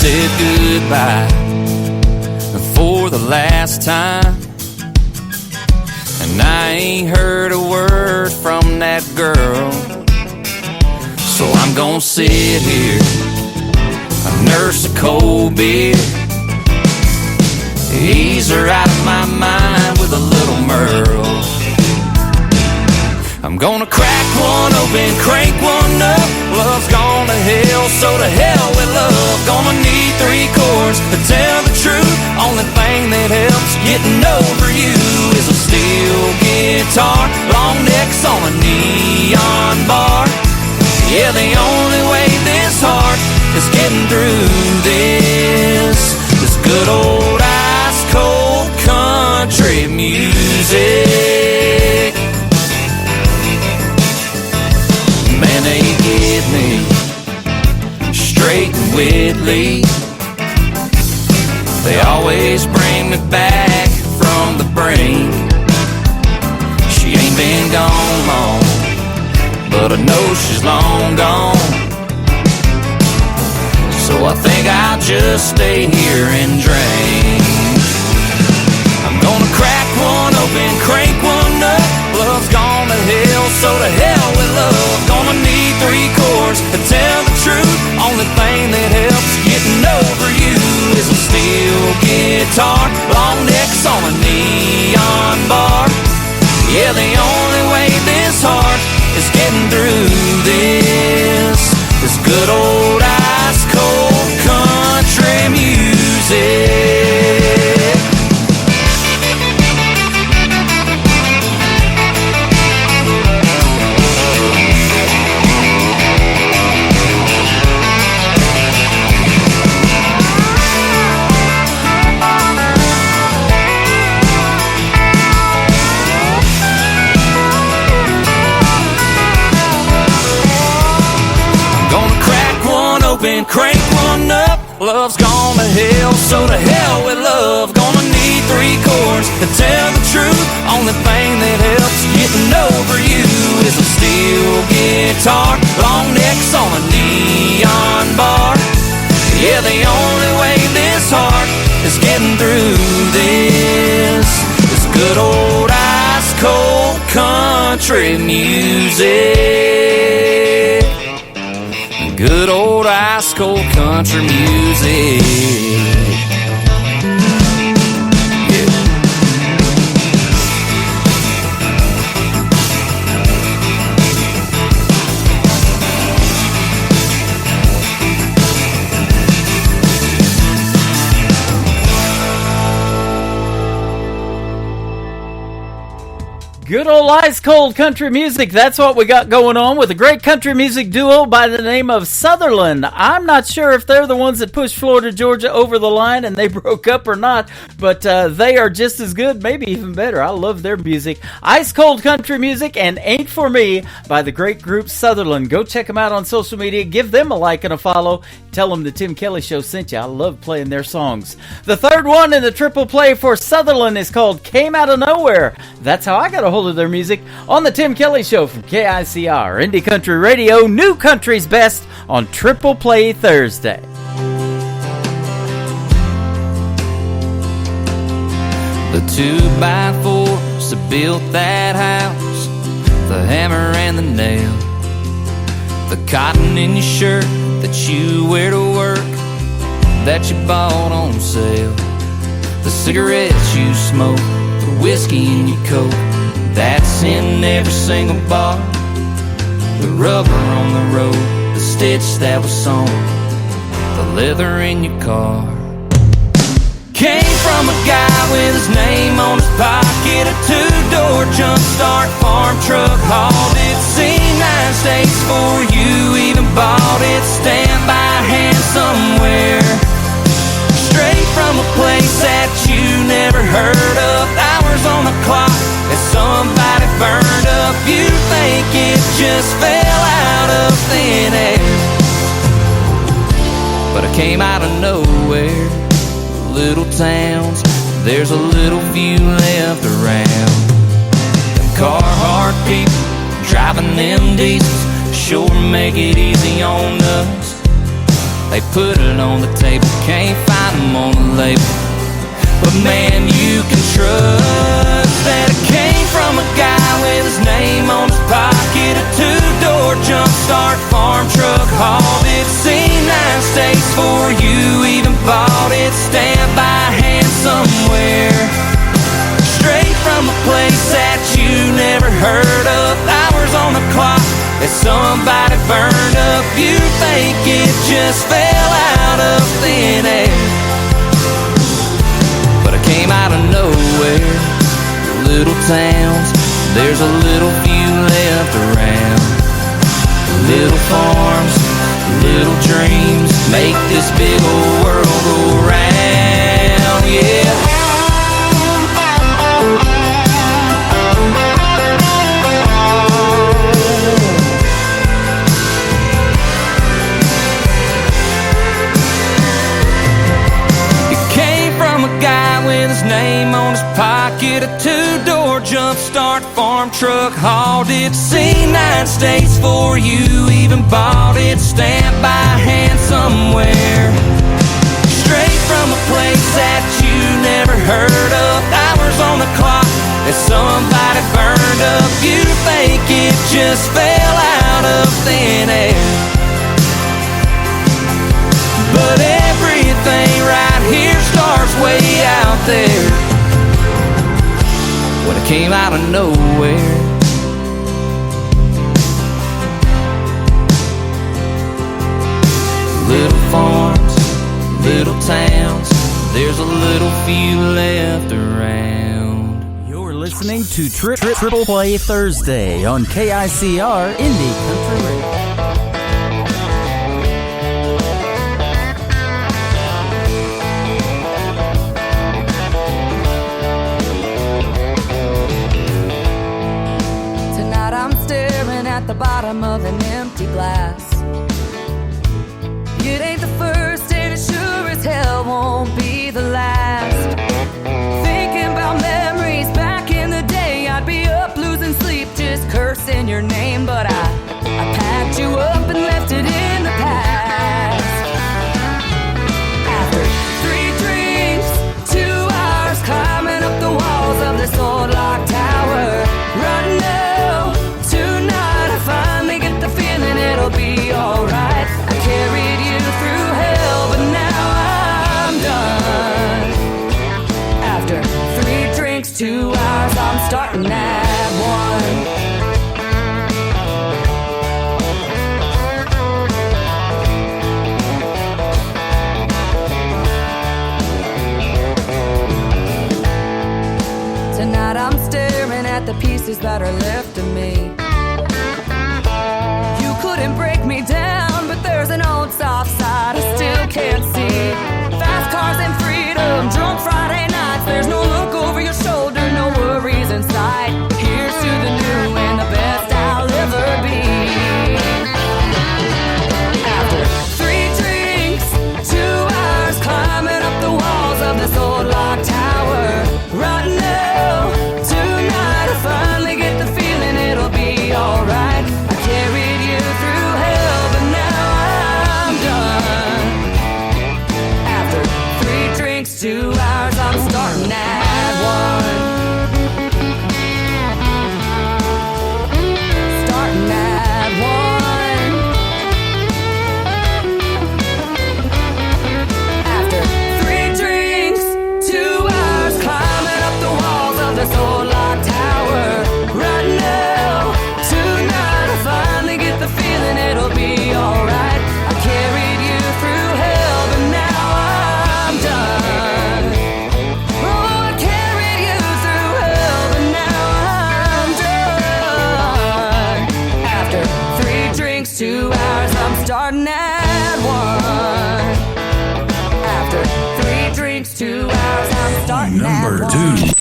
Speaker 1: Said goodbye for the last time, and I ain't heard a word from that girl. So I'm gonna sit here, I nurse a cold beer, ease her out of my mind with a little Merle. I'm gonna crack one open, crank one up. Love's gone to hell, so to hell with love. Gonna need 3 chords to tell the truth. Only thing that helps getting over you is a steel guitar, long necks on a neon bar. Yeah, the only way this heart is getting through this is good old ice cold country music. Man, they get me straight and Whitley. They always bring me back from the brink. She ain't been gone long, but but I know she's long gone. So I think I'll just stay here and drink. I'm gonna crack one open, crank one up. Love's gone to hell, so to hell with love. Gonna need 3 chords to tell the truth. Only thing that helps getting over you is a steel guitar, long necks on a neon bar. Yeah, the only way this heart is getting through this is good old ice cold country music. And crank one up. Love's gone to hell, so to hell with love. Gonna need 3 chords to tell the truth. Only thing that helps getting over you is a steel guitar, long necks on a neon bar. Yeah, the only way this heart is getting through this is good old ice cold country music. Good old ice cold country music.
Speaker 3: Good old ice cold country music. That's what we got going on with a great country music duo by the name of Sutherland. I'm not sure if they're the ones that pushed Florida Georgia over the line and they broke up or not, but they are just as good, maybe even better. I love their music. Ice cold country music and Ain't For Me by the great group Sutherland. Go check them out on social media. Give them a like and a follow. Tell them the Tim Kelly Show sent you. I love playing their songs. The third one in the triple play for Sutherland is called Came Out of Nowhere. That's how I got a hold of their music on the Tim Kelly Show from KICR, Indie Country Radio, New Country's Best on Triple Play Thursday.
Speaker 1: The 2x4s that built that house, the hammer and the nail, the cotton in your shirt that you wear to work, that you bought on sale, the cigarettes you smoke, the whiskey in your coat, that's in every single bar, the rubber on the road, the stitch that was sewn, the leather in your car. Came from a guy with his name on his pocket, a 2-door jump start farm truck, hauled it, seen 9 states for you, even bought it, stand by hand somewhere, straight from a place that you never heard of, hours on the clock that somebody burned up, you think it just fell out of thin air, but I came out of nowhere. Little towns, there's a little view left around. Them Carhartt people driving them diesels sure make it easy on us. They put it on the table, can't find them on the label, but man, you can trust that it came from a guy with his name on his pocket, a 2-door jump start farm truck, hauled it, seen 9 states for you, even bought it, stand by hand somewhere, straight from a place that you never heard of, hours on the clock that somebody burned up, you think it just fell out of thin air, but I came out of nowhere. Little towns, there's a little few left around, little farms, little dreams make this big old world go round, yeah. It came from a guy with his name on his pocket, a 2-door
Speaker 18: jump start farm truck, hauled it, seen 9 states for you, even bought it, stamped by hand somewhere. Straight from a place that you never heard of, hours on the clock that somebody burned up. You think it just fell out of thin air, but everything right here starts way out there. When it came out of nowhere, little farms, little towns, there's a little few left around.
Speaker 3: You're listening to Triple Play Thursday on KICR Indie Country Radio.
Speaker 13: Tonight I'm staring at the bottom of an empty glass. It ain't the first and it sure as hell won't be the last. Thinking about memories back in the day, I'd be up losing sleep just cursing your name, but I packed you up and left it in the past. After 3 drinks, 2 hours climbing up the walls of this old locked tower, right now, tonight I finally get the feeling it'll be alright. I carried you through hell, but now I'm done. After 3 drinks, 2 hours, I'm starting at 1. Tonight I'm staring at the pieces that are left of me. You couldn't break me down, but there's an old soft side I still can't see. Fast cars and freedom, drunk Friday nights, there's no look over your shoulder, no worries in sight. Here's to the new and the best I'll ever be. After 3 drinks, 2 hours climbing up the walls of this old locked tower, right now, tonight I finally get the feeling it'll be alright. I carried you through hell, but now I'm done. After 3 drinks, 2 hours, I'm starting at 1. Starting at 1. After 3 drinks, 2 hours climbing up the walls of this old locked tower, right now, tonight I finally get the feeling it'll be alright. I carried you through hell, but now I'm done. Oh, I carried you through hell, but now I'm done. After 3 drinks, 2 hours, I'm starting at 1. After 3 drinks, 2 hours, I'm starting
Speaker 15: Number
Speaker 13: at 1.
Speaker 15: 2.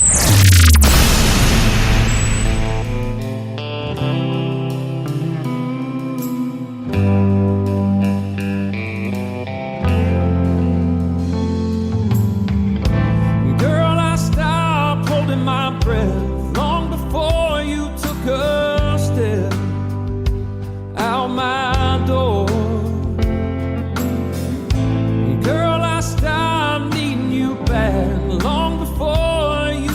Speaker 18: Girl, I stopped holding my breath long before you took a step out my door. Girl, I stopped needing you back long before you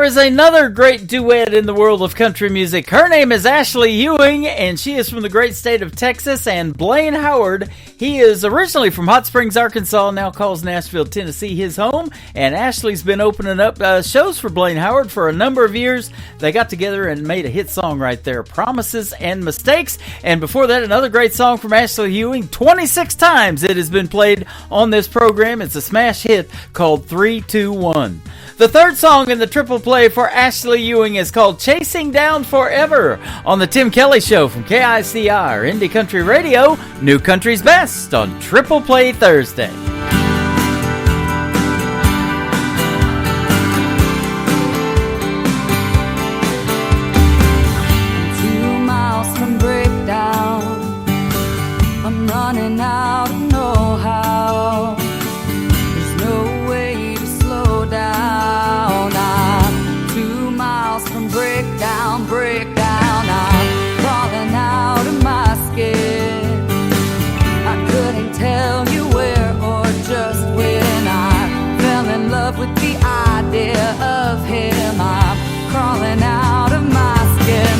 Speaker 3: is another great duet in the world of country music. Her name is Ashley Ewing, and she is from the great state of Texas. And Blaine Howard, he is originally from Hot Springs, Arkansas, now calls Nashville, Tennessee his home. And Ashley's been opening up shows for Blaine Howard for a number of years. They got together and made a hit song right there, Promises and Mistakes. And before that, another great song from Ashley Ewing. 26 times it has been played on this program. It's a smash hit called 3-2-1. The third song in the triple play for Ashley Ewing is called Chasing Down Forever on the Tim Kelly Show from KICR, Indie Country Radio, New Country's Best on Triple Play Thursday.
Speaker 13: 2 miles from breakdown, I'm running out of know-how. There's no way to slow down. I'm 2 miles from breakdown. I'm crawling out of my skin. I couldn't tell you where or just when. I fell in love with the idea of him. I'm crawling out of my skin,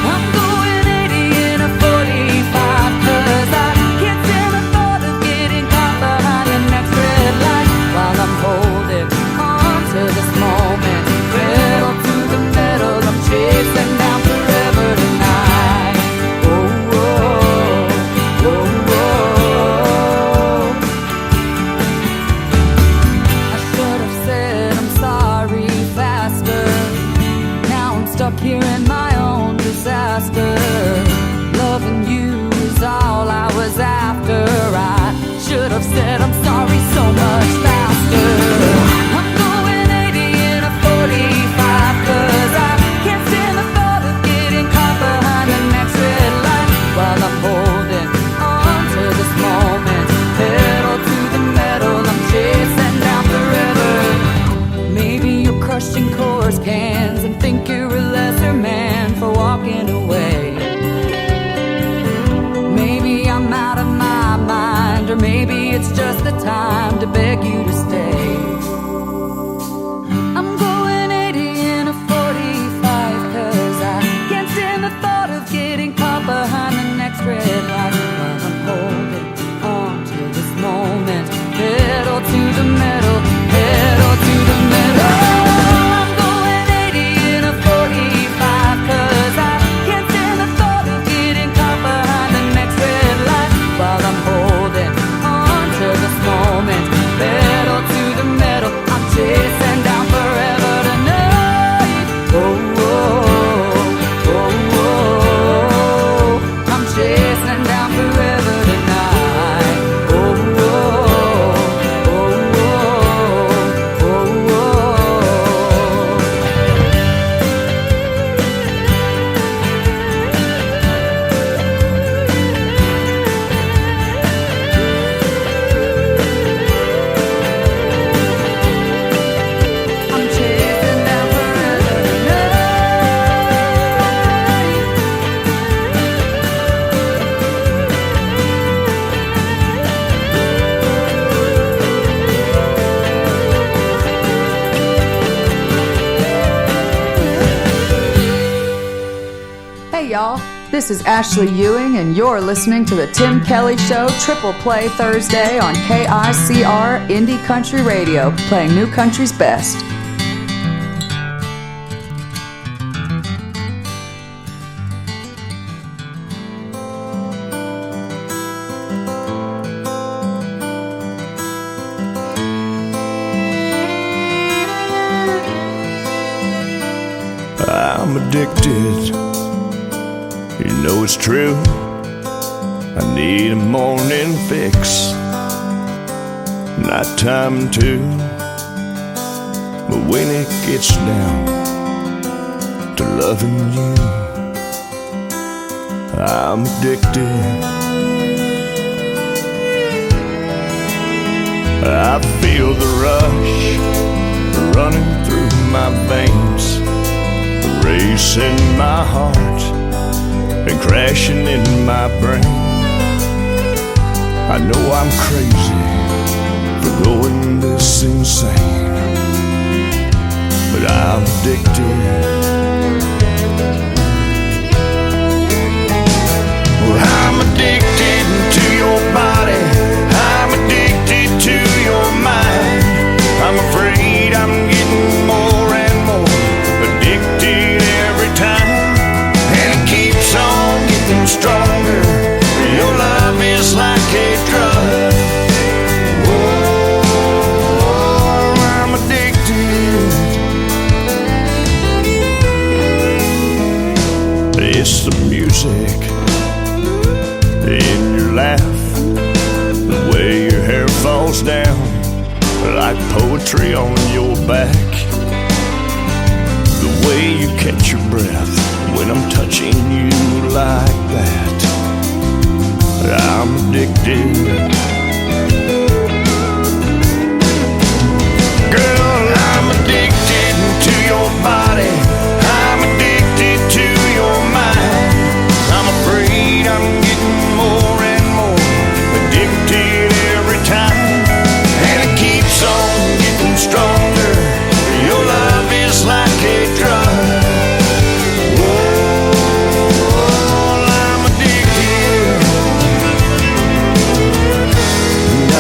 Speaker 13: I'm going 80 in a 45, 'cause I can't stand the thought of getting caught behind the next red light. While I'm holding on to this moment, pedal to the metal, I'm chasing down forever tonight. Oh, oh, oh, oh. I should have said I'm sorry faster. Now I'm stuck here in my own disaster. Loving you is all I was after. I should have said I'm sorry so much faster. I'm going 80 in a 45, 'cause I can't stand the thought of getting caught behind the next red light. While I'm holding on to this moment, pedal to the metal, I'm chasing down forever. Maybe you're crushing chorus cans and think you're a lesser man for walking away. Maybe I'm out of my mind, or maybe it's just the time to beg you to stay. I'm going 80 in a 45, 'cause I can't stand the thought of getting caught behind the next red light. While I'm holding on to this moment, pedal to the metal, pedal to the metal. I'm going 80 in a 45, 'cause I can't stand the thought of getting caught behind the next red light. While I'm holding on to this moment, pedal to the metal, I'm chasing down forever tonight. Oh, oh, oh, oh, I'm chasing down forever tonight. Oh, oh, oh, oh, oh, oh. I'm chasing down forever
Speaker 19: Hey y'all, this is Ashley Ewing and you're listening to the Tim Kelly Show Triple Play Thursday on KICR Indie Country Radio, playing New Country's best.
Speaker 2: I'm addicted, you know it's true. I need a morning fix, nighttime too. But when it gets down to loving you, I'm addicted. I feel the rush running through my veins, racing my heart and crashing in my brain. I know I'm crazy for going this insane. but I'm addicted. Well, I'm addicted to your body. I'm addicted to your mind. I'm afraid I'm getting more and more addicted every time. And it keeps on getting stronger. Your love is like a drug. Oh, I'm addicted. It's the music in your laugh, the way your hair falls down like poetry on your back, the way you catch your breath when I'm touching you like that. I'm addicted. Girl, I'm addicted to your body. I'm addicted to your mind. I'm afraid I'm getting more and more addicted every time. And it keeps on getting stronger. Your love is like a drug. Oh, I'm addicted. And I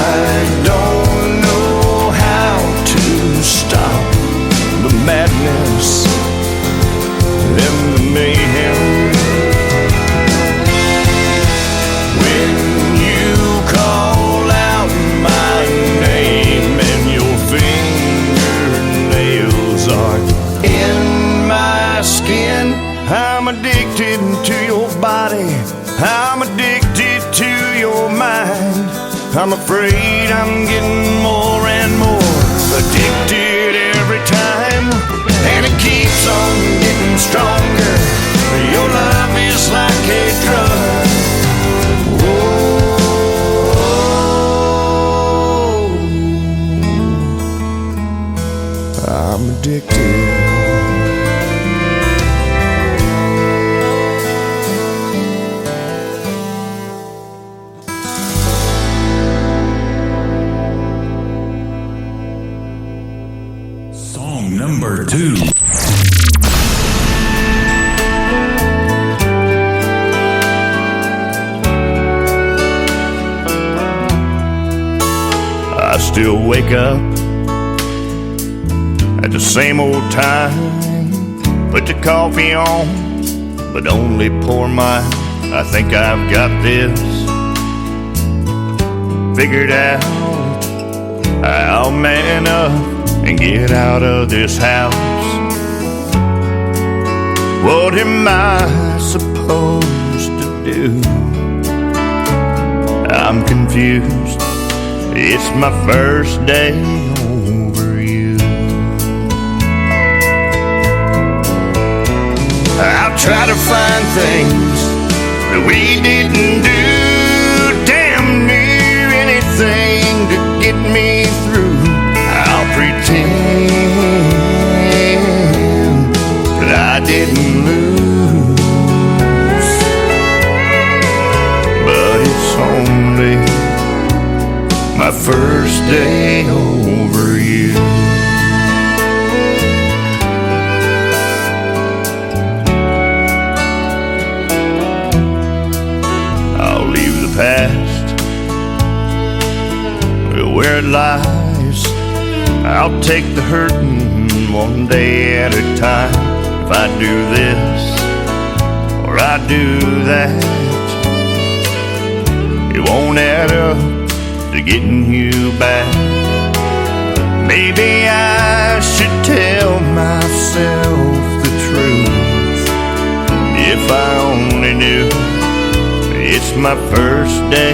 Speaker 2: don't know how to stop the madness and the mayhem. When you call out my name and your fingernails are in my skin, I'm addicted to your body. I'm addicted to your mind. I'm afraid I'm getting more and more addicted every time. And it keeps on getting stronger. Your love is like a drug. I'm addicted.
Speaker 15: Song number 2.
Speaker 2: I still wake up at the same old time, put the coffee on, but only pour mine. I think I've got this figured out. I'll man up and get out of this house. What am I supposed to do? I'm confused. It's my first day over you. I'll try to find things that we didn't do, damn near anything to get me through. I'll pretend that I didn't lose, but it's only my first day over you. I'll leave the past where it lies. I'll take the hurting one day at a time. If I do this or I do that, it won't add up to getting you back. Maybe I should tell myself the truth. If I only knew it's my first day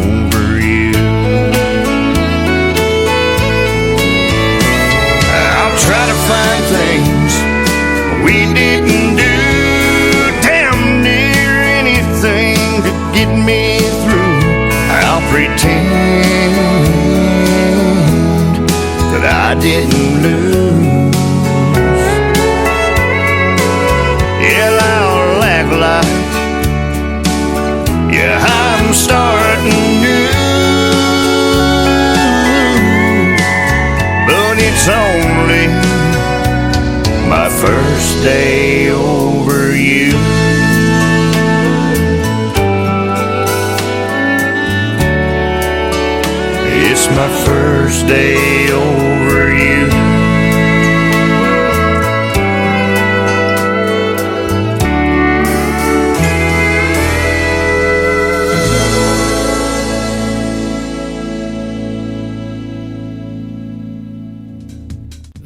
Speaker 2: over you. I'll try to find things we didn't do, damn near anything to get me through. I'll pretend that I didn't lose. Yeah, I'll act like, yeah, I'm starting new. But it's only day over you. It's my first day over you.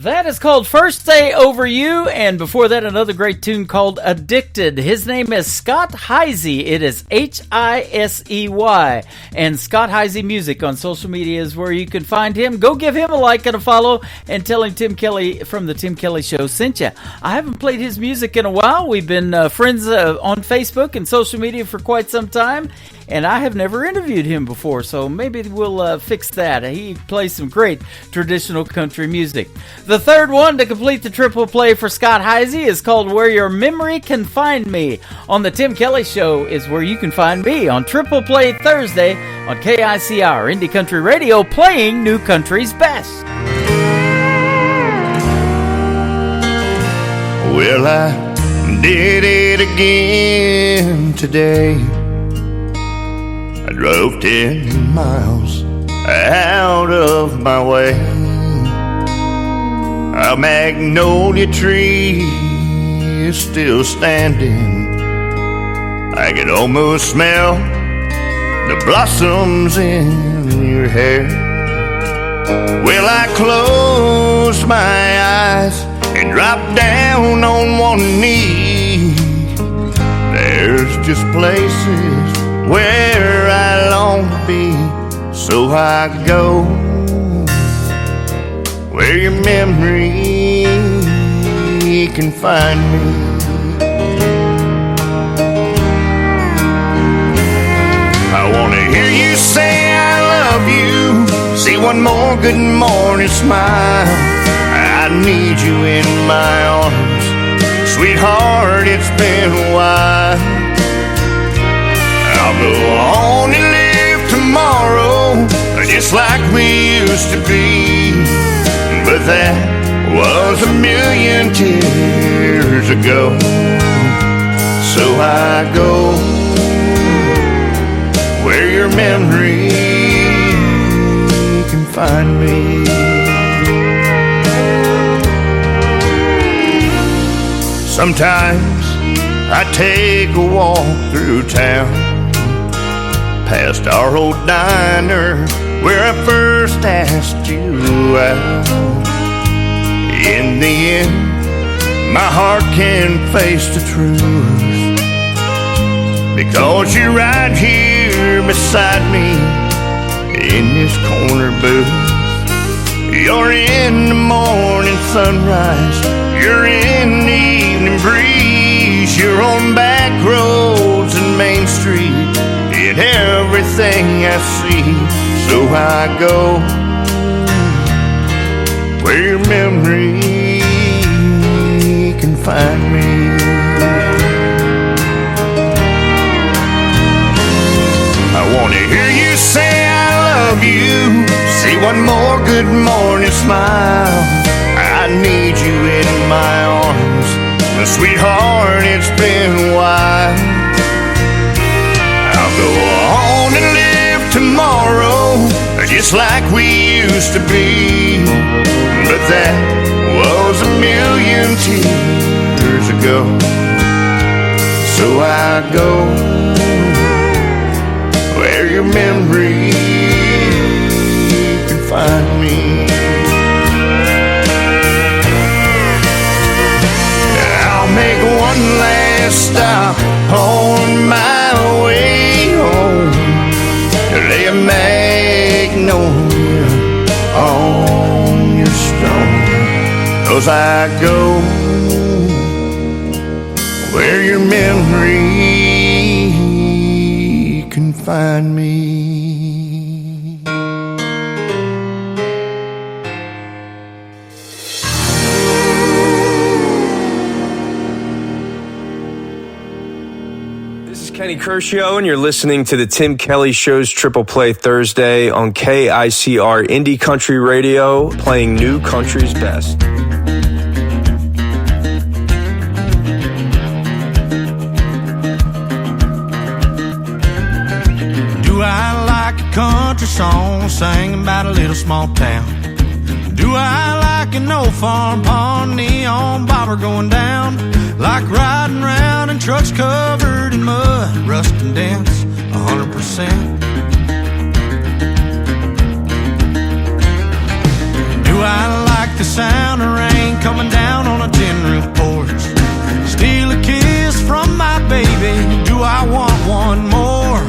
Speaker 3: That is called First Day Over You, and before that, another great tune called Addicted. His name is Scott Hisey. It is Hisey. And Scott Hisey Music on social media is where you can find him. Go give him a like and a follow, and tell him Tim Kelly from the Tim Kelly Show sent you. I haven't played his music in a while. We've been friends on Facebook and social media for quite some time, and I have never interviewed him before, so maybe we'll fix that. He plays some great traditional country music. The third one to complete the triple play for Scott Hisey is called Where Your Memory Can Find Me. On the Tim Kelly Show is where you can find me on Triple Play Thursday on KICR Indie Country Radio, playing New Country's best.
Speaker 2: Well, I did it again today. I drove 10 miles out of my way. A magnolia tree is still standing. I could almost smell the blossoms in your hair. Well, I closed my eyes and dropped down on one knee. There's just places where I long to be, so I go where your memory can find me. I wanna hear you say I love you, see one more good morning smile. I need you in my arms, sweetheart, it's been a while. I'll go on and live tomorrow just like we used to be, but that was a million years ago. So I go where your memory can find me. Sometimes I take a walk through town, past our old diner where I first asked you out. In the end, my heart can face the truth, because you're right here beside me in this corner booth. You're in the morning sunrise, you're in the evening breeze, you're on back roads and Main Street, in everything I see. So I go where your memory can find me. I want to hear you say I love you, see one more good morning smile. I need you in my arms, sweetheart, it's been a while. I'll go on and live tomorrow just like we used to be, but that was a million years ago. So I go where your memory can find me. I'll make one last stop on my way home to lay a magnolia on your stone, 'cause I go where your memory can find me.
Speaker 8: Kenny Kershaw, and you're listening to the Tim Kelly Show's Triple Play Thursday on KICR Indie Country Radio, playing New Country's best.
Speaker 20: song sang about a little small town. Do I like an old farm pond, neon bobber going down, like riding round in trucks covered in mud, rust and dents, 100%. Do I like the sound of rain coming down on a tin roof porch? Steal a kiss from my baby. Do I want one more?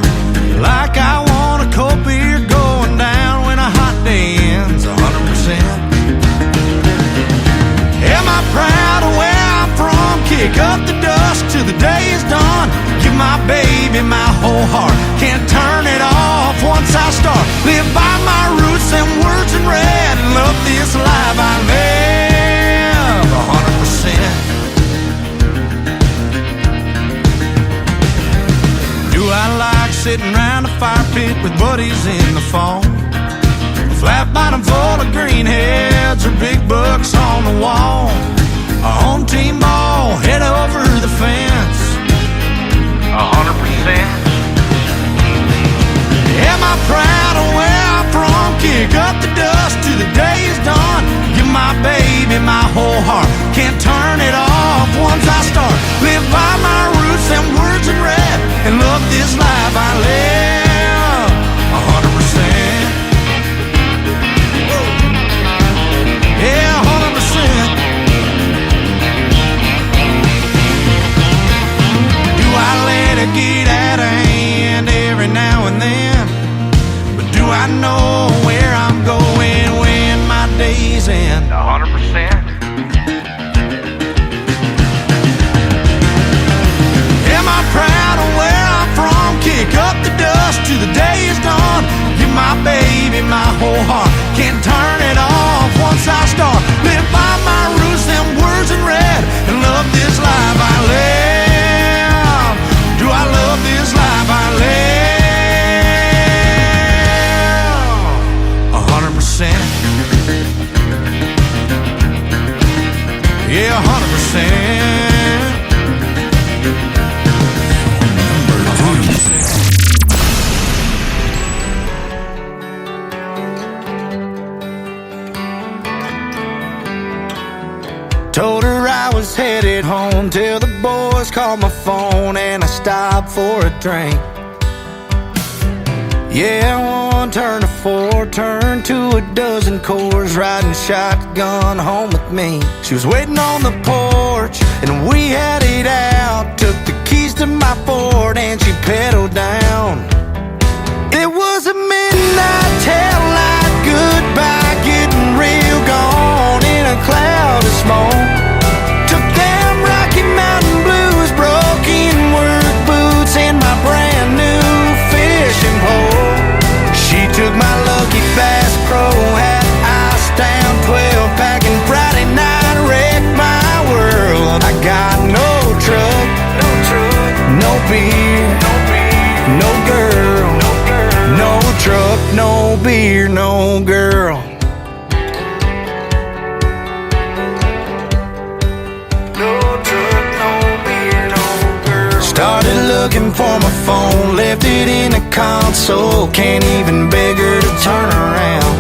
Speaker 20: Like I want a cold beer going down when a hot day ends, 100%. Am I proud of where I'm from? Kick up the dust till the day is done. Give my baby my whole heart. Can't turn it off once I start. Live by my roots and words in red. And love this life I live, 100%. Do I like sitting around a fire pit with buddies in the fall? Flat bottom full of greenheads or big bucks on the wall. A home team ball, head over the fence, 100%. Am I proud of where I'm from? Kick up the dust till the day is done. Give my baby my whole heart. Can't turn it off once I start. Live by my roots and words in red. And love this life I live, 100%. Yeah, 100%. Do I let it get out of hand every now and then? But do I know where I'm going when my days end, 100%. Am I proud of where I'm from? Kick up the dust till the day is done. Give my baby my whole heart. Can't turn it off once I start. Live by my roots and words in red. And love this life I live. Do I love this life I live, 100%. Yeah, 100%. Told her I was headed home till the boys called my phone and I stopped for a drink. Yeah, one turned to four, turned to a dozen Coors, riding shotgun home with me. She was waiting on the porch and we had it out. Took the keys to my Ford and she pedaled down. It was a midnight taillight goodbye, getting real gone in a cloud of smoke. Took them Rocky Mountain blues, broken work boots, and my brand new fishing pole. She took my lucky Bass Pro, had ice down 12 pack, and Friday night wrecked my world. I got no truck, no beer, no girl, no truck, no beer, no girl. Started looking for my phone, left it in the console. Can't even beg her to turn around.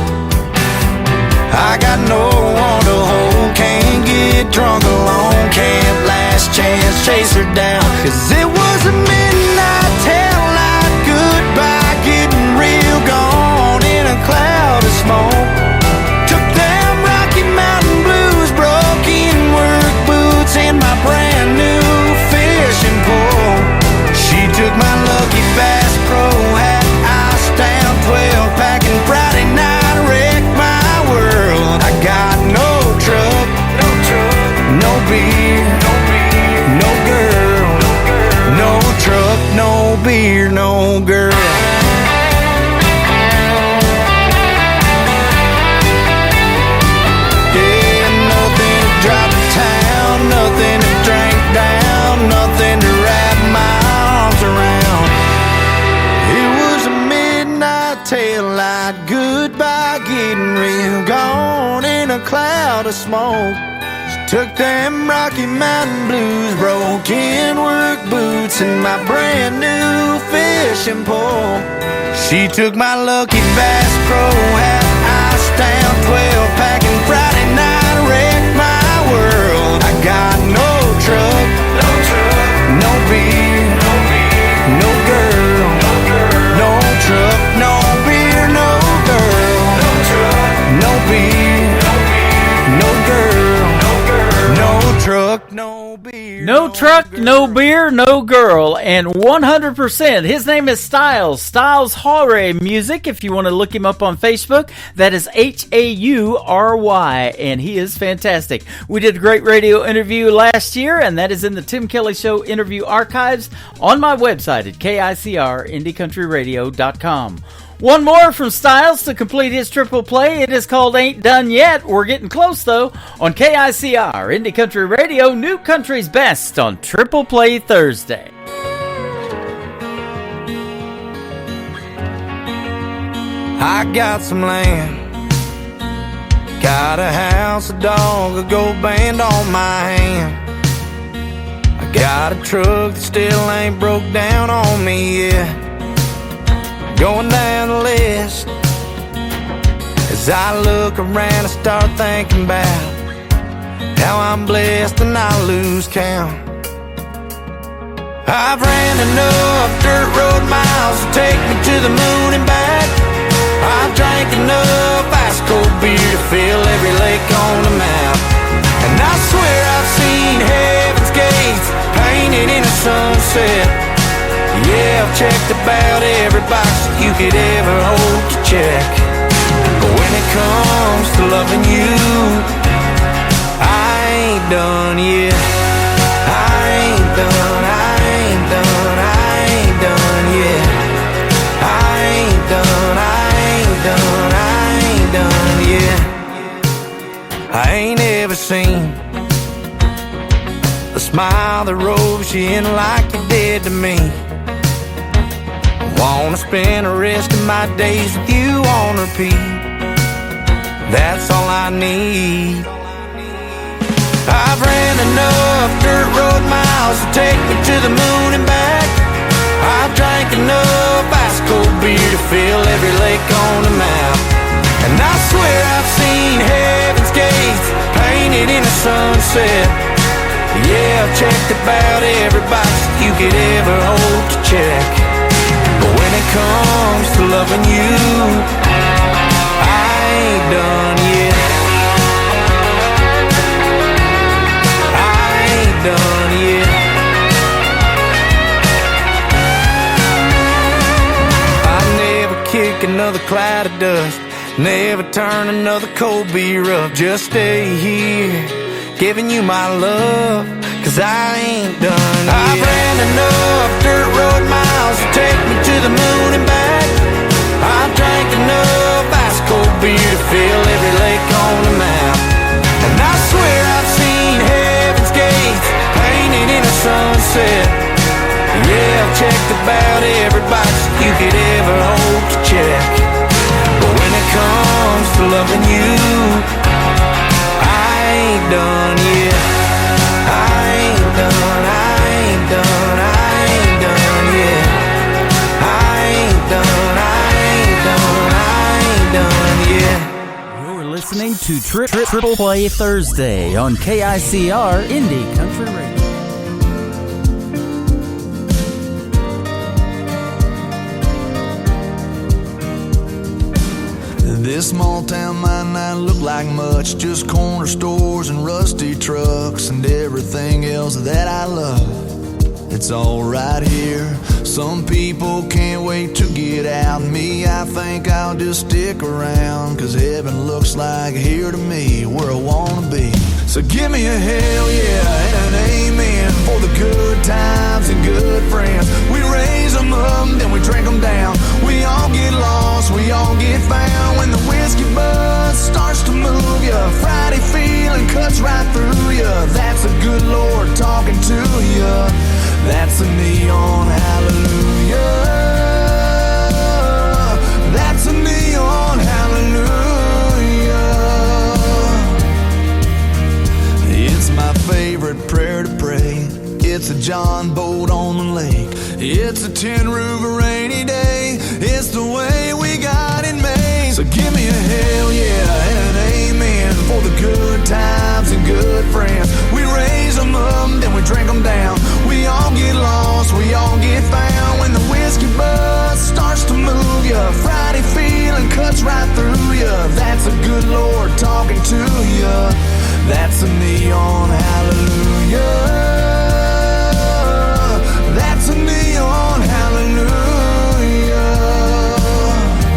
Speaker 20: I got no one to hold, can't get drunk alone. Can't last chance chase her down. Cause it was a midnight taillight goodbye, getting real gone in a cloud of smoke. Took them Rocky Mountain blues, broken work boots, and my brand new fishing pole. She took my lucky Bass Pro, had ice down 12 pack, and Friday night wrecked my world. I got no truck, no beer, no girl, no truck, no beer, no girl. Yeah, nothing to drive to town, nothing to drink down, nothing to wrap my arms around. It was a midnight taillight goodbye, getting real gone in a cloud of smoke. She Took them Rocky Mountain blues, broken work boots, and my brand new fishing pole. She took my Lucky Bass Pro hat, iced down 12-pack, and Friday night wrecked my world. I got no truck, no beer, no girl, no truck, no beer, no girl, no beer, no girl. No truck, no beer.
Speaker 3: No truck, no beer, no girl. And 100%. His name is Styles. Styles Haury Music. If you want to look him up on Facebook, that is Haury. And he is fantastic. We did a great radio interview last year, and that is in the Tim Kelly Show interview archives on my website at KICRIndieCountryRadio.com. One more from Styles to complete his triple play. It is called Ain't Done Yet. We're getting close, though, on KICR, Indie Country Radio, New Country's Best on Triple Play Thursday.
Speaker 20: I got some land, got a house, a dog, a gold band on my hand. I got a truck that still ain't broke down on me yet. Going down the list, as I look around I start thinking about how I'm blessed and I lose count. I've ran enough dirt road miles to take me to the moon and back. I've drank enough ice cold beer to fill every lake on the map. And I swear I've seen heaven's gates painted in the sunset. Yeah, I've checked about every box you could ever hope to check. But when it comes to loving you, I ain't done yet. I ain't done, I ain't done, I ain't done yet. I ain't done, I ain't done, I ain't done yet. I ain't ever seen the smile that robes you in like you did to me. Wanna spend the rest of my days with you on repeat. That's all I need. I've ran enough dirt road miles to take me to the moon and back. I've drank enough ice cold beer to fill every lake on the map. And I swear I've seen heaven's gates painted in the sunset. Yeah, I've checked about every box you could ever hope to check. But when it comes to loving you, I ain't done yet. I ain't done yet. I never kick another cloud of dust, never turn another cold beer up. Just stay here, giving you my love, 'cause I ain't done yet. I've ran enough dirt road miles to take me to the moon and back. I've drank enough ice cold beer to fill every lake on the map. And I swear I've seen heaven's gates painted in the sunset. Yeah, I've checked about every box you could ever hope to check. But when it comes to loving you, I ain't done yet. I ain't done, I ain't done, I ain't done yet. I ain't done, I ain't done, I ain't done yet.
Speaker 3: You're listening to Triple Play Thursday on KICR Indie Country Radio.
Speaker 21: This small town might not look like much, just corner stores and rusty trucks and everything else that I love. It's all right here. Some people can't wait to get out. Me, I think I'll just stick around, 'cause heaven looks like here to me, where I wanna be. So give me a hell yeah and an amen for the good times and good friends. We raise them up, then we drink them down. We all get lost, we all get found. When the whiskey buzz starts to move ya, Friday feeling cuts right through ya. That's a good Lord talking to ya. That's a neon hallelujah. That's a neon hallelujah. It's it's a tin roof a rainy day. It's the way we got it made. So give me a hell yeah and an amen for the good times and good friends. We raise them up, then we drink them down. We all get lost, we all get found. When the whiskey buzz starts to move ya, Friday feeling cuts right through ya. That's a good Lord talking to ya. That's a neon hallelujah. That's a neon hallelujah.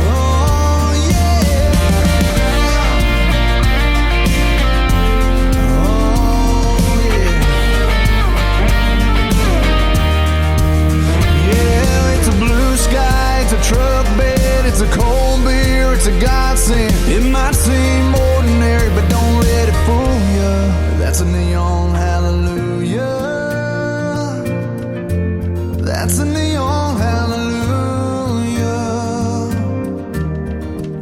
Speaker 21: Oh yeah. Oh yeah. Yeah, it's a blue sky, it's a truck bed, it's a cold beer, it's a godsend. It might seem ordinary, but don't let it fool ya. That's a neon hallelujah. That's a neon hallelujah.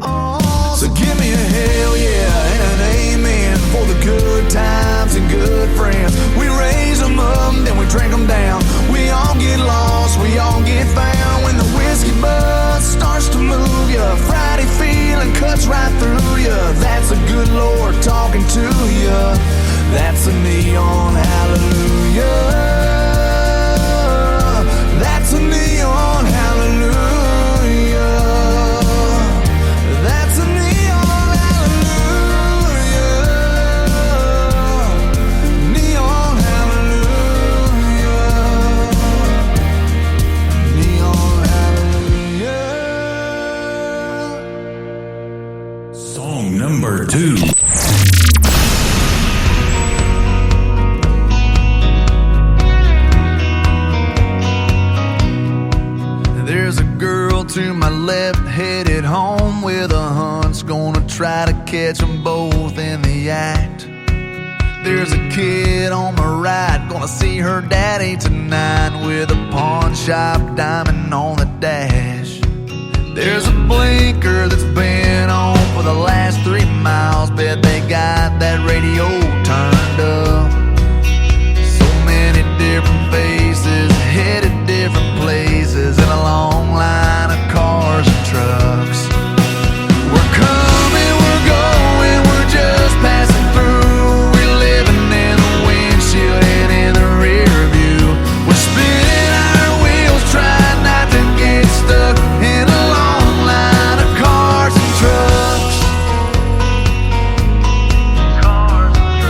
Speaker 21: Oh, so give me a hell yeah and an amen for the good times and good friends. We raise them up, then we drink them down. We all get lost, we all get found. When the whiskey buzz starts to move ya, Friday feeling cuts right through ya. That's a good Lord talking to ya. That's a neon hallelujah. That's a neon hallelujah. That's a neon hallelujah. Neon hallelujah. Neon hallelujah.
Speaker 15: Song number 2.
Speaker 21: There's a girl to my left headed home with a hunch, gonna try to catch them both in the act. There's a kid on my right, gonna see her daddy tonight with a pawn shop diamond on the dash. There's a blinker that's been on for the last 3 miles, bet they got that radio turned up. So many different faces headed different places in a long line of cars and trucks. We're coming, we're going, we're just passing through. We're living in the windshield and in the rear view. We're spinning our wheels, trying not to get stuck in a long line of cars and trucks. Cars and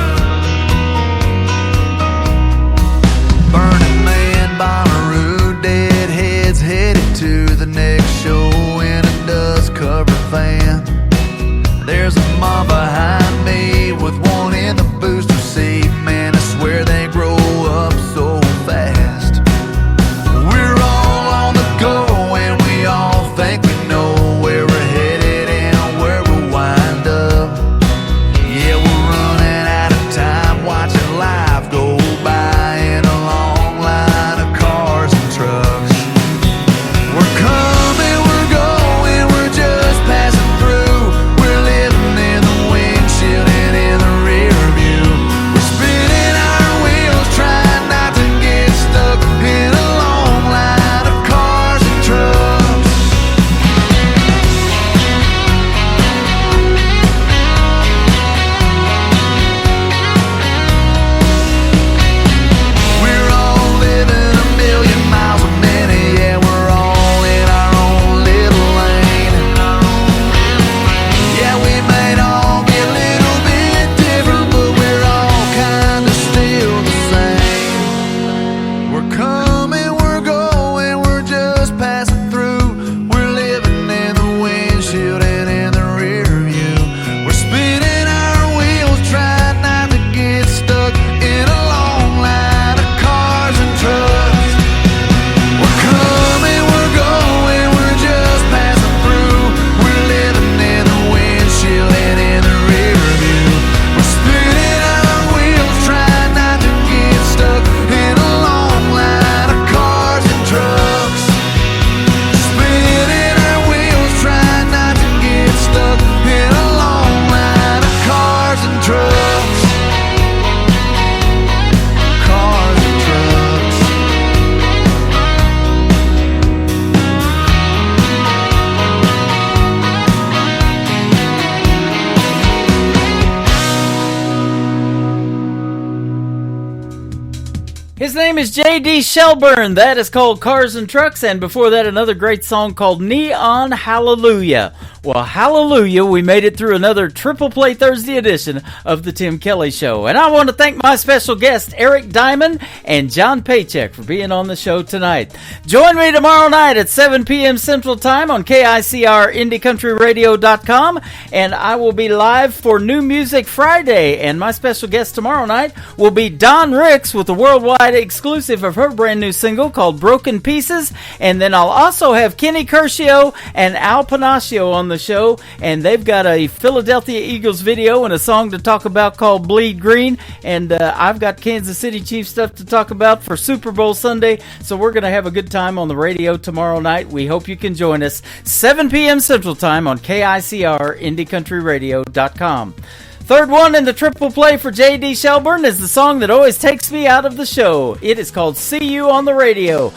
Speaker 3: His name is J.D. Shelburne. That is called Cars and Trucks. And before that, another great song called Neon Hallelujah. Well, hallelujah, we made it through another Triple Play Thursday edition of The Tim Kelly Show. And I want to thank my special guests, Eric Diamond and John Paycheck, for being on the show tonight. Join me tomorrow night at 7 p.m. Central Time on KICR IndieCountryRadio.com. And I will be live for New Music Friday. And my special guest tomorrow night will be Don Ricks with the worldwide exclusive of her brand new single called Broken Pieces. And then I'll also have Kenny Curcio and Al Panacio on the show, and they've got a Philadelphia Eagles video and a song to talk about called Bleed Green, and I've got Kansas City Chiefs stuff to talk about for Super Bowl Sunday, so we're going to have a good time on the radio tomorrow night. We hope you can join us, 7 p.m. Central Time on KICR IndieCountryRadio.com. Third one in the triple play for J.D. Shelburne is the song that always takes me out of the show. It is called See You on the Radio.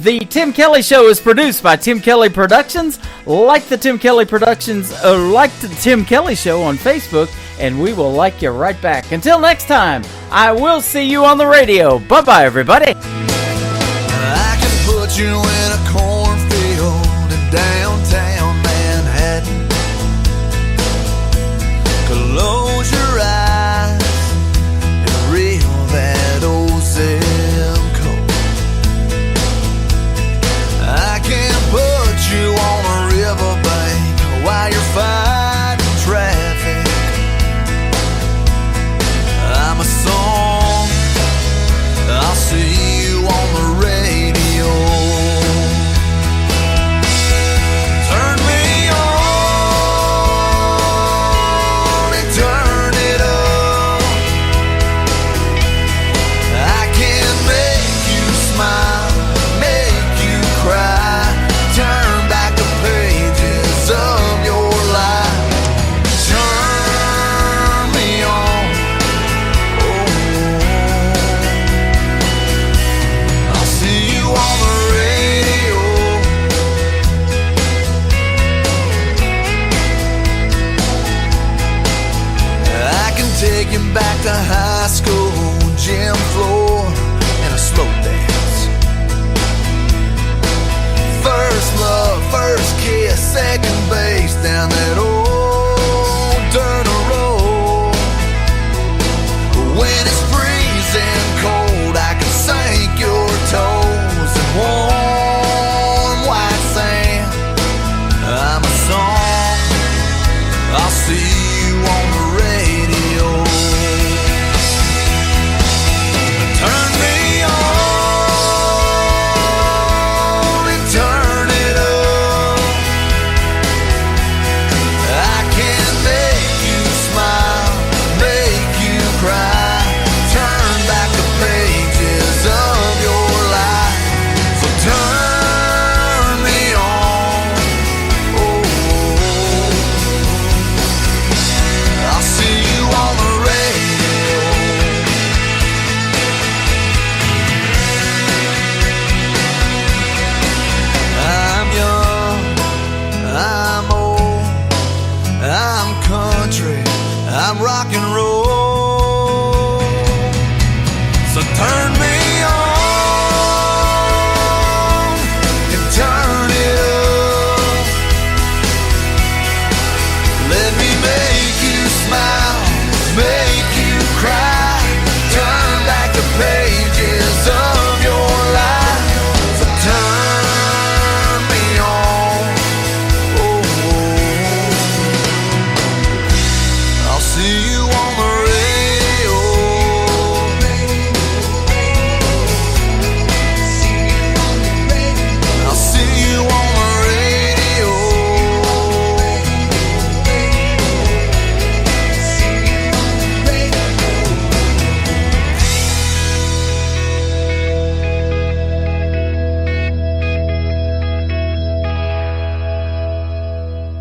Speaker 3: The Tim Kelly Show is produced by Tim Kelly Productions. Like the Tim Kelly Productions, like the Tim Kelly Show on Facebook, and we will like you right back. Until next time, I will see you on the radio. Bye-bye, everybody.
Speaker 21: I can put you in a cornfield in downtown Manhattan. Close your eyes and reel that old zip code. I can put you on a riverbank while you're fighting traffic. I'm a song, I'll see you on the radio. Turn me on and turn it up. I can make you smile, make you cry, turn back the pages of your life. Turn me on, I'll see you on the radio. I can take you back to high school, gym floor, and a slow dance. First love, first kiss, second best.